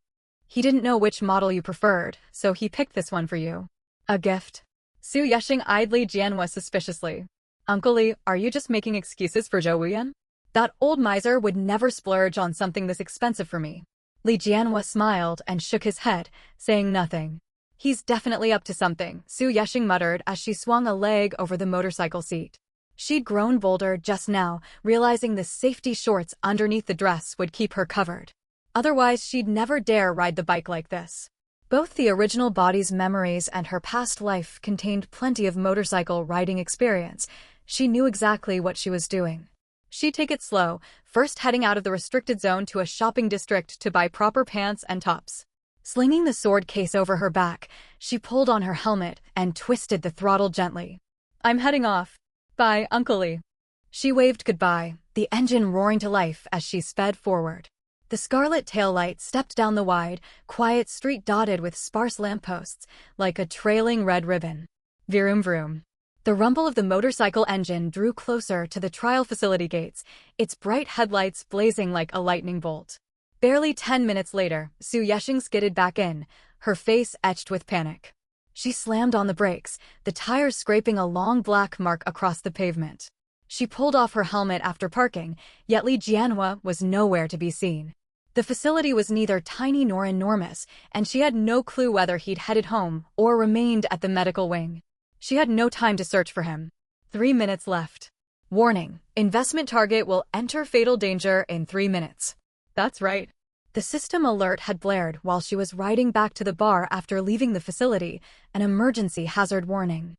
He didn't know which model you preferred, so he picked this one for you. A gift? Su Yesheng eyed Li Jianhua suspiciously. Uncle Li, are you just making excuses for Zhou Wuyan? That old miser would never splurge on something this expensive for me. Li Jianhua smiled and shook his head, saying nothing. He's definitely up to something, Su Yesheng muttered as she swung a leg over the motorcycle seat. She'd grown bolder just now, realizing the safety shorts underneath the dress would keep her covered. Otherwise, she'd never dare ride the bike like this. Both the original body's memories and her past life contained plenty of motorcycle riding experience. She knew exactly what she was doing. She'd take it slow, first heading out of the restricted zone to a shopping district to buy proper pants and tops. Slinging the sword case over her back, she pulled on her helmet and twisted the throttle gently. I'm heading off. Bye, Uncle Li. She waved goodbye, the engine roaring to life as she sped forward. The scarlet taillight stepped down the wide, quiet street dotted with sparse lampposts, like a trailing red ribbon. Vroom vroom. The rumble of the motorcycle engine drew closer to the trial facility gates, its bright headlights blazing like a lightning bolt. Barely 10 minutes later, Su Yesheng skidded back in, her face etched with panic. She slammed on the brakes, the tires scraping a long black mark across the pavement. She pulled off her helmet after parking, yet Li Jianhua was nowhere to be seen. The facility was neither tiny nor enormous, and she had no clue whether he'd headed home or remained at the medical wing. She had no time to search for him. 3 minutes left. Warning: investment target will enter fatal danger in 3 minutes. That's right. The system alert had blared while she was riding back to the bar after leaving the facility, an emergency hazard warning.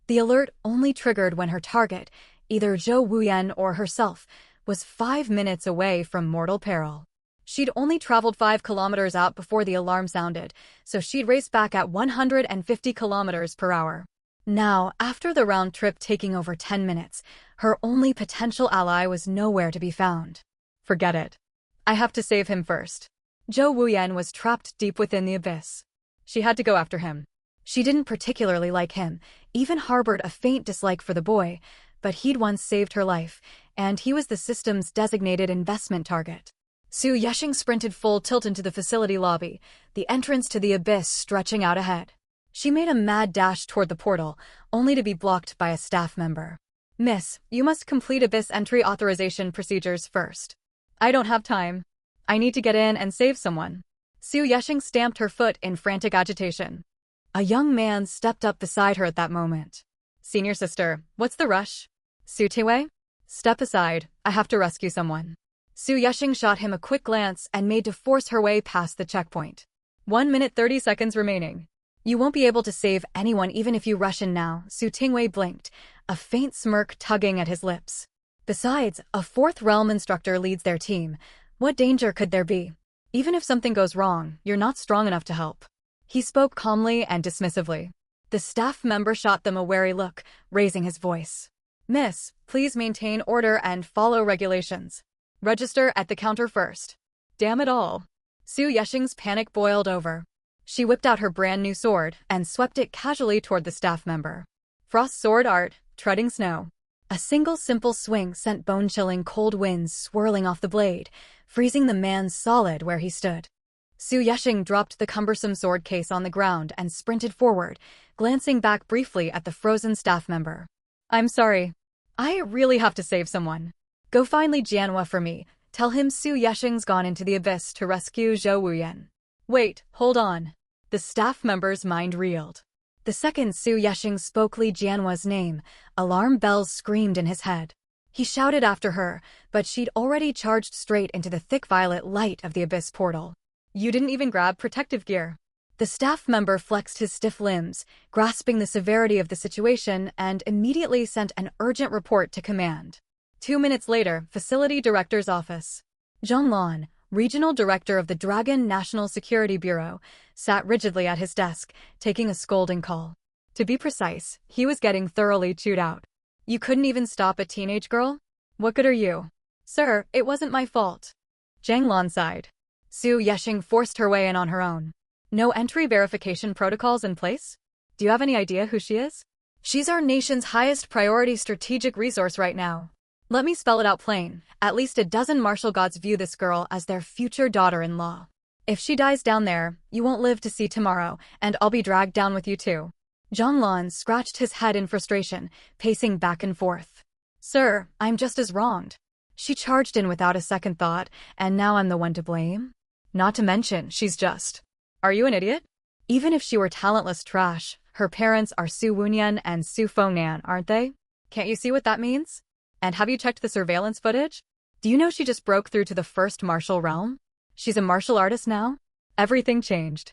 The alert only triggered when her target, either Zhou Wuyan or herself, was 5 minutes away from mortal peril. She'd only traveled 5 kilometers out before the alarm sounded, so she'd raced back at 150 kilometers per hour. Now, after the round trip taking over 10 minutes, her only potential ally was nowhere to be found. Forget it. I have to save him first. Zhou Wuyan was trapped deep within the abyss. She had to go after him. She didn't particularly like him, even harbored a faint dislike for the boy, but he'd once saved her life, and he was the system's designated investment target. Su Yesheng sprinted full tilt into the facility lobby, the entrance to the abyss stretching out ahead. She made a mad dash toward the portal, only to be blocked by a staff member. Miss, you must complete abyss entry authorization procedures first. I don't have time. I need to get in and save someone. Su Yesheng stamped her foot in frantic agitation. A young man stepped up beside her at that moment. Senior sister, what's the rush? Su Tiwei? Step aside, I have to rescue someone. Su Yesheng shot him a quick glance and made to force her way past the checkpoint. 1 minute 30 seconds remaining. You won't be able to save anyone even if you rush in now, Su Tingwei blinked, a faint smirk tugging at his lips. Besides, a 4th realm instructor leads their team. What danger could there be? Even if something goes wrong, you're not strong enough to help. He spoke calmly and dismissively. The staff member shot them a wary look, raising his voice. Miss, please maintain order and follow regulations. Register at the counter first. Damn it all. Su Yesheng's panic boiled over. She whipped out her brand new sword and swept it casually toward the staff member. Frost sword art, treading snow. A single simple swing sent bone-chilling cold winds swirling off the blade, freezing the man solid where he stood. Su Yesheng dropped the cumbersome sword case on the ground and sprinted forward, glancing back briefly at the frozen staff member. I'm sorry. I really have to save someone. Go find Li Jianhua for me. Tell him Su Yesheng's gone into the abyss to rescue Zhou Wuyan. Wait, hold on. The staff member's mind reeled. The second Su Yesheng spoke Li Jianhua's name, alarm bells screamed in his head. He shouted after her, but she'd already charged straight into the thick violet light of the abyss portal. You didn't even grab protective gear. The staff member flexed his stiff limbs, grasping the severity of the situation, and immediately sent an urgent report to command. 2 minutes later, Facility Director's Office. Zhang Lan, Regional Director of the Dragon National Security Bureau, sat rigidly at his desk, taking a scolding call. To be precise, he was getting thoroughly chewed out. You couldn't even stop a teenage girl? What good are you? Sir, it wasn't my fault. Zhang Lan sighed. Su Yesheng forced her way in on her own. No entry verification protocols in place? Do you have any idea who she is? She's our nation's highest priority strategic resource right now. Let me spell it out plain. At least a dozen martial gods view this girl as their future daughter-in-law. If she dies down there, you won't live to see tomorrow, and I'll be dragged down with you too. Zhang Lan scratched his head in frustration, pacing back and forth. Sir, I'm just as wronged. She charged in without a second thought, and now I'm the one to blame? Not to mention, she's just... Are you an idiot? Even if she were talentless trash, her parents are Su Wunyan and Su Fengnan, aren't they? Can't you see what that means? And have you checked the surveillance footage? Do you know she just broke through to the first martial realm? She's a martial artist now? Everything changed.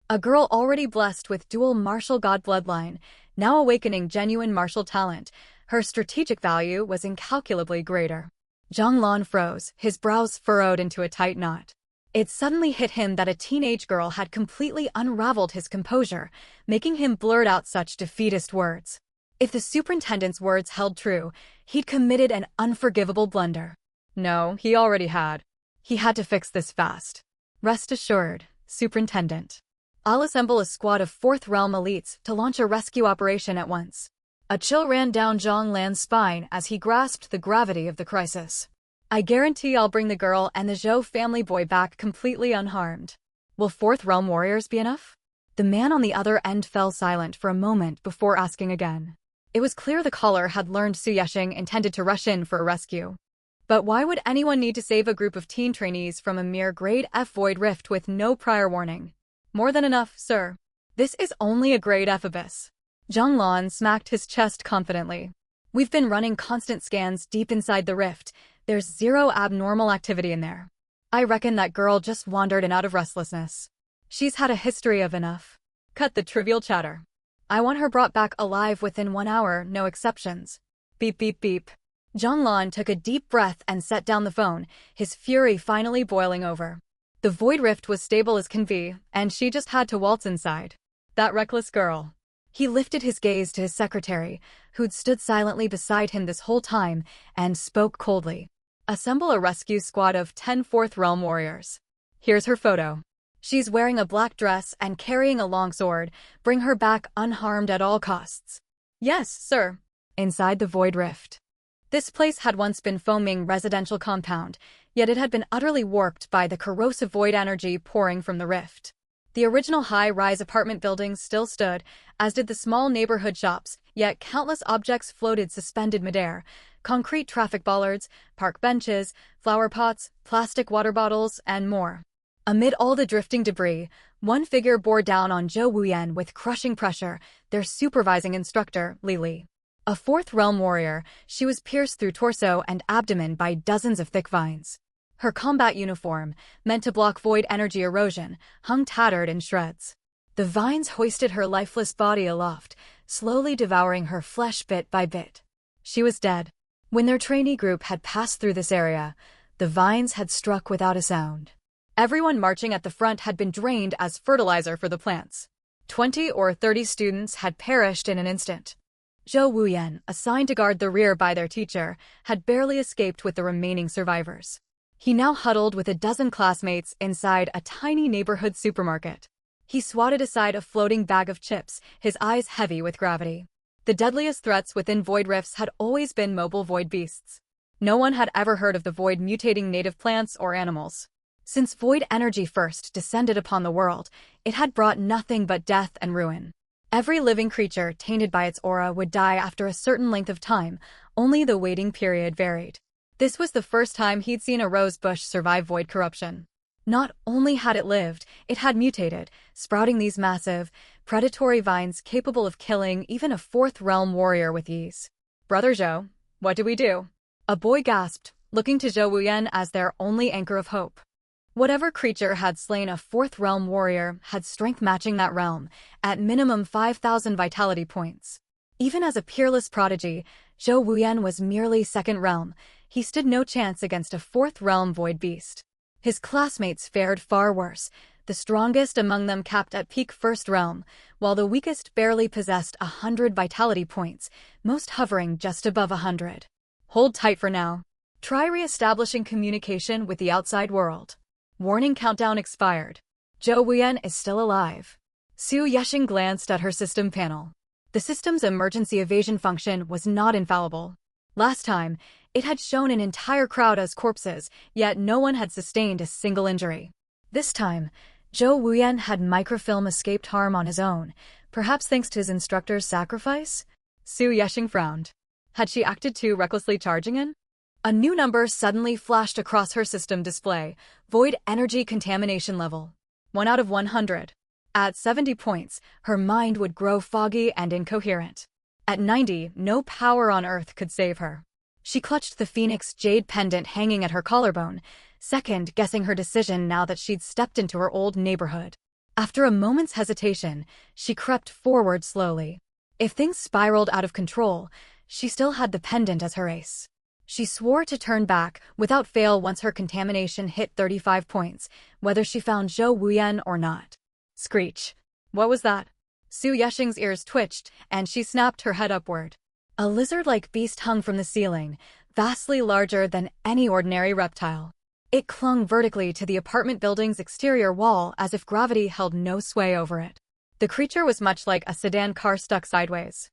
A girl already blessed with dual martial god bloodline, now awakening genuine martial talent, her strategic value was incalculably greater. Zhang Lan froze, his brows furrowed into a tight knot. It suddenly hit him that a teenage girl had completely unraveled his composure, making him blurt out such defeatist words. If the superintendent's words held true, he'd committed an unforgivable blunder. No, he already had. He had to fix this fast. Rest assured, Superintendent. I'll assemble a squad of Fourth Realm elites to launch a rescue operation at once. A chill ran down Zhang Lan's spine as he grasped the gravity of the crisis. I guarantee I'll bring the girl and the Zhou family boy back completely unharmed. Will Fourth Realm warriors be enough? The man on the other end fell silent for a moment before asking again. It was clear the caller had learned Su Yesheng intended to rush in for a rescue. But why would anyone need to save a group of teen trainees from a mere grade F void rift with no prior warning? More than enough, sir. This is only a grade F abyss. Zhang Lan smacked his chest confidently. We've been running constant scans deep inside the rift. There's zero abnormal activity in there. I reckon that girl just wandered in out of restlessness. She's had a history of enough. Cut the trivial chatter. I want her brought back alive within 1 hour, no exceptions. Beep beep beep. Zhang Lan took a deep breath and set down the phone, his fury finally boiling over. The void rift was stable as can be, and she just had to waltz inside. That reckless girl. He lifted his gaze to his secretary, who'd stood silently beside him this whole time, and spoke coldly. Assemble a rescue squad of 10 Fourth Realm warriors. Here's her photo. She's wearing a black dress and carrying a long sword. Bring her back unharmed at all costs. Yes, sir. Inside the void rift. This place had once been foaming residential compound, yet it had been utterly warped by the corrosive void energy pouring from the rift. The original high-rise apartment buildings still stood, as did the small neighborhood shops, yet countless objects floated suspended midair. Concrete traffic bollards, park benches, flower pots, plastic water bottles, and more. Amid all the drifting debris, one figure bore down on Zhou Wuyan with crushing pressure, their supervising instructor, Li. A Fourth Realm warrior, she was pierced through torso and abdomen by dozens of thick vines. Her combat uniform, meant to block void energy erosion, hung tattered in shreds. The vines hoisted her lifeless body aloft, slowly devouring her flesh bit by bit. She was dead. When their trainee group had passed through this area, the vines had struck without a sound. Everyone marching at the front had been drained as fertilizer for the plants. 20 or 30 students had perished in an instant. Zhou Wuyan, assigned to guard the rear by their teacher, had barely escaped with the remaining survivors. He now huddled with a dozen classmates inside a tiny neighborhood supermarket. He swatted aside a floating bag of chips, his eyes heavy with gravity. The deadliest threats within void rifts had always been mobile void beasts. No one had ever heard of the void mutating native plants or animals. Since void energy first descended upon the world, it had brought nothing but death and ruin. Every living creature tainted by its aura would die after a certain length of time, only the waiting period varied. This was the first time he'd seen a rose bush survive void corruption. Not only had it lived, it had mutated, sprouting these massive, predatory vines capable of killing even a fourth realm warrior with ease. Brother Zhou, what do we do? A boy gasped, looking to Zhou Wuyan as their only anchor of hope. Whatever creature had slain a fourth realm warrior had strength matching that realm, at minimum 5,000 vitality points. Even as a peerless prodigy, Zhou Wuyan was merely second realm. He stood no chance against a fourth realm void beast. His classmates fared far worse, the strongest among them capped at peak first realm, while the weakest barely possessed 100 vitality points, most hovering just above 100. Hold tight for now. Try re-establishing communication with the outside world. Warning countdown expired. Zhou Wuyan is still alive. Su Yexing glanced at her system panel. The system's emergency evasion function was not infallible. Last time, it had shown an entire crowd as corpses, yet no one had sustained a single injury. This time, Zhou Wuyan had microfilm escaped harm on his own, perhaps thanks to his instructor's sacrifice? Su Yexing frowned. Had she acted too recklessly charging in? A new number suddenly flashed across her system display, void energy contamination level. 1 out of 100. At 70 points, her mind would grow foggy and incoherent. At 90, no power on Earth could save her. She clutched the Phoenix jade pendant hanging at her collarbone, second-guessing her decision now that she'd stepped into her old neighborhood. After a moment's hesitation, she crept forward slowly. If things spiraled out of control, she still had the pendant as her ace. She swore to turn back, without fail once her contamination hit 35 points, whether she found Zhou Wuyan or not. Screech. What was that? Su Yexing's ears twitched, and she snapped her head upward. A lizard-like beast hung from the ceiling, vastly larger than any ordinary reptile. It clung vertically to the apartment building's exterior wall as if gravity held no sway over it. The creature was much like a sedan car stuck sideways.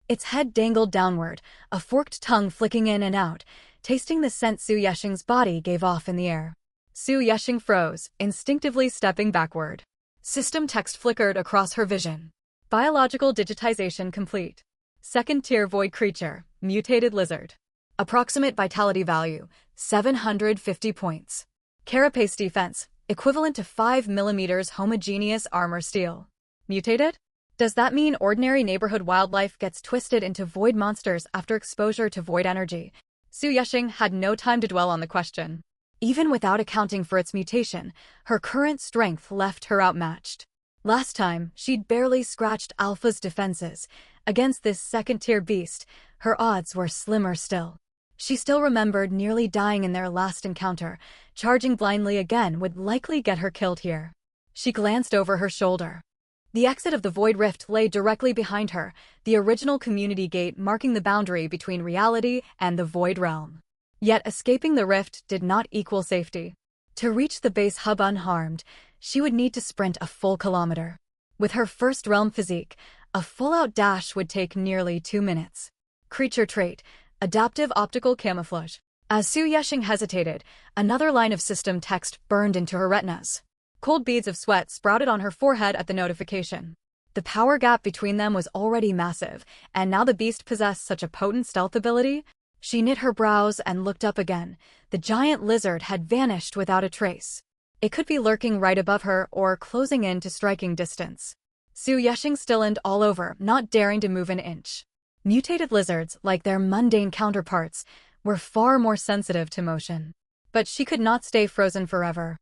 Its head dangled downward, a forked tongue flicking in and out, tasting the scent Su Yexing's body gave off in the air. Su Yexing froze, instinctively stepping backward. System text flickered across her vision. Biological digitization complete. Second-tier void creature, mutated lizard. Approximate vitality value, 750 points. Carapace defense, equivalent to 5 mm homogeneous armor steel. Mutated? Does that mean ordinary neighborhood wildlife gets twisted into void monsters after exposure to void energy? Su Yexing had no time to dwell on the question. Even without accounting for its mutation, her current strength left her outmatched. Last time, she'd barely scratched Alpha's defenses. Against this second-tier beast, her odds were slimmer still. She still remembered nearly dying in their last encounter. Charging blindly again would likely get her killed here. She glanced over her shoulder. The exit of the Void Rift lay directly behind her, the original community gate marking the boundary between reality and the Void Realm. Yet escaping the rift did not equal safety. To reach the base hub unharmed, she would need to sprint a full kilometer. With her first realm physique, a full-out dash would take nearly 2 minutes. Creature trait, adaptive optical camouflage. As Su Yexing hesitated, another line of system text burned into her retinas. Cold beads of sweat sprouted on her forehead at the notification. The power gap between them was already massive, and now the beast possessed such a potent stealth ability. She knit her brows and looked up again. The giant lizard had vanished without a trace. It could be lurking right above her or closing in to striking distance. Su Yexing stiffened all over, not daring to move an inch. Mutated lizards, like their mundane counterparts, were far more sensitive to motion. But she could not stay frozen forever.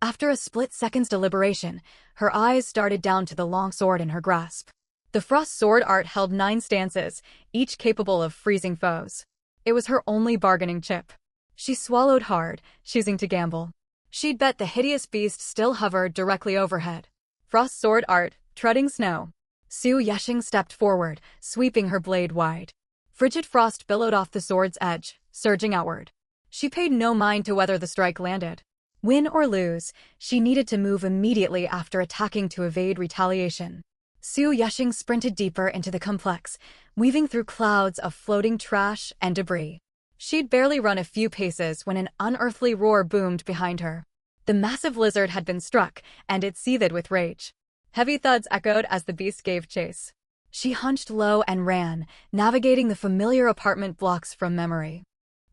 After a split second's deliberation, her eyes darted down to the long sword in her grasp. The Frost Sword art held 9 stances, each capable of freezing foes. It was her only bargaining chip. She swallowed hard, choosing to gamble. She'd bet the hideous beast still hovered directly overhead. Frost Sword art, treading snow. Su Yexing stepped forward, sweeping her blade wide. Frigid frost billowed off the sword's edge, surging outward. She paid no mind to whether the strike landed. Win or lose, she needed to move immediately after attacking to evade retaliation. Su Yexing sprinted deeper into the complex, weaving through clouds of floating trash and debris. She'd barely run a few paces when an unearthly roar boomed behind her. The massive lizard had been struck, and it seethed with rage. Heavy thuds echoed as the beast gave chase. She hunched low and ran, navigating the familiar apartment blocks from memory.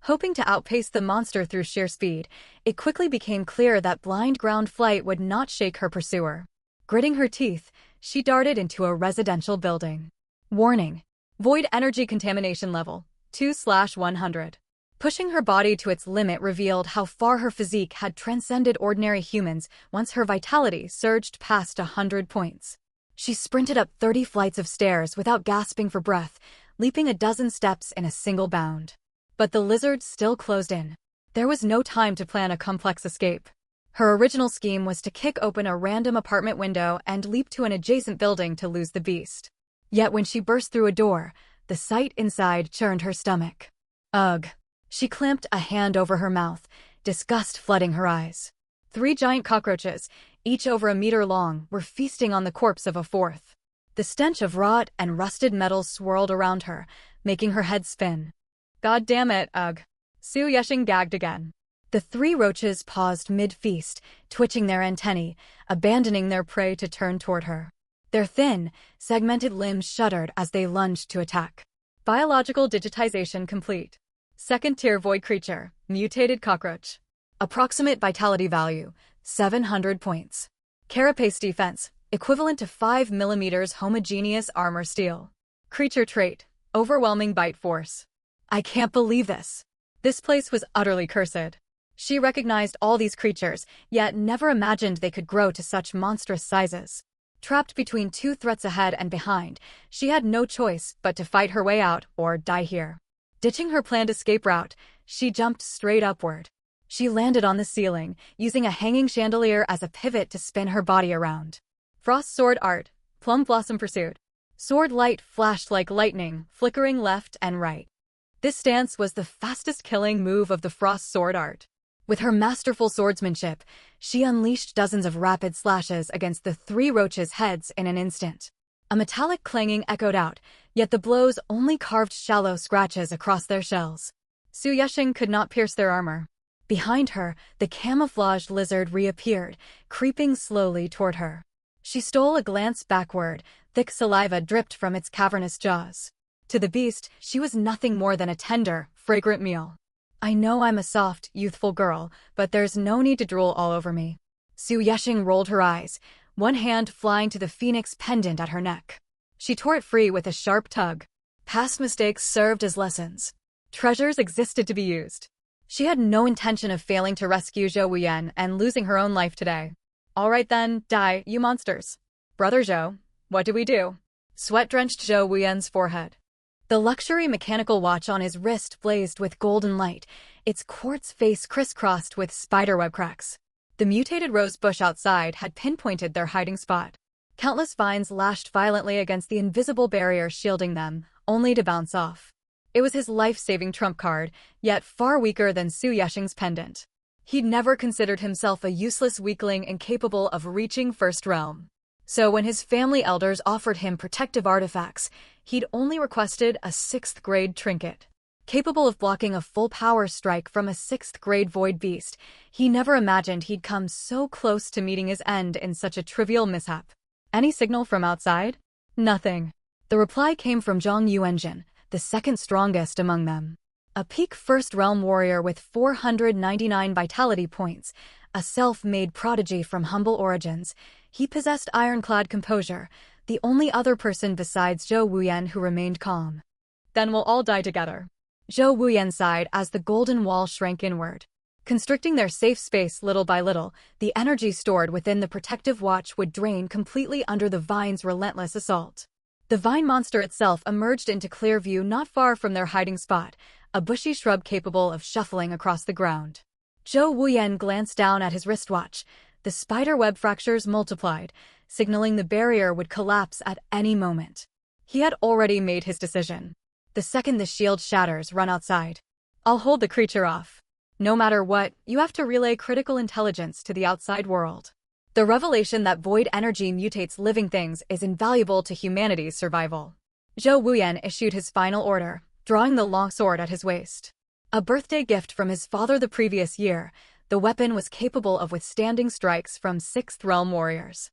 Hoping to outpace the monster through sheer speed, it quickly became clear that blind ground flight would not shake her pursuer. Gritting her teeth, she darted into a residential building. Warning: Void energy contamination level 2/100. Pushing her body to its limit revealed how far her physique had transcended ordinary humans once her vitality surged past 100 points. She sprinted up 30 flights of stairs without gasping for breath, leaping a dozen steps in a single bound. But the lizard still closed in. There was no time to plan a complex escape. Her original scheme was to kick open a random apartment window and leap to an adjacent building to lose the beast. Yet when she burst through a door, the sight inside churned her stomach. Ugh. She clamped a hand over her mouth, disgust flooding her eyes. 3 giant cockroaches, each over a meter long, were feasting on the corpse of a fourth. The stench of rot and rusted metal swirled around her, making her head spin. God damn it, ugh. Su Yesheng gagged again. The 3 roaches paused mid-feast, twitching their antennae, abandoning their prey to turn toward her. Their thin, segmented limbs shuddered as they lunged to attack. Biological digitization complete. Second-tier void creature, mutated cockroach. Approximate vitality value, 700 points. Carapace defense, equivalent to 5 mm homogeneous armor steel. Creature trait, overwhelming bite force. I can't believe this. This place was utterly cursed. She recognized all these creatures, yet never imagined they could grow to such monstrous sizes. Trapped between 2 threats ahead and behind, she had no choice but to fight her way out or die here. Ditching her planned escape route, she jumped straight upward. She landed on the ceiling, using a hanging chandelier as a pivot to spin her body around. Frost Sword Art, Plum Blossom Pursuit. Sword light flashed like lightning, flickering left and right. This stance was the fastest killing move of the Frost Sword Art. With her masterful swordsmanship, she unleashed dozens of rapid slashes against the 3 roaches' heads in an instant. A metallic clanging echoed out, yet the blows only carved shallow scratches across their shells. Su Yesheng could not pierce their armor. Behind her, the camouflaged lizard reappeared, creeping slowly toward her. She stole a glance backward, thick saliva dripped from its cavernous jaws. To the beast, she was nothing more than a tender, fragrant meal. I know I'm a soft, youthful girl, but there's no need to drool all over me. Su Yesheng rolled her eyes, one hand flying to the phoenix pendant at her neck. She tore it free with a sharp tug. Past mistakes served as lessons. Treasures existed to be used. She had no intention of failing to rescue Zhou Wuyan and losing her own life today. All right then, die, you monsters. Brother Zhou, what do we do? Sweat drenched Zhou Wuyan's forehead. The luxury mechanical watch on his wrist blazed with golden light, its quartz face crisscrossed with spiderweb cracks. The mutated rose bush outside had pinpointed their hiding spot. Countless vines lashed violently against the invisible barrier shielding them, only to bounce off. It was his life-saving trump card, yet far weaker than Su Yesheng's pendant. He'd never considered himself a useless weakling incapable of reaching First Realm. So when his family elders offered him protective artifacts, he'd only requested a 6th-grade trinket. Capable of blocking a full power strike from a 6th-grade void beast, he never imagined he'd come so close to meeting his end in such a trivial mishap. Any signal from outside? Nothing. The reply came from Zhang Yuanjin, the 2nd strongest among them. A peak First Realm warrior with 499 vitality points, a self-made prodigy from humble origins, he possessed ironclad composure, the only other person besides Zhou Wuyan who remained calm. Then we'll all die together. Zhou Wuyan sighed as the golden wall shrank inward. Constricting their safe space little by little, the energy stored within the protective watch would drain completely under the vine's relentless assault. The vine monster itself emerged into clear view not far from their hiding spot, a bushy shrub capable of shuffling across the ground. Zhou Wuyan glanced down at his wristwatch. The spiderweb fractures multiplied, signaling the barrier would collapse at any moment. He had already made his decision. The second the shield shatters, run outside. I'll hold the creature off. No matter what, you have to relay critical intelligence to the outside world. The revelation that void energy mutates living things is invaluable to humanity's survival. Zhou Wuyan issued his final order, drawing the long sword at his waist. A birthday gift from his father the previous year, the weapon was capable of withstanding strikes from 6th Realm warriors.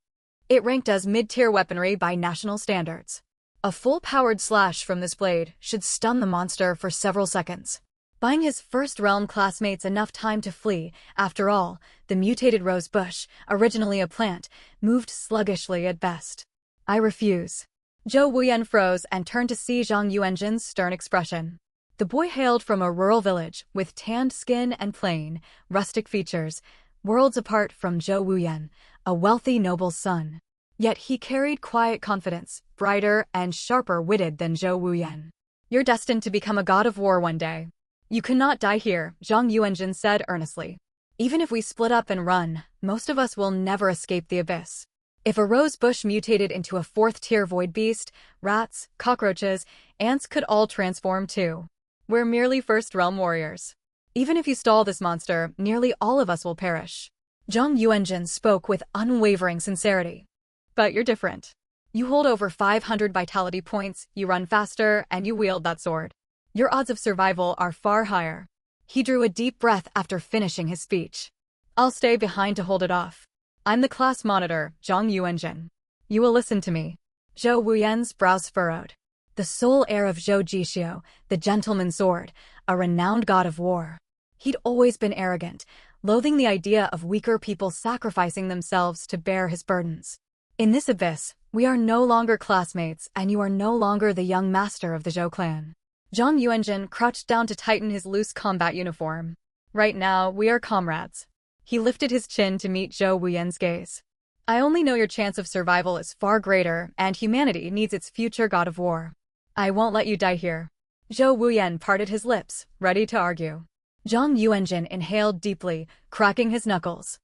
It ranked as mid-tier weaponry by national standards. A full-powered slash from this blade should stun the monster for several seconds. buying his first realm classmates enough time to flee. After all, the mutated rose bush, originally a plant, moved sluggishly at best. I refuse. Zhou Wuyan froze and turned to see Zhang Yuanjin's stern expression. The boy hailed from a rural village with tanned skin and plain, rustic features, worlds apart from Zhou Wuyan, a wealthy noble's son. Yet he carried quiet confidence, brighter and sharper-witted than Zhou Wuyan. You're destined to become a god of war one day. You cannot die here, Zhang Yuanjin said earnestly. Even if we split up and run, most of us will never escape the abyss. If a rose bush mutated into a fourth-tier void beast, rats, cockroaches, ants could all transform too. We're merely first-realm warriors. Even if you stall this monster, nearly all of us will perish. Zhang Yuanjin spoke with unwavering sincerity. But you're different. You hold over 500 vitality points, you run faster, and you wield that sword. Your odds of survival are far higher. He drew a deep breath after finishing his speech. I'll stay behind to hold it off. I'm the class monitor, Zhang Yuanjin. You will listen to me. Zhou Wuyan's brows furrowed. The sole heir of Zhou Jixio, the gentleman's sword, a renowned god of war. He'd always been arrogant, loathing the idea of weaker people sacrificing themselves to bear his burdens. In this abyss, we are no longer classmates, and you are no longer the young master of the Zhou clan. Zhang Yuanjin crouched down to tighten his loose combat uniform. Right now, we are comrades. He lifted his chin to meet Zhou Wuyan's gaze. I only know your chance of survival is far greater, and humanity needs its future god of war. I won't let you die here. Zhou Wuyan parted his lips, ready to argue. Zhang Yuanjin inhaled deeply, cracking his knuckles.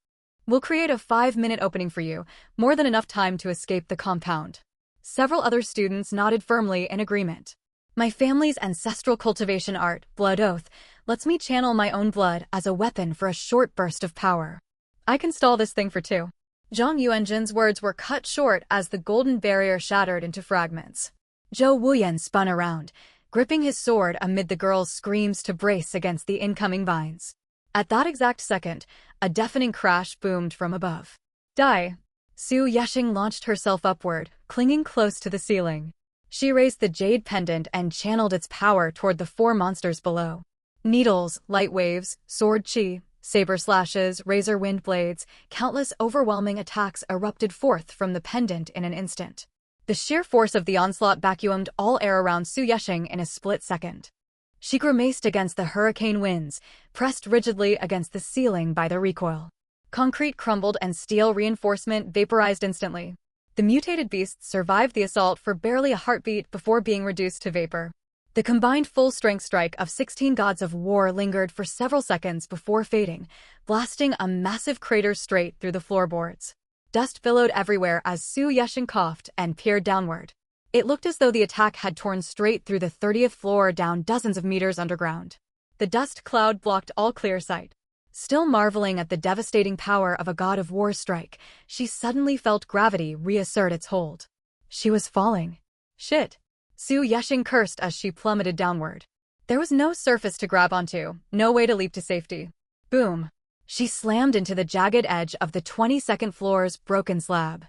We'll create a 5-minute opening for you, more than enough time to escape the compound. Several other students nodded firmly in agreement. My family's ancestral cultivation art, Blood Oath, lets me channel my own blood as a weapon for a short burst of power. I can stall this thing for 2. Zhang Yuanjin's words were cut short as the golden barrier shattered into fragments. Zhou Wuyan spun around, gripping his sword amid the girl's screams to brace against the incoming vines. At that exact second, a deafening crash boomed from above. Die! Su Yeshing launched herself upward, clinging close to the ceiling. She raised the jade pendant and channeled its power toward the 4 monsters below. Needles, light waves, sword chi, saber slashes, razor wind blades, countless overwhelming attacks erupted forth from the pendant in an instant. The sheer force of the onslaught vacuumed all air around Su Yeshing in a split second. She grimaced against the hurricane winds, pressed rigidly against the ceiling by the recoil. Concrete crumbled and steel reinforcement vaporized instantly. The mutated beasts survived the assault for barely a heartbeat before being reduced to vapor. The combined full-strength strike of 16 gods of war lingered for several seconds before fading, blasting a massive crater straight through the floorboards. Dust billowed everywhere as Su Yeshing coughed and peered downward. It looked as though the attack had torn straight through the 30th floor down dozens of meters underground. The dust cloud blocked all clear sight. Still marveling at the devastating power of a god of war strike, she suddenly felt gravity reassert its hold. She was falling. Shit! Su Yeshing cursed as she plummeted downward. There was no surface to grab onto, no way to leap to safety. Boom! She slammed into the jagged edge of the 22nd floor's broken slab.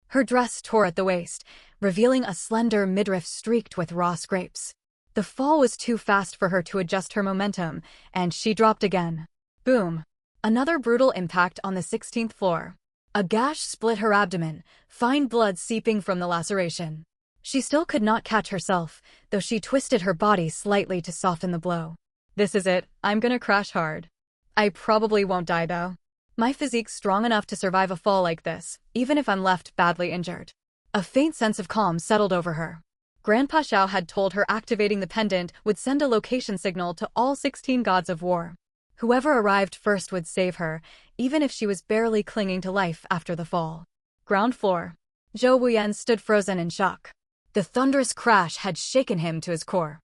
Her dress tore at the waist, revealing a slender midriff streaked with raw scrapes. The fall was too fast for her to adjust her momentum, and she dropped again. Boom! Another brutal impact on the 16th floor. A gash split her abdomen, fine blood seeping from the laceration. She still could not catch herself, though she twisted her body slightly to soften the blow. This is it, I'm gonna crash hard. I probably won't die though. My physique's strong enough to survive a fall like this, even if I'm left badly injured. A faint sense of calm settled over her. Grandpa Xiao had told her activating the pendant would send a location signal to all 16 gods of war. Whoever arrived first would save her, even if she was barely clinging to life after the fall. Ground floor. Zhou Wuyan stood frozen in shock. The thunderous crash had shaken him to his core.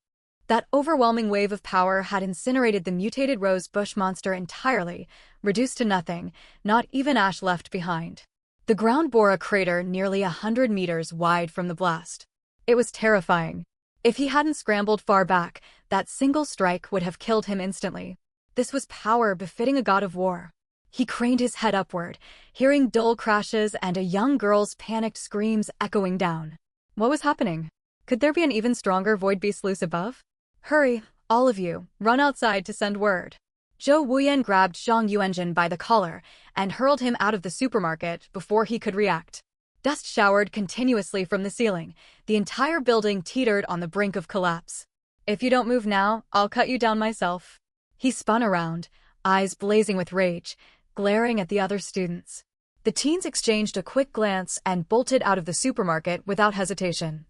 That overwhelming wave of power had incinerated the mutated rose bush monster entirely, reduced to nothing, not even ash left behind. The ground bore a crater nearly 100 meters wide from the blast. It was terrifying. If he hadn't scrambled far back, that single strike would have killed him instantly. This was power befitting a god of war. He craned his head upward, hearing dull crashes and a young girl's panicked screams echoing down. What was happening? Could there be an even stronger void beast loose above? Hurry, All of you, run outside to send word. Zhou Wuyan grabbed Zhang Yuanjin by the collar and hurled him out of the supermarket before he could react. Dust showered continuously from the ceiling. The entire building teetered on the brink of collapse. If you don't move now, I'll cut you down myself. He spun around, eyes blazing with rage, glaring at the other students. The teens exchanged a quick glance and bolted out of the supermarket without hesitation.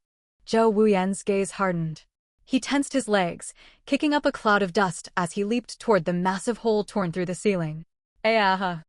Zhou Wuyan's gaze hardened. He tensed his legs, kicking up a cloud of dust as he leaped toward the massive hole torn through the ceiling. Ayaha!